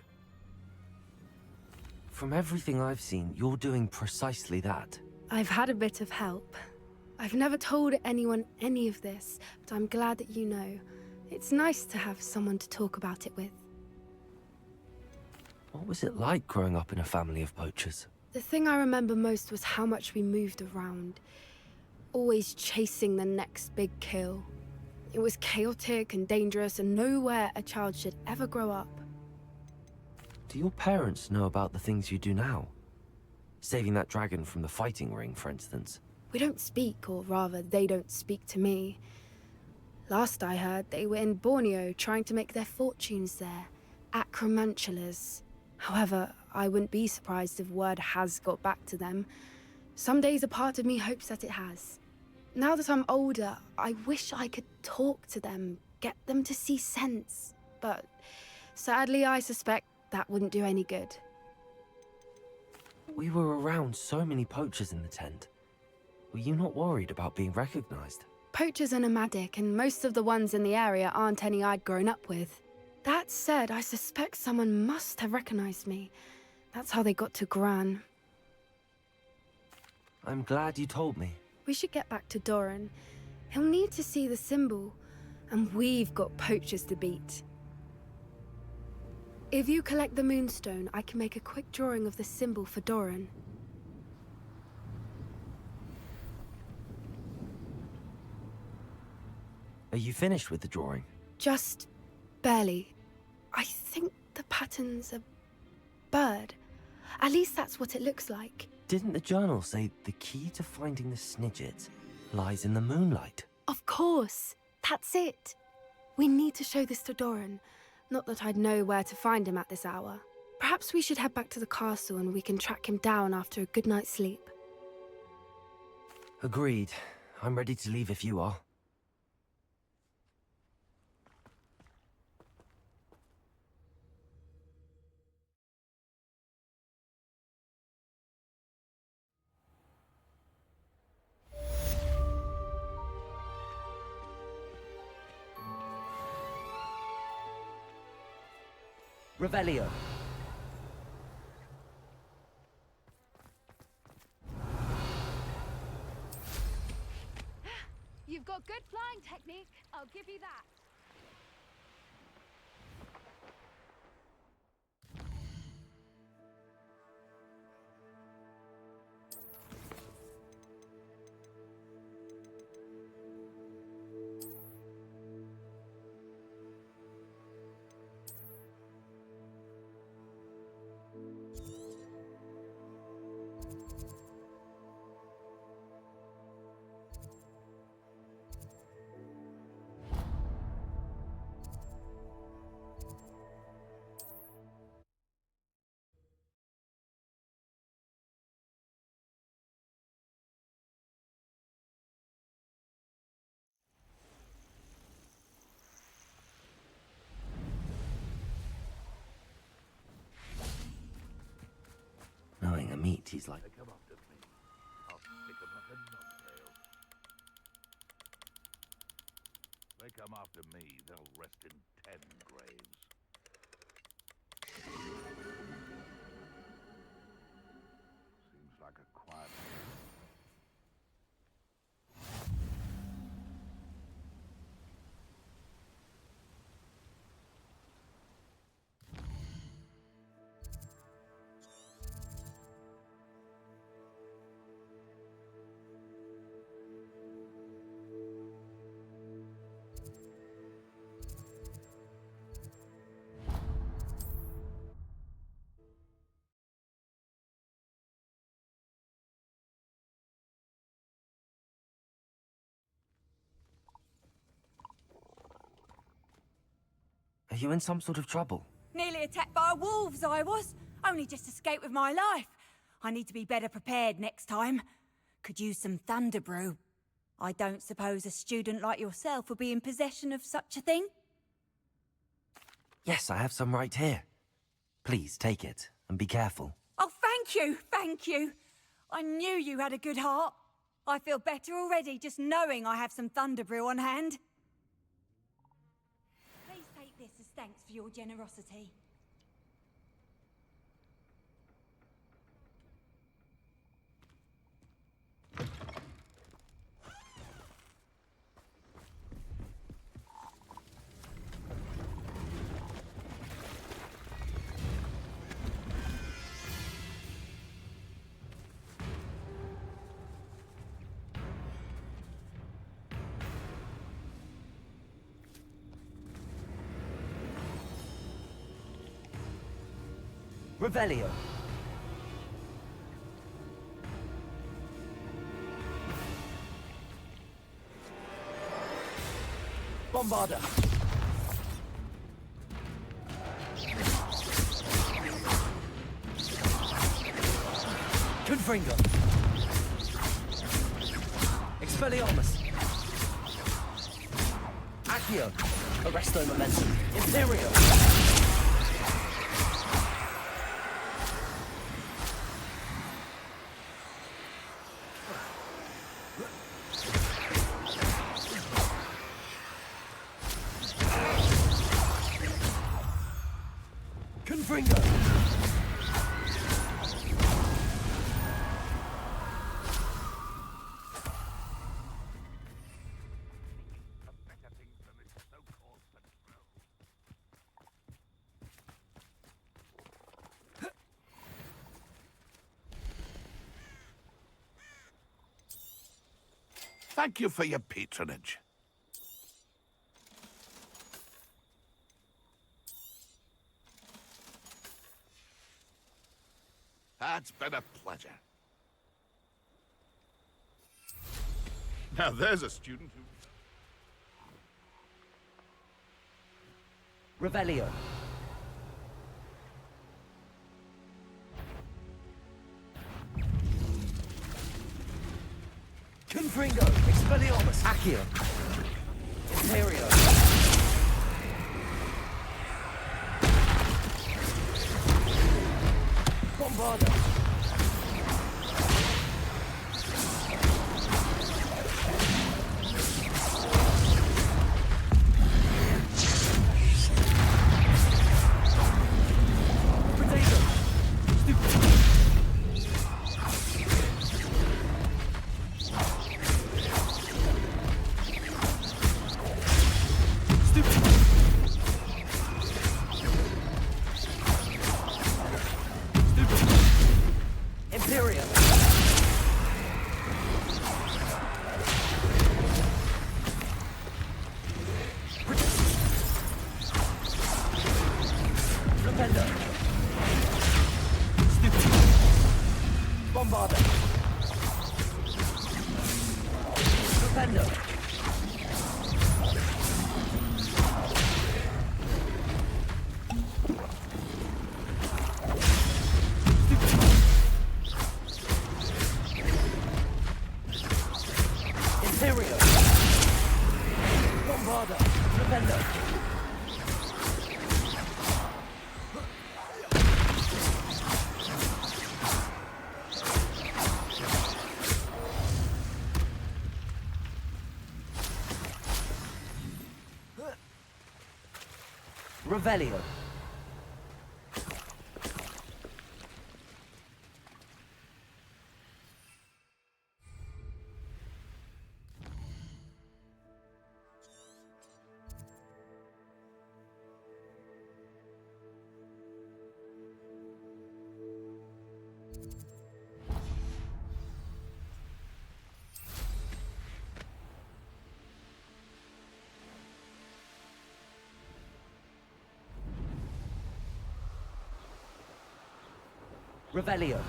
From everything I've seen, you're doing precisely that. I've had a bit of help. I've never told anyone any of this, but I'm glad that you know. It's nice to have someone to talk about it with. What was it like growing up in a family of poachers? The thing I remember most was how much we moved around. Always chasing the next big kill. It was chaotic and dangerous and nowhere a child should ever grow up. Do your parents know about the things you do now? Saving that dragon from the fighting ring, for instance. We don't speak, or rather, they don't speak to me. Last I heard, they were in Borneo trying to make their fortunes there. Acromantulas. However, I wouldn't be surprised if word has got back to them. Some days a part of me hopes that it has. Now that I'm older, I wish I could talk to them, get them to see sense. But sadly, I suspect that wouldn't do any good. We were around so many poachers in the tent. Were you not worried about being recognized? Poachers are nomadic, and most of the ones in the area aren't any I'd grown up with. That said, I suspect someone must have recognized me. That's how they got to Gran. I'm glad you told me. We should get back to Doran. He'll need to see the symbol, and we've got poachers to beat. If you collect the moonstone, I can make a quick drawing of the symbol for Doran. Are you finished with the drawing? Just barely. I think the pattern's a bird. At least that's what it looks like. Didn't the journal say the key to finding the Snidget lies in the moonlight? Of course. That's it. We need to show this to Doran. Not that I'd know where to find him at this hour. Perhaps we should head back to the castle and we can track him down after a good night's sleep. Agreed. I'm ready to leave if you are. Revelio. You've got good flying technique, I'll give you that. Knowing a meat, he's like... They come after me. I'll pick 'em like a knobtail. They come after me, they'll rest in 10 graves. Seems like a quiet... Are you in some sort of trouble? Nearly attacked by wolves, I was. Only just escaped with my life. I need to be better prepared next time. Could use some thunder brew. I don't suppose a student like yourself would be in possession of such a thing? Yes, I have some right here. Please take it, and be careful. Oh, thank you. I knew you had a good heart. I feel better already just knowing I have some thunder brew on hand. Please take this as thanks for your generosity. Revelio. Bombarda. Confringo. Expelliarmus. Accio. Arresto Momentum. Imperio. Thank you for your patronage. It's been a pleasure. Now there's a student who... Revelio. Confringo. Expelliarmus. Accio. Imperio. Bombarda. Revelio. Revelio.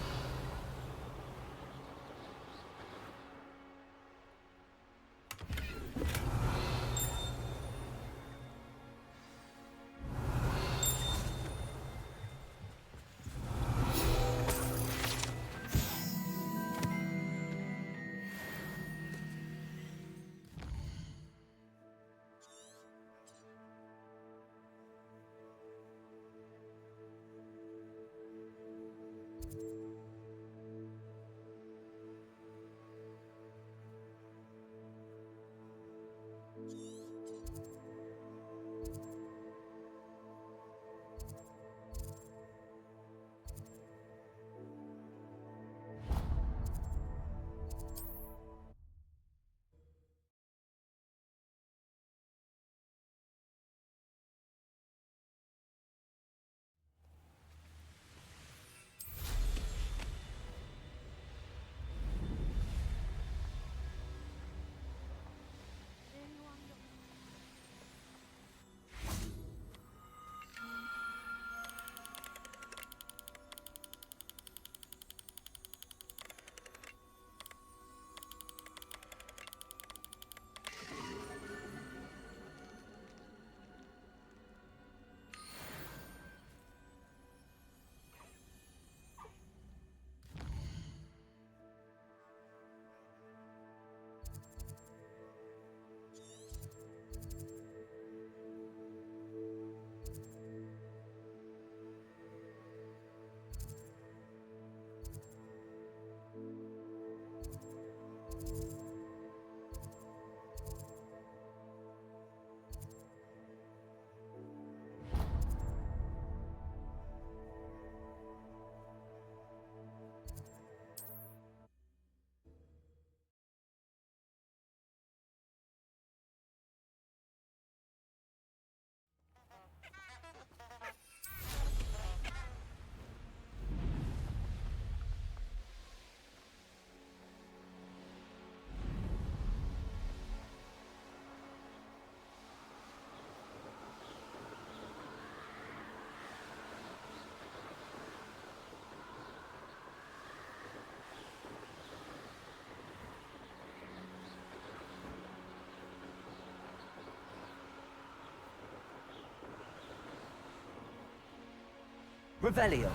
Revelio.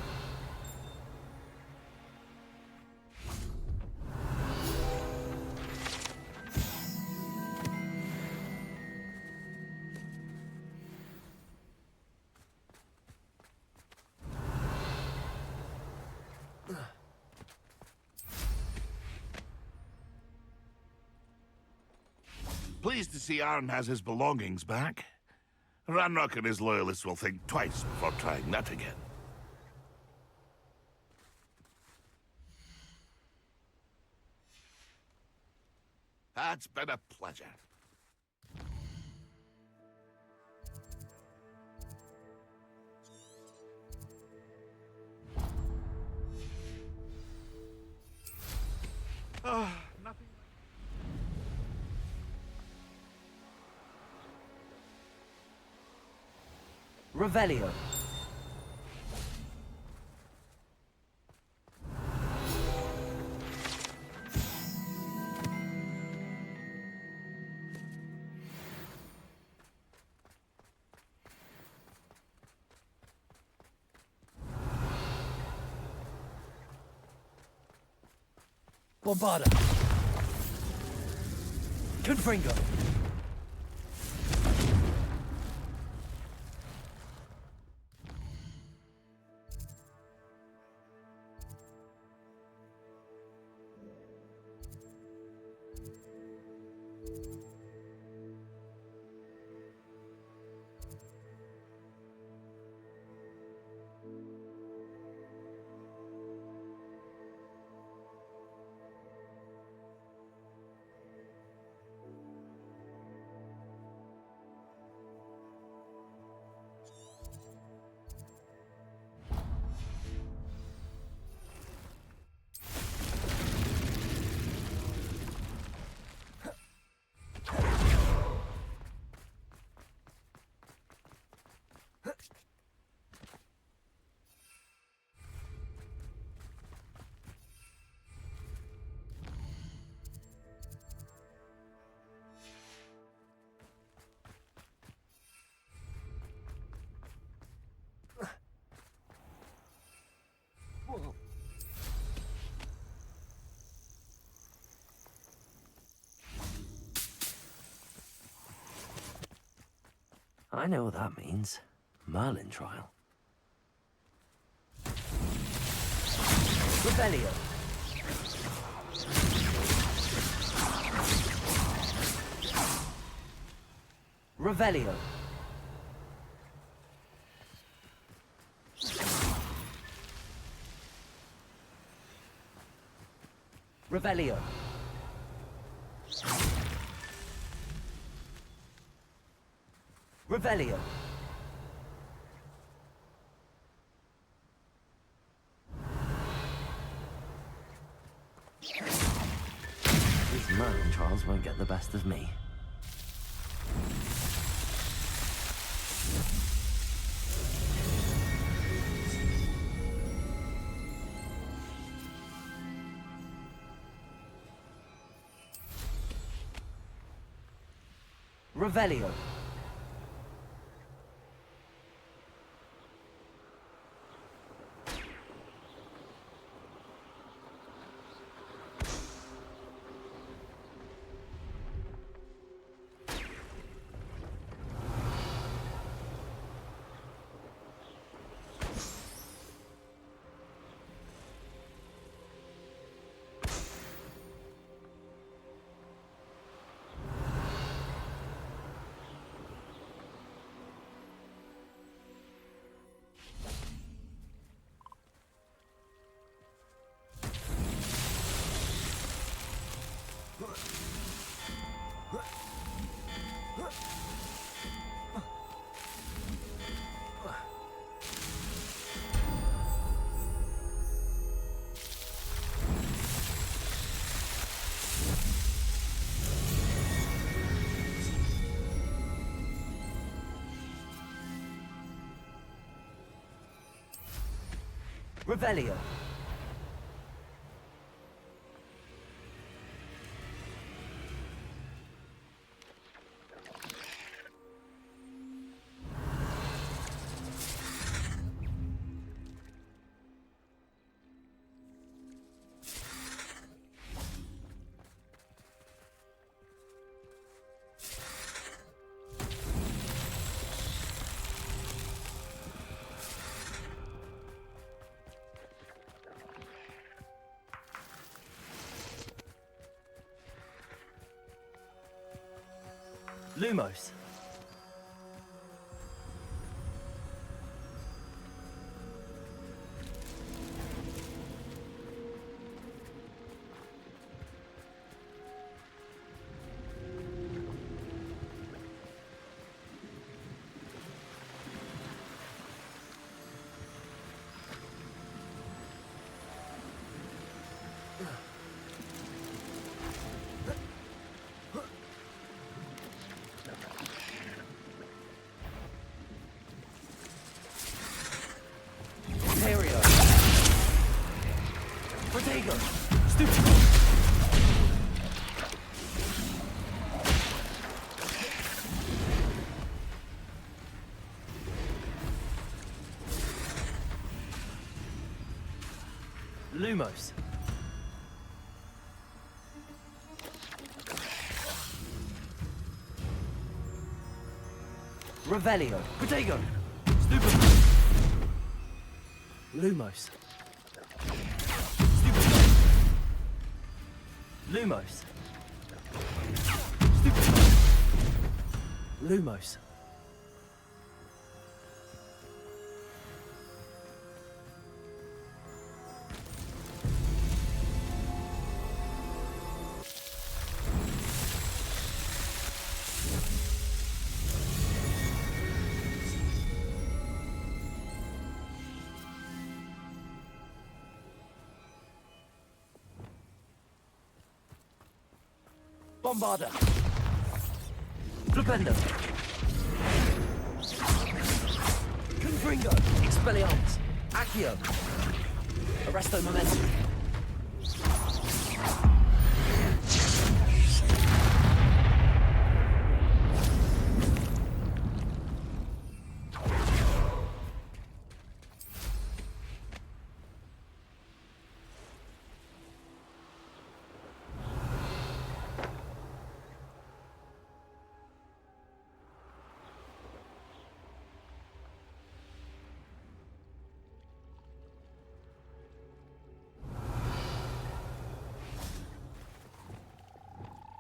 Pleased to see Arn has his belongings back. Ranrock and his loyalists will think twice before trying that again. It's been a pleasure. Nothing. Revelio. Bombarda. Confringo. I know what that means. Merlin trial. Revelio. Revelio. Revelio. Revelio. These Merlin trials won't get the best of me. Revelio. Revelio. Lumos. Lumos. Revelio. Protego. Stupid. Lumos. Stupid. Lumos. Stupid. Lumos. Bombarda. Flipendo. Confringo. Expelliarmus. Accio. Arresto Momentum.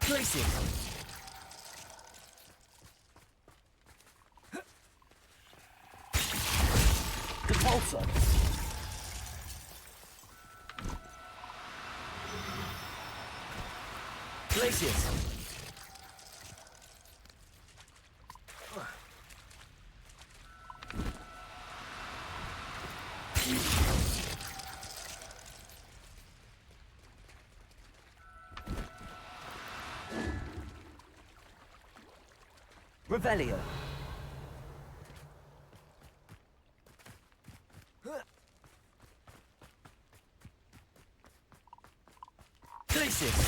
Tracy. Repulsor. Glacius. Revelio. Glacius.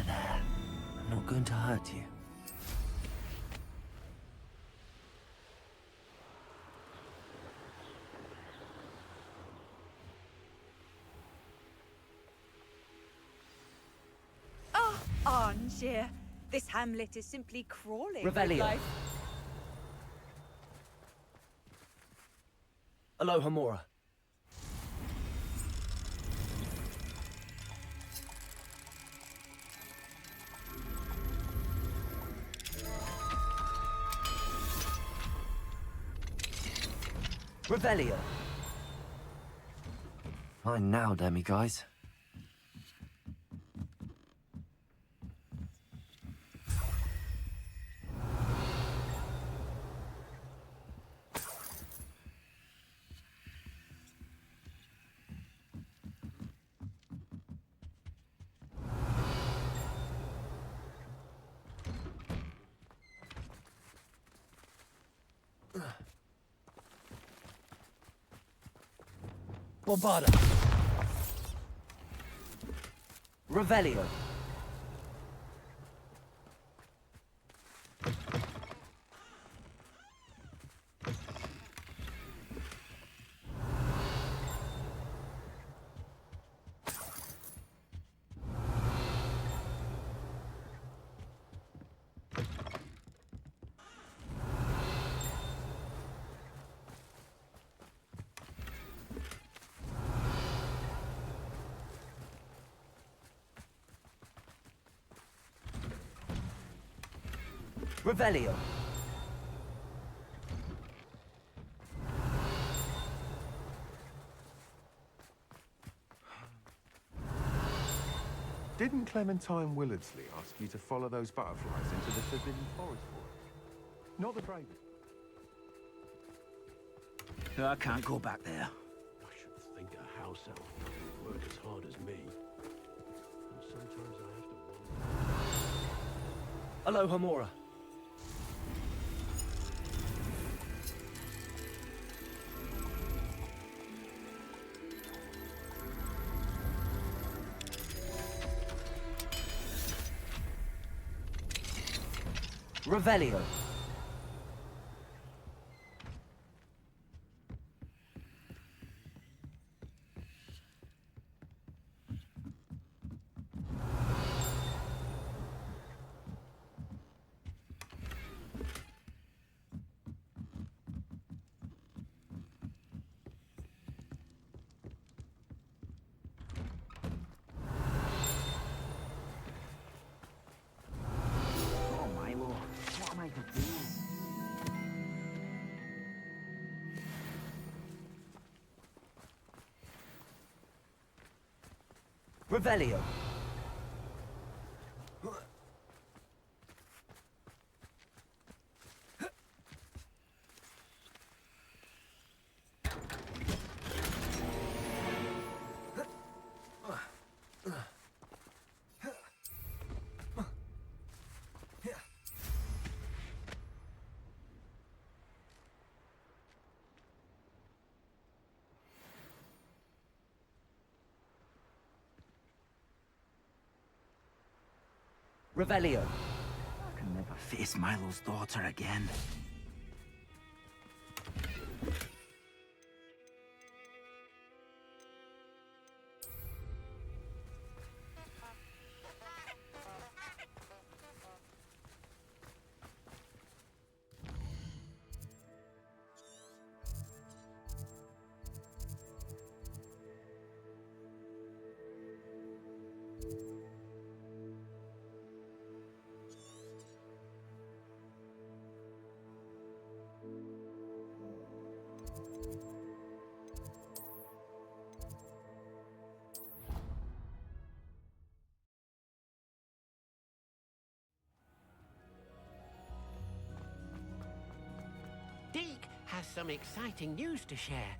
There. I'm not going to hurt you. Angier, this hamlet is simply crawling with Revelio. life. Aloha Mora. Revelio. Fine now, demiguise. Bombarda. Revelio. Revelio. Didn't Clementine Willardsley ask you to follow those butterflies into the Forbidden Forest for her? Not the bravest. I can't go back there. I should think a house elf doesn't work as hard as me. And sometimes I have to wonder. Aloha Mora. Revelio. Revelio. Revelio. I can never face Milo's daughter again. Deke has some exciting news to share.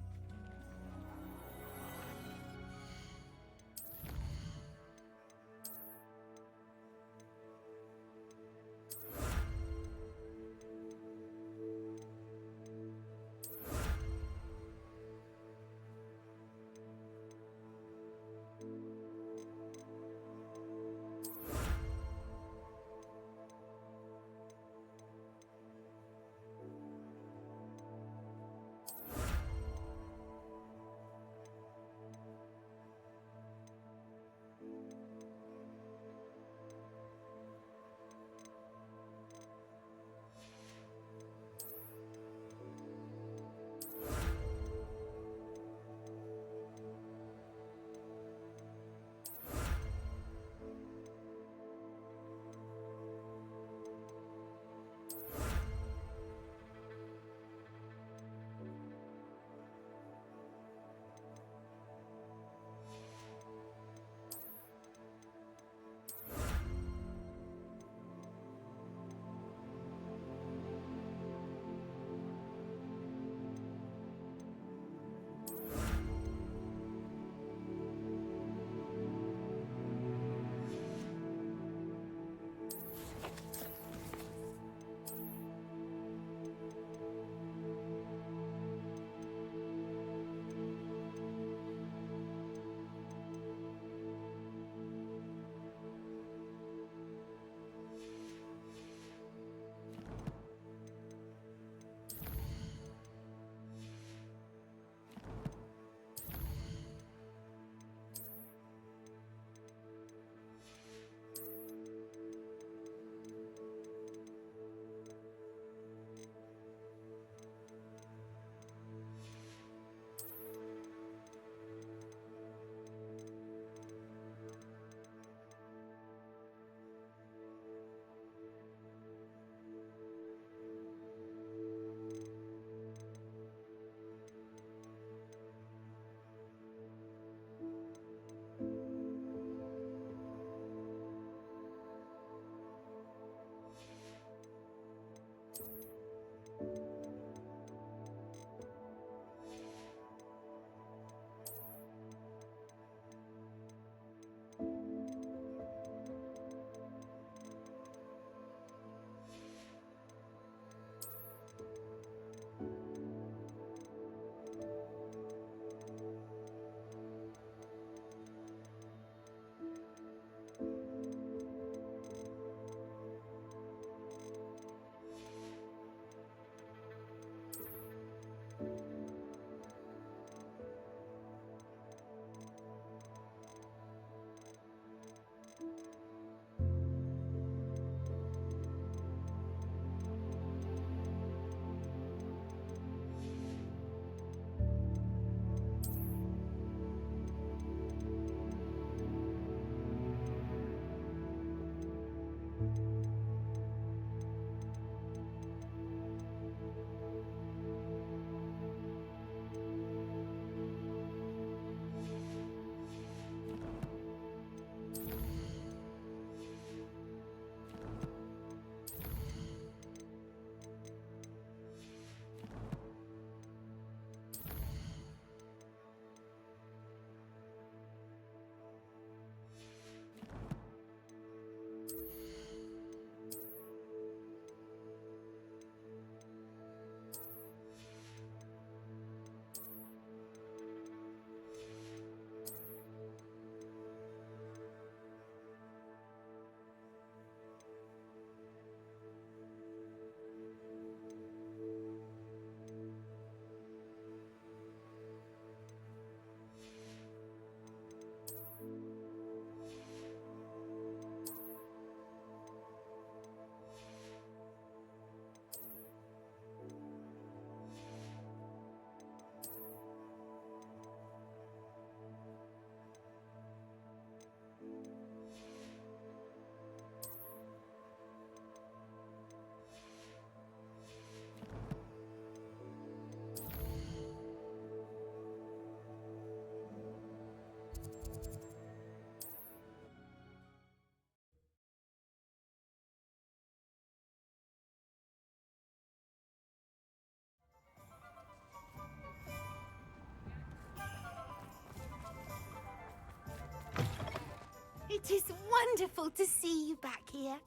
It is wonderful to see you back here.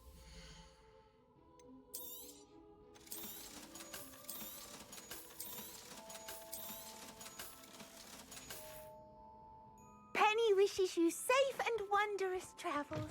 Penny wishes you safe and wondrous travels.